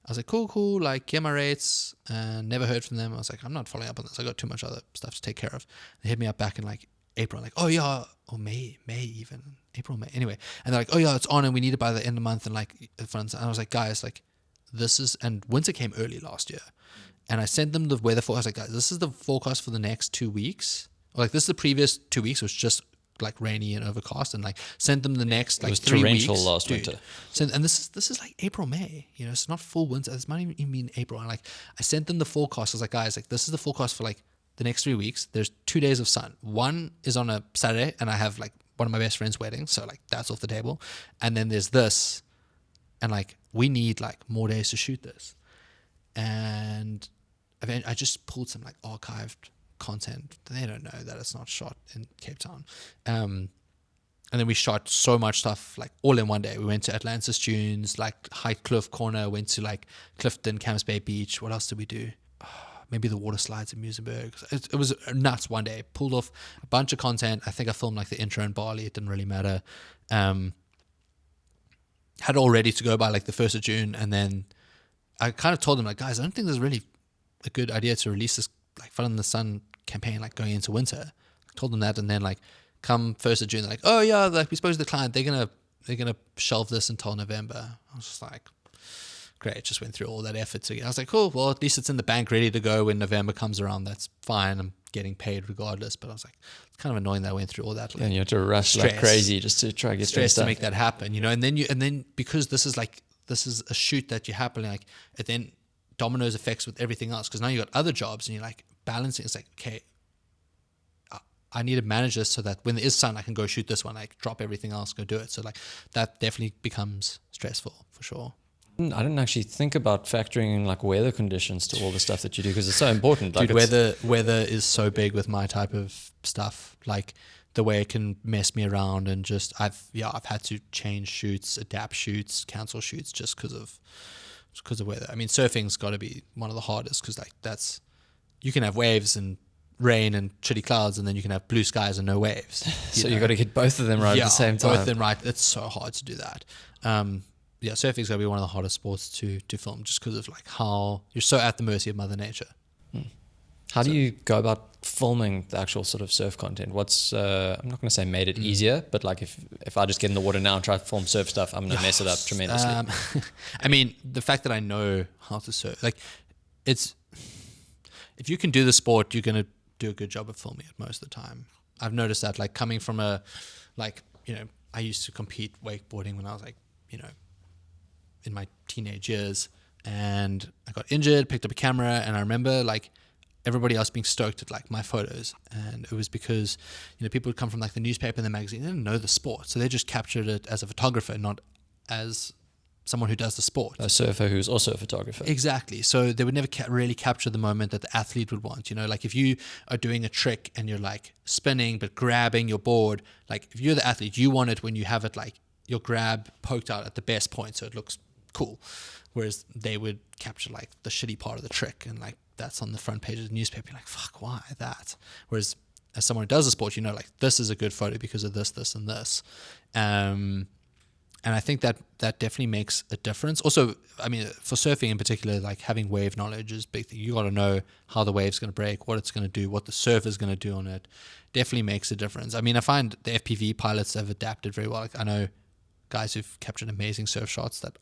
I was like, cool, like get my rates, and never heard from them. I was like, I'm not following up on this. I got too much other stuff to take care of. They hit me up back in like April, like, oh yeah, or May even, April, May. Anyway, and they're like, oh yeah, it's on, and we need it by the end of the month, and like, and I was like, guys, like and winter came early last year. And I sent them the weather forecast. I was like, guys, this is the forecast for the next 2 weeks. Or like, this is the previous 2 weeks, was just like rainy and overcast. And like, sent them the next like 3 weeks. It was torrential last winter. And this is like April, May. It's not full winter. This might even mean April. And like, I sent them the forecast. I was like, guys, like this is the forecast for like the next 3 weeks. There's 2 days of sun. One is on a Saturday, and I have like one of my best friend's weddings, so like that's off the table. And then there's this. and like we need like more days to shoot this. And I just pulled some like archived content. They don't know that it's not shot in Cape Town. And then we shot so much stuff like all in one day. We went to Atlantis Dunes, like Height Cliff Corner, went to like Clifton, Camps Bay Beach. What else did we do? Maybe the water slides in Musenberg. It was nuts one day. Pulled off a bunch of content. I think I filmed like the intro in Bali. It didn't really matter. Had it all ready to go by like the 1st of June. And then I kind of told them like, guys, I don't think there's really a good idea to release this like Fun in the Sun campaign like going into winter. I told them that, and then like come 1st of June, they're like, oh yeah, like we spoke to the client, they're gonna shelve this until November. I was just like, great, just went through all that effort to get. I was like, cool, well at least it's in the bank ready to go when November comes around. That's fine. I'm getting paid regardless. But I was like, it's kind of annoying that I went through all that. Like, and you have to rush like crazy just to try to get stress stuff to make that happen, you know. And then because this is a shoot that you're happening, like it then dominoes effects with everything else, because now you got other jobs and you're like balancing. It's like, okay, I need to manage this so that when there is sun, I can go shoot this one, like drop everything else, go do it. So like that definitely becomes stressful for sure. I didn't actually think about factoring in like weather conditions to all the stuff that you do, because it's so important. Like Dude, weather is so big with my type of stuff. Like the way it can mess me around, and just I've had to change shoots, adapt shoots, cancel shoots just because of weather. I mean, surfing's got to be one of the hardest, because like you can have waves and rain and shitty clouds, and then you can have blue skies and no waves. So you got to get both of them right at the same time. Both of them right. It's so hard to do that. Surfing's got to be one of the hardest sports to film, just because of like how you're so at the mercy of Mother Nature. How do you go about filming the actual sort of surf content? What's I'm not going to say made it easier, but like if I just get in the water now and try to film surf stuff, I'm going to mess it up tremendously. I mean, the fact that I know how to surf, like if you can do the sport, you're going to do a good job of filming it most of the time. I've noticed that, like coming from I used to compete wakeboarding when I was like, in my teenage years, and I got injured, picked up a camera, and I remember like everybody else being stoked at like my photos, and it was because people would come from like the newspaper and the magazine, they didn't know the sport, so they just captured it as a photographer, not as someone who does the sport. A surfer who's also a photographer. Exactly. So they would never really capture the moment that the athlete would want. Like if you are doing a trick and you're like spinning but grabbing your board, like if you're the athlete, you want it when you have it like your grab poked out at the best point so it looks cool. Whereas they would capture like the shitty part of the trick, and like that's on the front page of the newspaper. You're like, fuck, why that? Whereas as someone who does the sport, like this is a good photo because of this, this, and this. And I think that definitely makes a difference. Also, I mean, for surfing in particular, like having wave knowledge is a big thing. You got to know how the wave's going to break, what it's going to do, what the surf is going to do on it. Definitely makes a difference. I mean, I find the FPV pilots have adapted very well. Like I know guys who've captured amazing surf shots that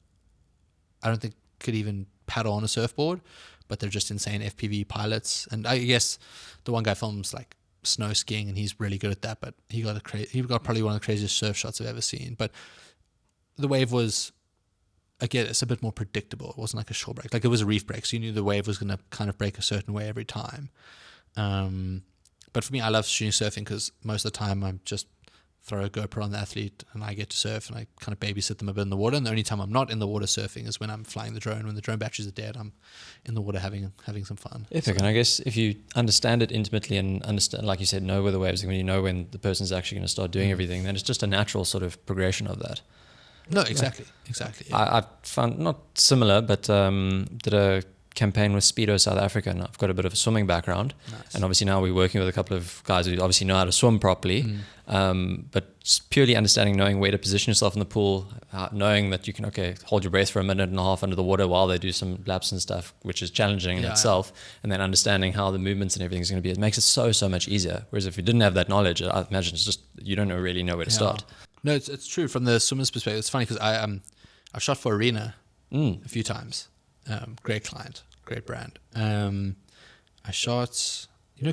I don't think could even paddle on a surfboard, but they're just insane FPV pilots. And I guess the one guy films like snow skiing, and he's really good at that. But he got probably one of the craziest surf shots I've ever seen. But the wave was, again, it's a bit more predictable. It wasn't like a shore break. Like it was a reef break, so you knew the wave was going to kind of break a certain way every time. But for me, I love shooting surfing because most of the time I'm just throw a GoPro on the athlete and I get to surf, and I kind of babysit them a bit in the water. And the only time I'm not in the water surfing is when I'm flying the drone. When the drone batteries are dead, I'm in the water having some fun. Epic. And I guess if you understand it intimately and understand, like you said, know where the waves are, when you know when the person's actually going to start doing everything, then it's just a natural sort of progression of that. No, exactly. Yeah. I found not similar, but did a campaign with Speedo South Africa, and I've got a bit of a swimming background. Nice. And obviously now we're working with a couple of guys who obviously know how to swim properly, but purely understanding, knowing where to position yourself in the pool, knowing that you can hold your breath for a minute and a half under the water while they do some laps and stuff, which is challenging in itself, and then understanding how the movements and everything is going to be, it makes it so much easier. Whereas if you didn't have that knowledge, I imagine it's just you don't really know where to start. No, it's true from the swimmer's perspective. It's funny because I've shot for Arena a few times. Great client, great brand. I shot,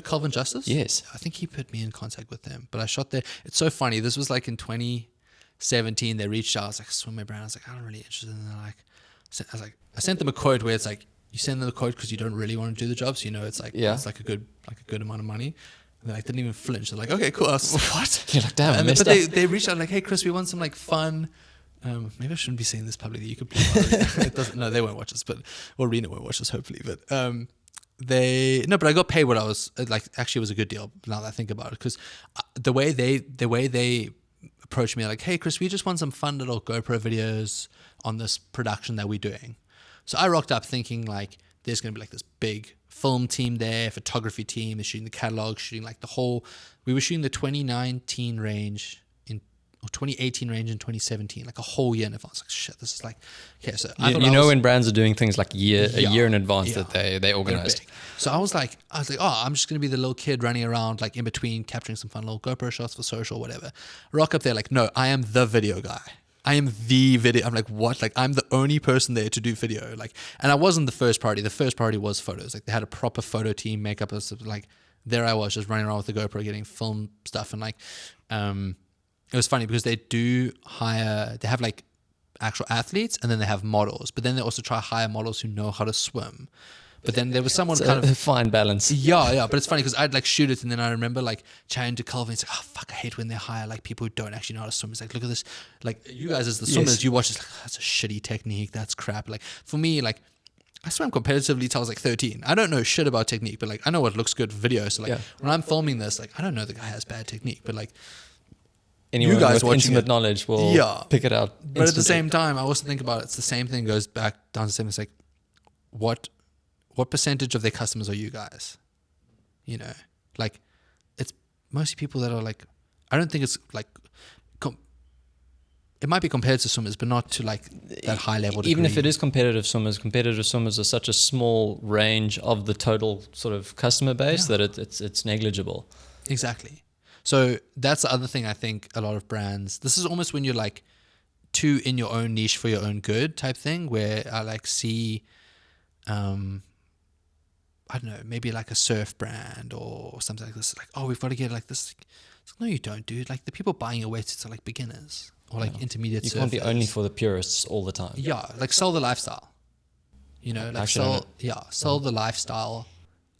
Calvin Justice? Yes. I think he put me in contact with them, but I shot there. It's so funny. This was like in 2017. They reached out. I was like, swim my brand. I was like, I'm really interested in that. I sent them a quote where it's like, you send them a quote because you don't really want to do the job. So, it's like, it's like a good amount of money. And they didn't even flinch. They're like, okay, cool. I was like, what? You're like, damn, but they reached out like, hey, Chris, we want some like fun Maybe I shouldn't be saying this publicly. You could bleep it doesn't. No, they won't watch us, Rena won't watch us, hopefully. But but I got paid what I was like. Actually, it was a good deal now that I think about it, because the way they approached me, like, hey Chris, we just want some fun little GoPro videos on this production that we're doing. So I rocked up thinking like there's gonna be like this big film team there, photography team, they're shooting the catalog, shooting like we were shooting the 2019 range or 2018 range in 2017, like a whole year in advance. Like, shit, this is like, okay, so when brands are doing things like a year in advance that they organize. So I was like, oh, I'm just going to be the little kid running around like in between capturing some fun little GoPro shots for social, whatever. Rock up there, like, no, I am the video guy. I am the video. I'm like, what? Like, I'm the only person there to do video. Like, and I wasn't the first priority. The first priority was photos. Like, they had a proper photo team, makeup, like, there I was just running around with the GoPro getting film stuff. And like, it was funny because they have like actual athletes and then they have models, but then they also try to hire models who know how to swim. But then there was someone it's kind of a fine balance. Yeah. But it's funny because I'd like shoot it, and then I remember like chatting to Calvin. It's like, oh fuck, I hate when they hire like people who don't actually know how to swim. It's like, look at this, like you guys as the swimmers, you watch this, like, oh, that's a shitty technique. That's crap. Like for me, like I swam competitively till I was like 13. I don't know shit about technique, but like I know what looks good for video. So like when I'm filming this, like I don't know the guy has bad technique, but like anyone you guys with intimate knowledge will pick it out instantly. But at the same time, I also think about it, it's the same thing, goes back down to the same. It's like, what percentage of their customers are you guys? You know, like it's mostly people that are like, I don't think it's like, it might be compared to swimmers, but not to like that high level degree. Even if it is competitive swimmers are such a small range of the total sort of customer base that it's negligible. Exactly. So that's the other thing I think a lot of brands, this is almost when you're like too in your own niche for your own good type thing, where I like see, I don't know, maybe like a surf brand or something like this. Like, oh, we've got to get like this. It's like, no, you don't, dude. Like the people buying your wetsuits are like beginners or like intermediate surfers. You can't be only for the purists all the time. Yeah, like sell the lifestyle. You know, like sell the lifestyle.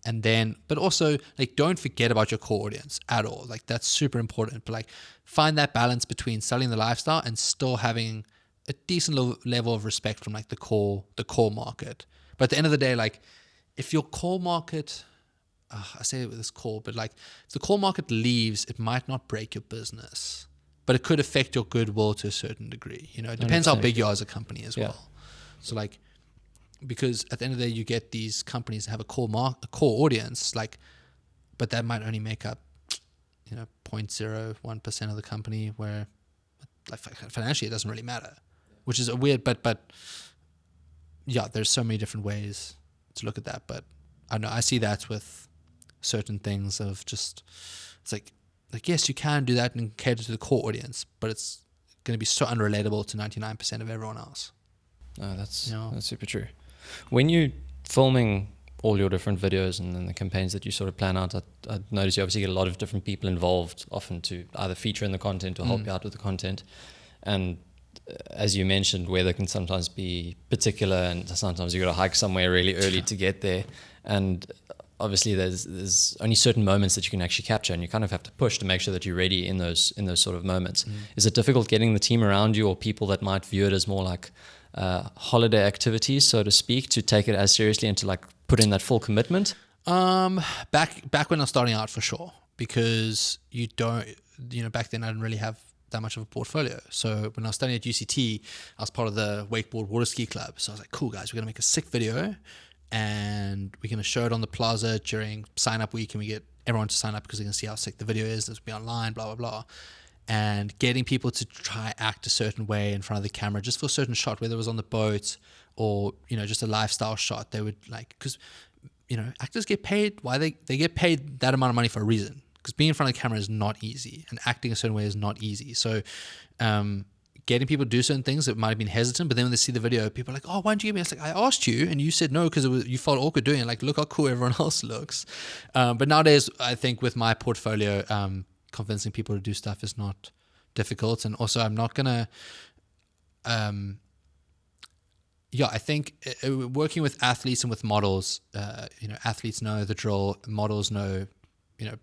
And then, but also like, don't forget about your core audience at all. Like that's super important, but like find that balance between selling the lifestyle and still having a decent level of respect from like the core market. But at the end of the day, like if your core market, I say it with this call, but like if the core market leaves, it might not break your business, but it could affect your goodwill to a certain degree. You know, it depends how big you are as a company as well. So like, because at the end of the day, you get these companies that have a core audience, like, but that might only make up, 0.01% of the company, where like financially it doesn't really matter, which is a weird, but yeah, there's so many different ways to look at that. But I don't know, I see that with certain things of just, it's like yes, you can do that and cater to the core audience, but it's going to be so unrelatable to 99% of everyone else. No, that's super true. When you're filming all your different videos and then the campaigns that you sort of plan out, I notice you obviously get a lot of different people involved, often to either feature in the content or help you out with the content. And as you mentioned, weather can sometimes be particular, and sometimes you got to hike somewhere really early to get there. And obviously there's only certain moments that you can actually capture, and you kind of have to push to make sure that you're ready in those sort of moments. Is it difficult getting the team around you or people that might view it as more like holiday activities, so to speak, to take it as seriously and to like put in that full commitment? Back when I was starting out, for sure, because back then I didn't really have that much of a portfolio. So when I was studying at UCT, I was part of the wakeboard water ski club. So I was like, cool guys, we're gonna make a sick video and we're gonna show it on the plaza during sign up week, and we get everyone to sign up because they can see how sick the video is. This will be online, blah blah blah. And getting people to try act a certain way in front of the camera just for a certain shot, whether it was on the boat or just a lifestyle shot. They would like, because actors get paid. Why they get paid that amount of money for a reason, because being in front of the camera is not easy and acting a certain way is not easy. So getting people to do certain things that might have been hesitant, but then when they see the video, people are like, oh, why didn't you give me? It's like, I asked you and you said no because you felt awkward doing it. Like, look how cool everyone else looks. But nowadays, I think with my portfolio, convincing people to do stuff is not difficult. And also I'm not gonna I think working with athletes and with models, athletes know the drill, models know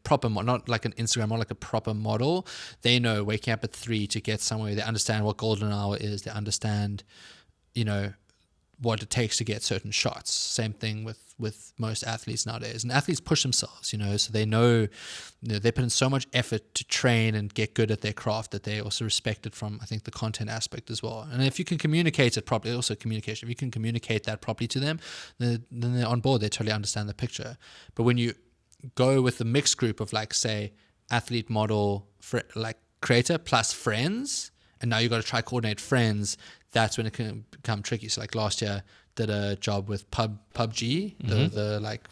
proper, not like an Instagram, more like a proper model. They know waking up at 3 to get somewhere. They understand what golden hour is. They understand, what it takes to get certain shots. Same thing with most athletes nowadays. And athletes push themselves, so they know, they put in so much effort to train and get good at their craft that they also respect it from, I think, the content aspect as well. And if you can communicate it properly, also communication, if you can communicate that properly to them, then they're on board. They totally understand the picture. But when you go with the mixed group of, like, say, athlete, model, like creator plus friends, and now you got to try coordinate friends, that's when it can become tricky. So like last year, did a job with PUBG, the like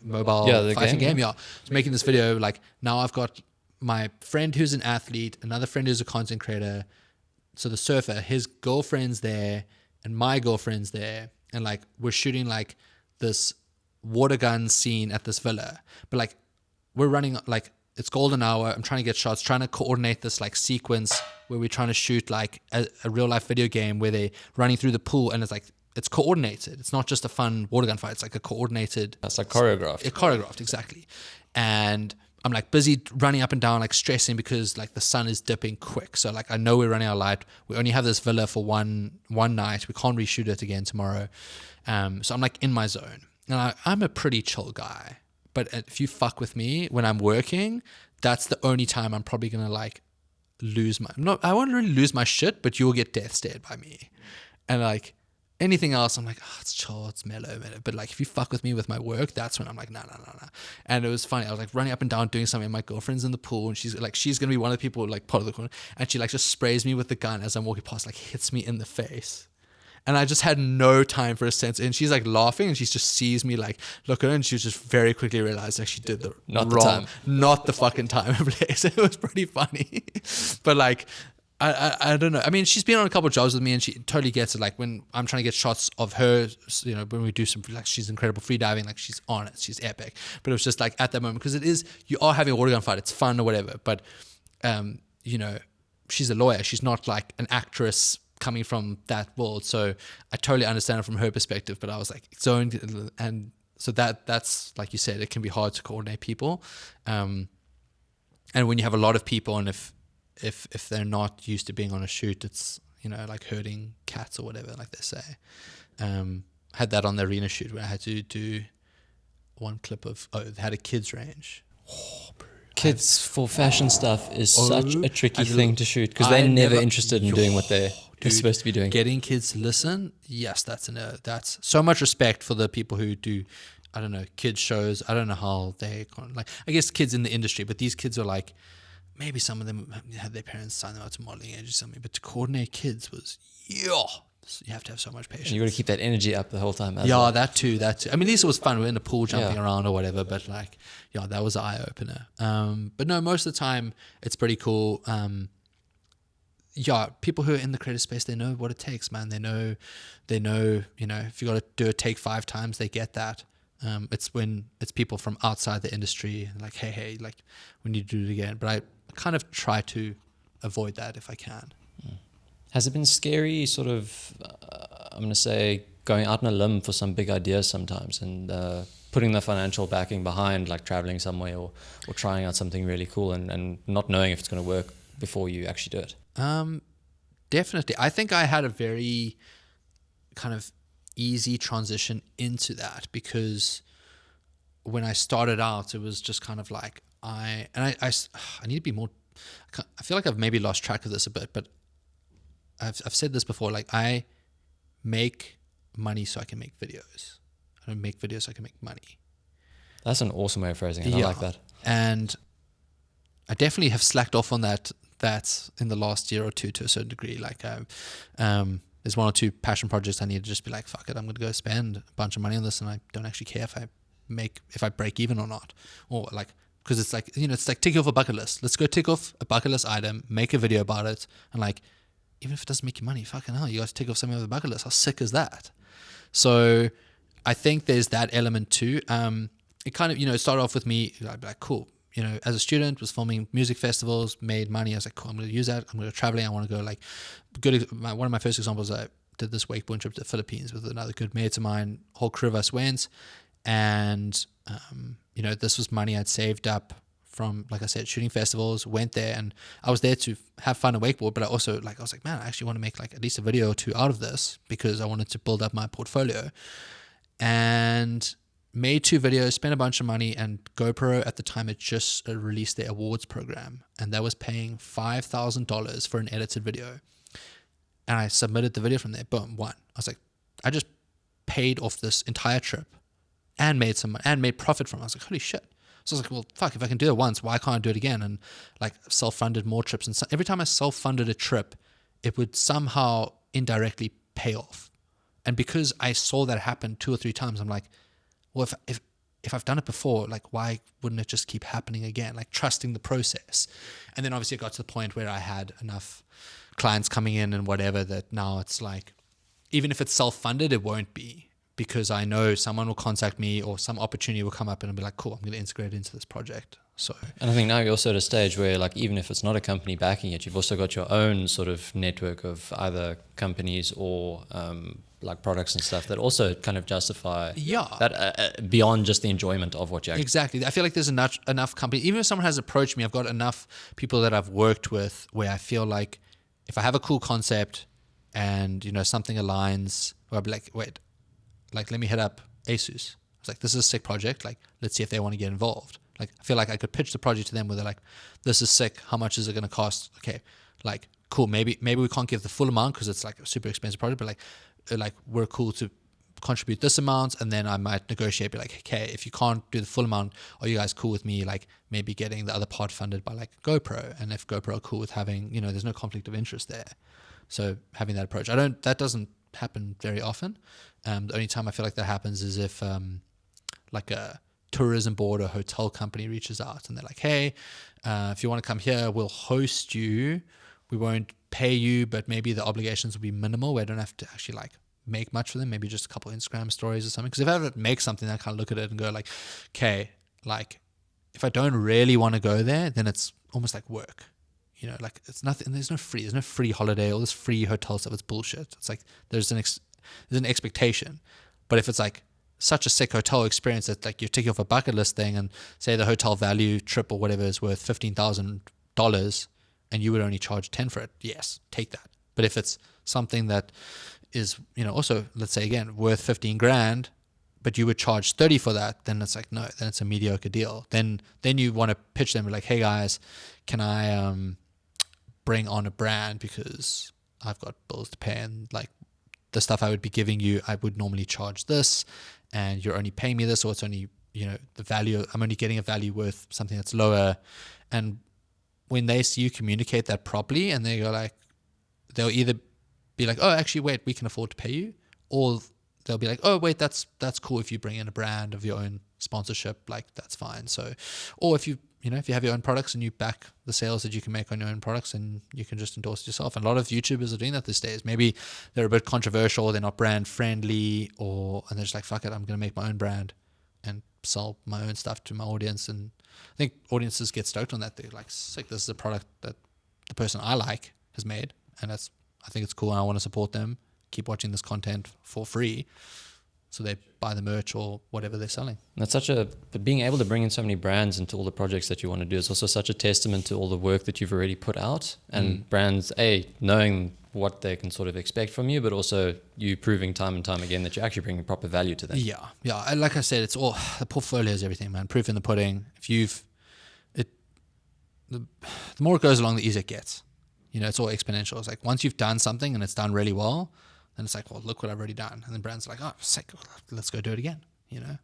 mobile the fighting game. Yeah. So making this video, like, now I've got my friend who's an athlete, another friend who's a content creator. So the surfer, his girlfriend's there and my girlfriend's there. And like, we're shooting like this water gun scene at this villa. But like, we're running, like, it's golden hour. I'm trying to get shots, trying to coordinate this like sequence where we're trying to shoot like a real life video game where they're running through the pool, and it's like, it's coordinated. It's not just a fun water gun fight. It's like a coordinated. That's like choreographed. Choreographed, exactly. And I'm like busy running up and down, like stressing because like the sun is dipping quick. So like, I know we're running out of light. We only have this villa for one night. We can't reshoot it again tomorrow. So I'm like in my zone. And I'm a pretty chill guy. But if you fuck with me when I'm working, that's the only time I'm probably going to like lose I won't really lose my shit, but you'll get death stared by me. And like anything else, I'm like, it's chill, it's mellow. But like, if you fuck with me with my work, that's when I'm like, nah. And it was funny. I was like running up and down doing something. My girlfriend's in the pool, and she's going to be one of the people like part of the corner. And she like just sprays me with the gun as I'm walking past, like hits me in the face. And I just had no time for a sense. And she's like laughing, and she just sees me like look at her, and she just very quickly realized like she did the not the fucking time and place. It was pretty funny. But like, I don't know. I mean, she's been on a couple of jobs with me, and she totally gets it. Like when I'm trying to get shots of her, when we do some, like, she's incredible free diving, like she's on it, she's epic. But it was just like at that moment, because you are having a water gun fight, it's fun or whatever. But she's a lawyer. She's not like an actress coming from that world, so I totally understand it from her perspective. But I was like zoned, and so that's like you said, it can be hard to coordinate people, and when you have a lot of people, and if they're not used to being on a shoot, it's like herding cats or whatever, like they say. Had that on the arena shoot where I had to do one clip of they had a kids range. Kids for fashion stuff is such a tricky thing to shoot, because they're never interested in doing what they're supposed to be doing. Getting kids to listen, yes, that's so much respect for the people who do, I don't know, kids shows. I don't know how they like. I guess kids in the industry, but these kids are like, maybe some of them had their parents sign them out to modeling age or something. But to coordinate kids was you have to have so much patience. And you got to keep that energy up the whole time. Well. that too. I mean, at least it was fun. We're in the pool jumping around or whatever, but like, that was an eye opener. But no, most of the time it's pretty cool. People who are in the creative space, they know what it takes, man. They know, if you got to do it take 5 times, they get that. It's when it's people from outside the industry, like, hey, like, we need to do it again. But I kind of try to avoid that if I can. Has it been scary, sort of, I'm going to say, going out on a limb for some big ideas sometimes, and putting the financial backing behind, like traveling somewhere or trying out something really cool, and not knowing if it's going to work before you actually do it? Definitely. I think I had a very kind of easy transition into that, because when I started out, it was just kind of like I need to be more. I feel like I've maybe lost track of this a bit, but I've said this before. Like, I make money so I can make videos. I don't make videos so I can make money. That's an awesome way of phrasing it. I like that. And I definitely have slacked off on that in the last year or two to a certain degree. Like, there's 1 or 2 passion projects I need to just be like, fuck it, I'm going to go spend a bunch of money on this, and I don't actually care if I break even or not. Or like, because it's like, it's like ticking off a bucket list. Let's go tick off a bucket list item, make a video about it, and like, even if it doesn't make you money, fucking hell, you got to tick off something off the bucket list. How sick is that? So I think there's that element too. It kind of, it started off with me, I'd be like, cool. As a student, was filming music festivals, made money. I was like, cool, I'm going to use that. I'm going to traveling. I want to go one of my first examples, I did this wakeboard trip to the Philippines with another good mate of mine. Whole crew of us went, and this was money I'd saved up from, like I said, shooting festivals, went there, and I was there to have fun and wakeboard, but I also I was like, man, I actually want to make like at least a video or two out of this because I wanted to build up my portfolio. And made 2 videos, spent a bunch of money, and GoPro at the time had just released their awards program, and that was paying $5,000 for an edited video. And I submitted the video from there, boom, won. I was like, I just paid off this entire trip and made profit from it. I was like, holy shit. So I was like, well, fuck, if I can do it once, why can't I do it again? And like self-funded more trips. And so every time I self-funded a trip, it would somehow indirectly pay off. And because I saw that happen 2 or 3 times, I'm like, well, if I've done it before, like, why wouldn't it just keep happening again? Like, trusting the process. And then obviously it got to the point where I had enough clients coming in and whatever that now it's like, even if it's self-funded, it won't be, because I know someone will contact me or some opportunity will come up and I'll be like, cool, I'm going to integrate it into this project. So, and I think now you're also at a stage where, like, even if it's not a company backing it, you've also got your own sort of network of either companies or like products and stuff that also kind of justify that beyond just the enjoyment of what you actually. Exactly. I feel like there's enough company. Even if someone has approached me, I've got enough people that I've worked with where I feel like if I have a cool concept and something aligns, where I'll be like, wait, like, let me hit up ASUS. It's like, this is a sick project. Like, let's see if they want to get involved. Like, I feel like I could pitch the project to them where they're like, this is sick. How much is it going to cost? Okay, like, cool. Maybe we can't give the full amount because it's like a super expensive project, but like we're cool to contribute this amount, and then I might negotiate, be like, okay, if you can't do the full amount, are you guys cool with me like maybe getting the other part funded by like GoPro? And if GoPro are cool with having, there's no conflict of interest there. So having that approach, that doesn't happen very often. The only time I feel like that happens is if like a tourism board or hotel company reaches out and they're like, hey, if you want to come here, we'll host you. We won't pay you, but maybe the obligations will be minimal where I don't have to actually like make much for them, maybe just a couple of Instagram stories or something. Because if I ever make something, I kind of look at it and go like, okay, like if I don't really want to go there, then it's almost like work. Like it's nothing. There's no free holiday, all this free hotel stuff. It's bullshit. It's like there's an expectation. But if it's like such a sick hotel experience that like you're ticking off a bucket list thing, and say the hotel value trip or whatever is worth $15,000 and you would only charge 10 for it, yes, take that. But if it's something that is, also, let's say again, worth 15 grand, but you would charge 30 for that, then it's like, no, then it's a mediocre deal. Then you want to pitch them like, hey guys, can I bring on a brand because I've got bills to pay, and like the stuff I would be giving you, I would normally charge this, and you're only paying me this, or it's only, the value, I'm only getting a value worth something that's lower. And when they see you communicate that properly, and they go like, they'll either be like, oh, actually, wait, we can afford to pay you, or they'll be like, oh, wait, that's cool if you bring in a brand of your own sponsorship, like that's fine. So, or if you have your own products and you back the sales that you can make on your own products, and you can just endorse it yourself. And a lot of YouTubers are doing that these days. Maybe they're a bit controversial, they're not brand friendly, and they're just like, fuck it, I'm going to make my own brand and sell my own stuff to my audience. And I think audiences get stoked on that. They're like, sick, this is a product that the person I like has made, and I think it's cool, and I want to support them, keep watching this content for free. So they buy the merch or whatever they're selling. And that's being able to bring in so many brands into all the projects that you want to do is also such a testament to all the work that you've already put out, and brands, knowing what they can sort of expect from you, but also you proving time and time again that you're actually bringing proper value to them. Yeah. And like I said, it's all, the portfolio is everything, man. Proof in the pudding. The more it goes along, the easier it gets. It's all exponential. It's like once you've done something and it's done really well, then it's like, well, look what I've already done. And then brands are like, oh, sick, let's go do it again,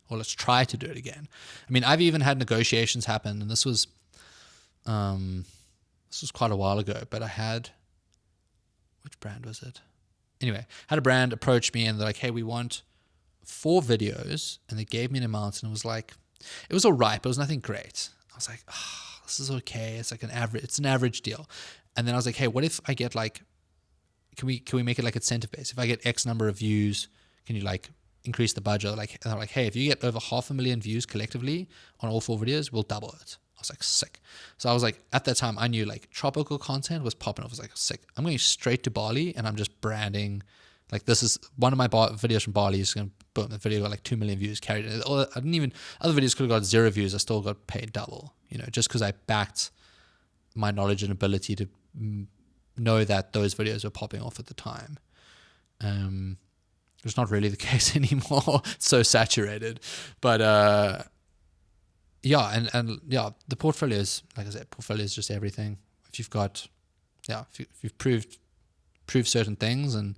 or let's try to do it again. I mean, I've even had negotiations happen, and this was quite a while ago, but I had, which brand was it? Anyway, had a brand approach me and they're like, hey, we want 4 videos, and they gave me an amount, and it was like, it was all right, but it was nothing great. I was like, oh, this is okay. It's like it's an average deal. And then I was like, hey, what if I get like, can we make it like incentive based? If I get X number of views, can you like increase the budget? And they're like, hey, if you get over 500,000 views collectively on all 4 videos, we'll double it. I was like, sick. So I was like, at that time, I knew like tropical content was popping off. I was like, sick. I'm going straight to Bali, and I'm just branding. Like, this is one of my videos from Bali is going to boom, the video got like 2 million views, carried it. Or I didn't even, other videos could have got 0 views. I still got paid double, you know, just because I backed my knowledge and ability to know that those videos were popping off at the time. It's not really the case anymore. It's so saturated. But yeah, and the portfolio is, like I said, portfolio is just everything. If you've got, if you've proved certain things, and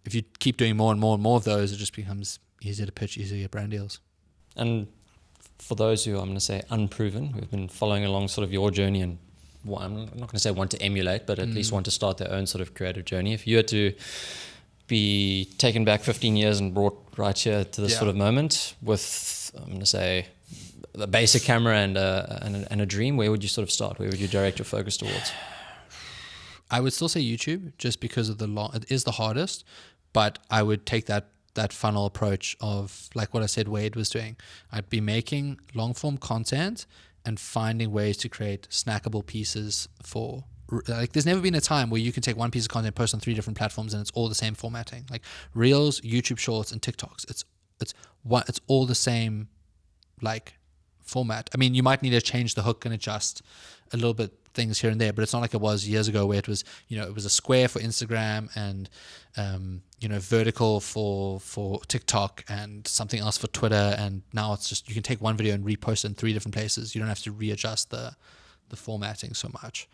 if you keep doing more and more and more of those, it just becomes easier to pitch, easier to get brand deals. And for those who, I'm going to say, unproven, who've been following along sort of your journey, and I'm not going to say want to emulate, but at least want to start their own sort of creative journey. If you had to be taken back 15 years and brought right here to this sort of moment with, I'm going to say, a basic camera and a dream, where would you sort of start? Where would you direct your focus towards? I would still say YouTube, just because of it is the hardest, but I would take that funnel approach of, like what I said Wade was doing. I'd be making long form content and finding ways to create snackable pieces for, like, there's never been a time where you can take one piece of content, post on 3 different platforms, and it's all the same formatting. Like Reels, YouTube Shorts, and TikToks. It's all the same, like, format. I mean, you might need to change the hook and adjust a little bit things here and there, but it's not like it was years ago where it was, you know, it was a square for Instagram and you know, vertical for TikTok and something else for Twitter, and now it's just, you can take one video and repost it in 3 different places. You don't have to readjust the formatting so much.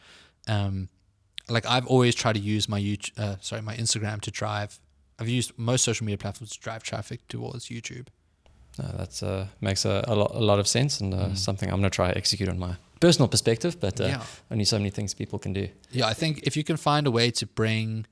Like I've always tried to use my Instagram to drive. I've used most social media platforms to drive traffic towards YouTube. That makes a lot of sense, and something I'm going to try to execute on my personal perspective, but only so many things people can do. Yeah, I think if you can find a way to bring...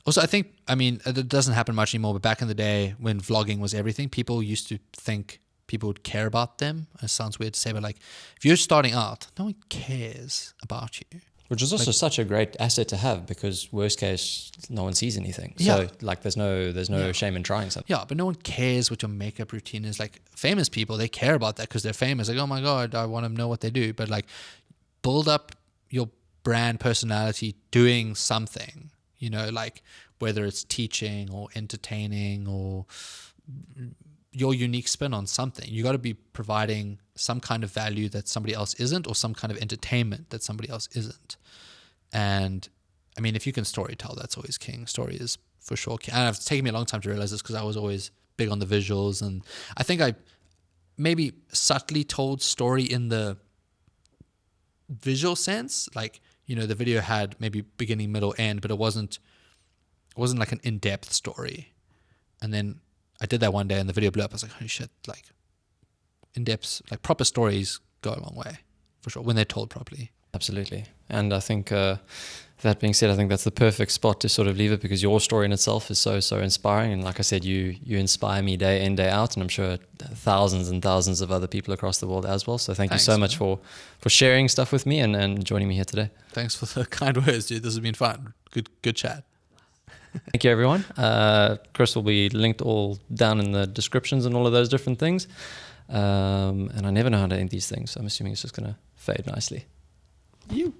Also, I mean, it doesn't happen much anymore, but back in the day when vlogging was everything, people used to think people would care about them. It sounds weird to say, but like, if you're starting out, no one cares about you. Which is also such a great asset to have, because worst case, no one sees anything. So like there's no shame in trying something. Yeah, but no one cares what your makeup routine is. Like famous people, they care about that because they're famous. Like, oh my God, I want to know what they do. But like, build up your brand personality doing something, you know, like whether it's teaching or entertaining or your unique spin on something. You got to be providing some kind of value that somebody else isn't, or some kind of entertainment that somebody else isn't. And I mean, if you can story tell, that's always king. Story is for sure king. And it's taken me a long time to realize this, because I was always big on the visuals, and I think I maybe subtly told story in the visual sense. Like, you know, the video had maybe beginning, middle, end, but it wasn't like an in-depth story. And then I did that one day and the video blew up. I was like, holy shit, like in-depth, like proper stories go a long way, for sure, when they're told properly. Absolutely. And I think that being said, I think that's the perfect spot to sort of leave it, because your story in itself is so inspiring. And like I said, you inspire me day in, day out, and I'm sure thousands and thousands of other people across the work as well. So thanks you so much for sharing stuff with me and joining me here today. Thanks for the kind words, dude. This has been fun. Good chat. Thank you, everyone. Chris will be linked all down in the descriptions and all of those different things. And I never know how to end these things, so I'm assuming it's just going to fade nicely. You.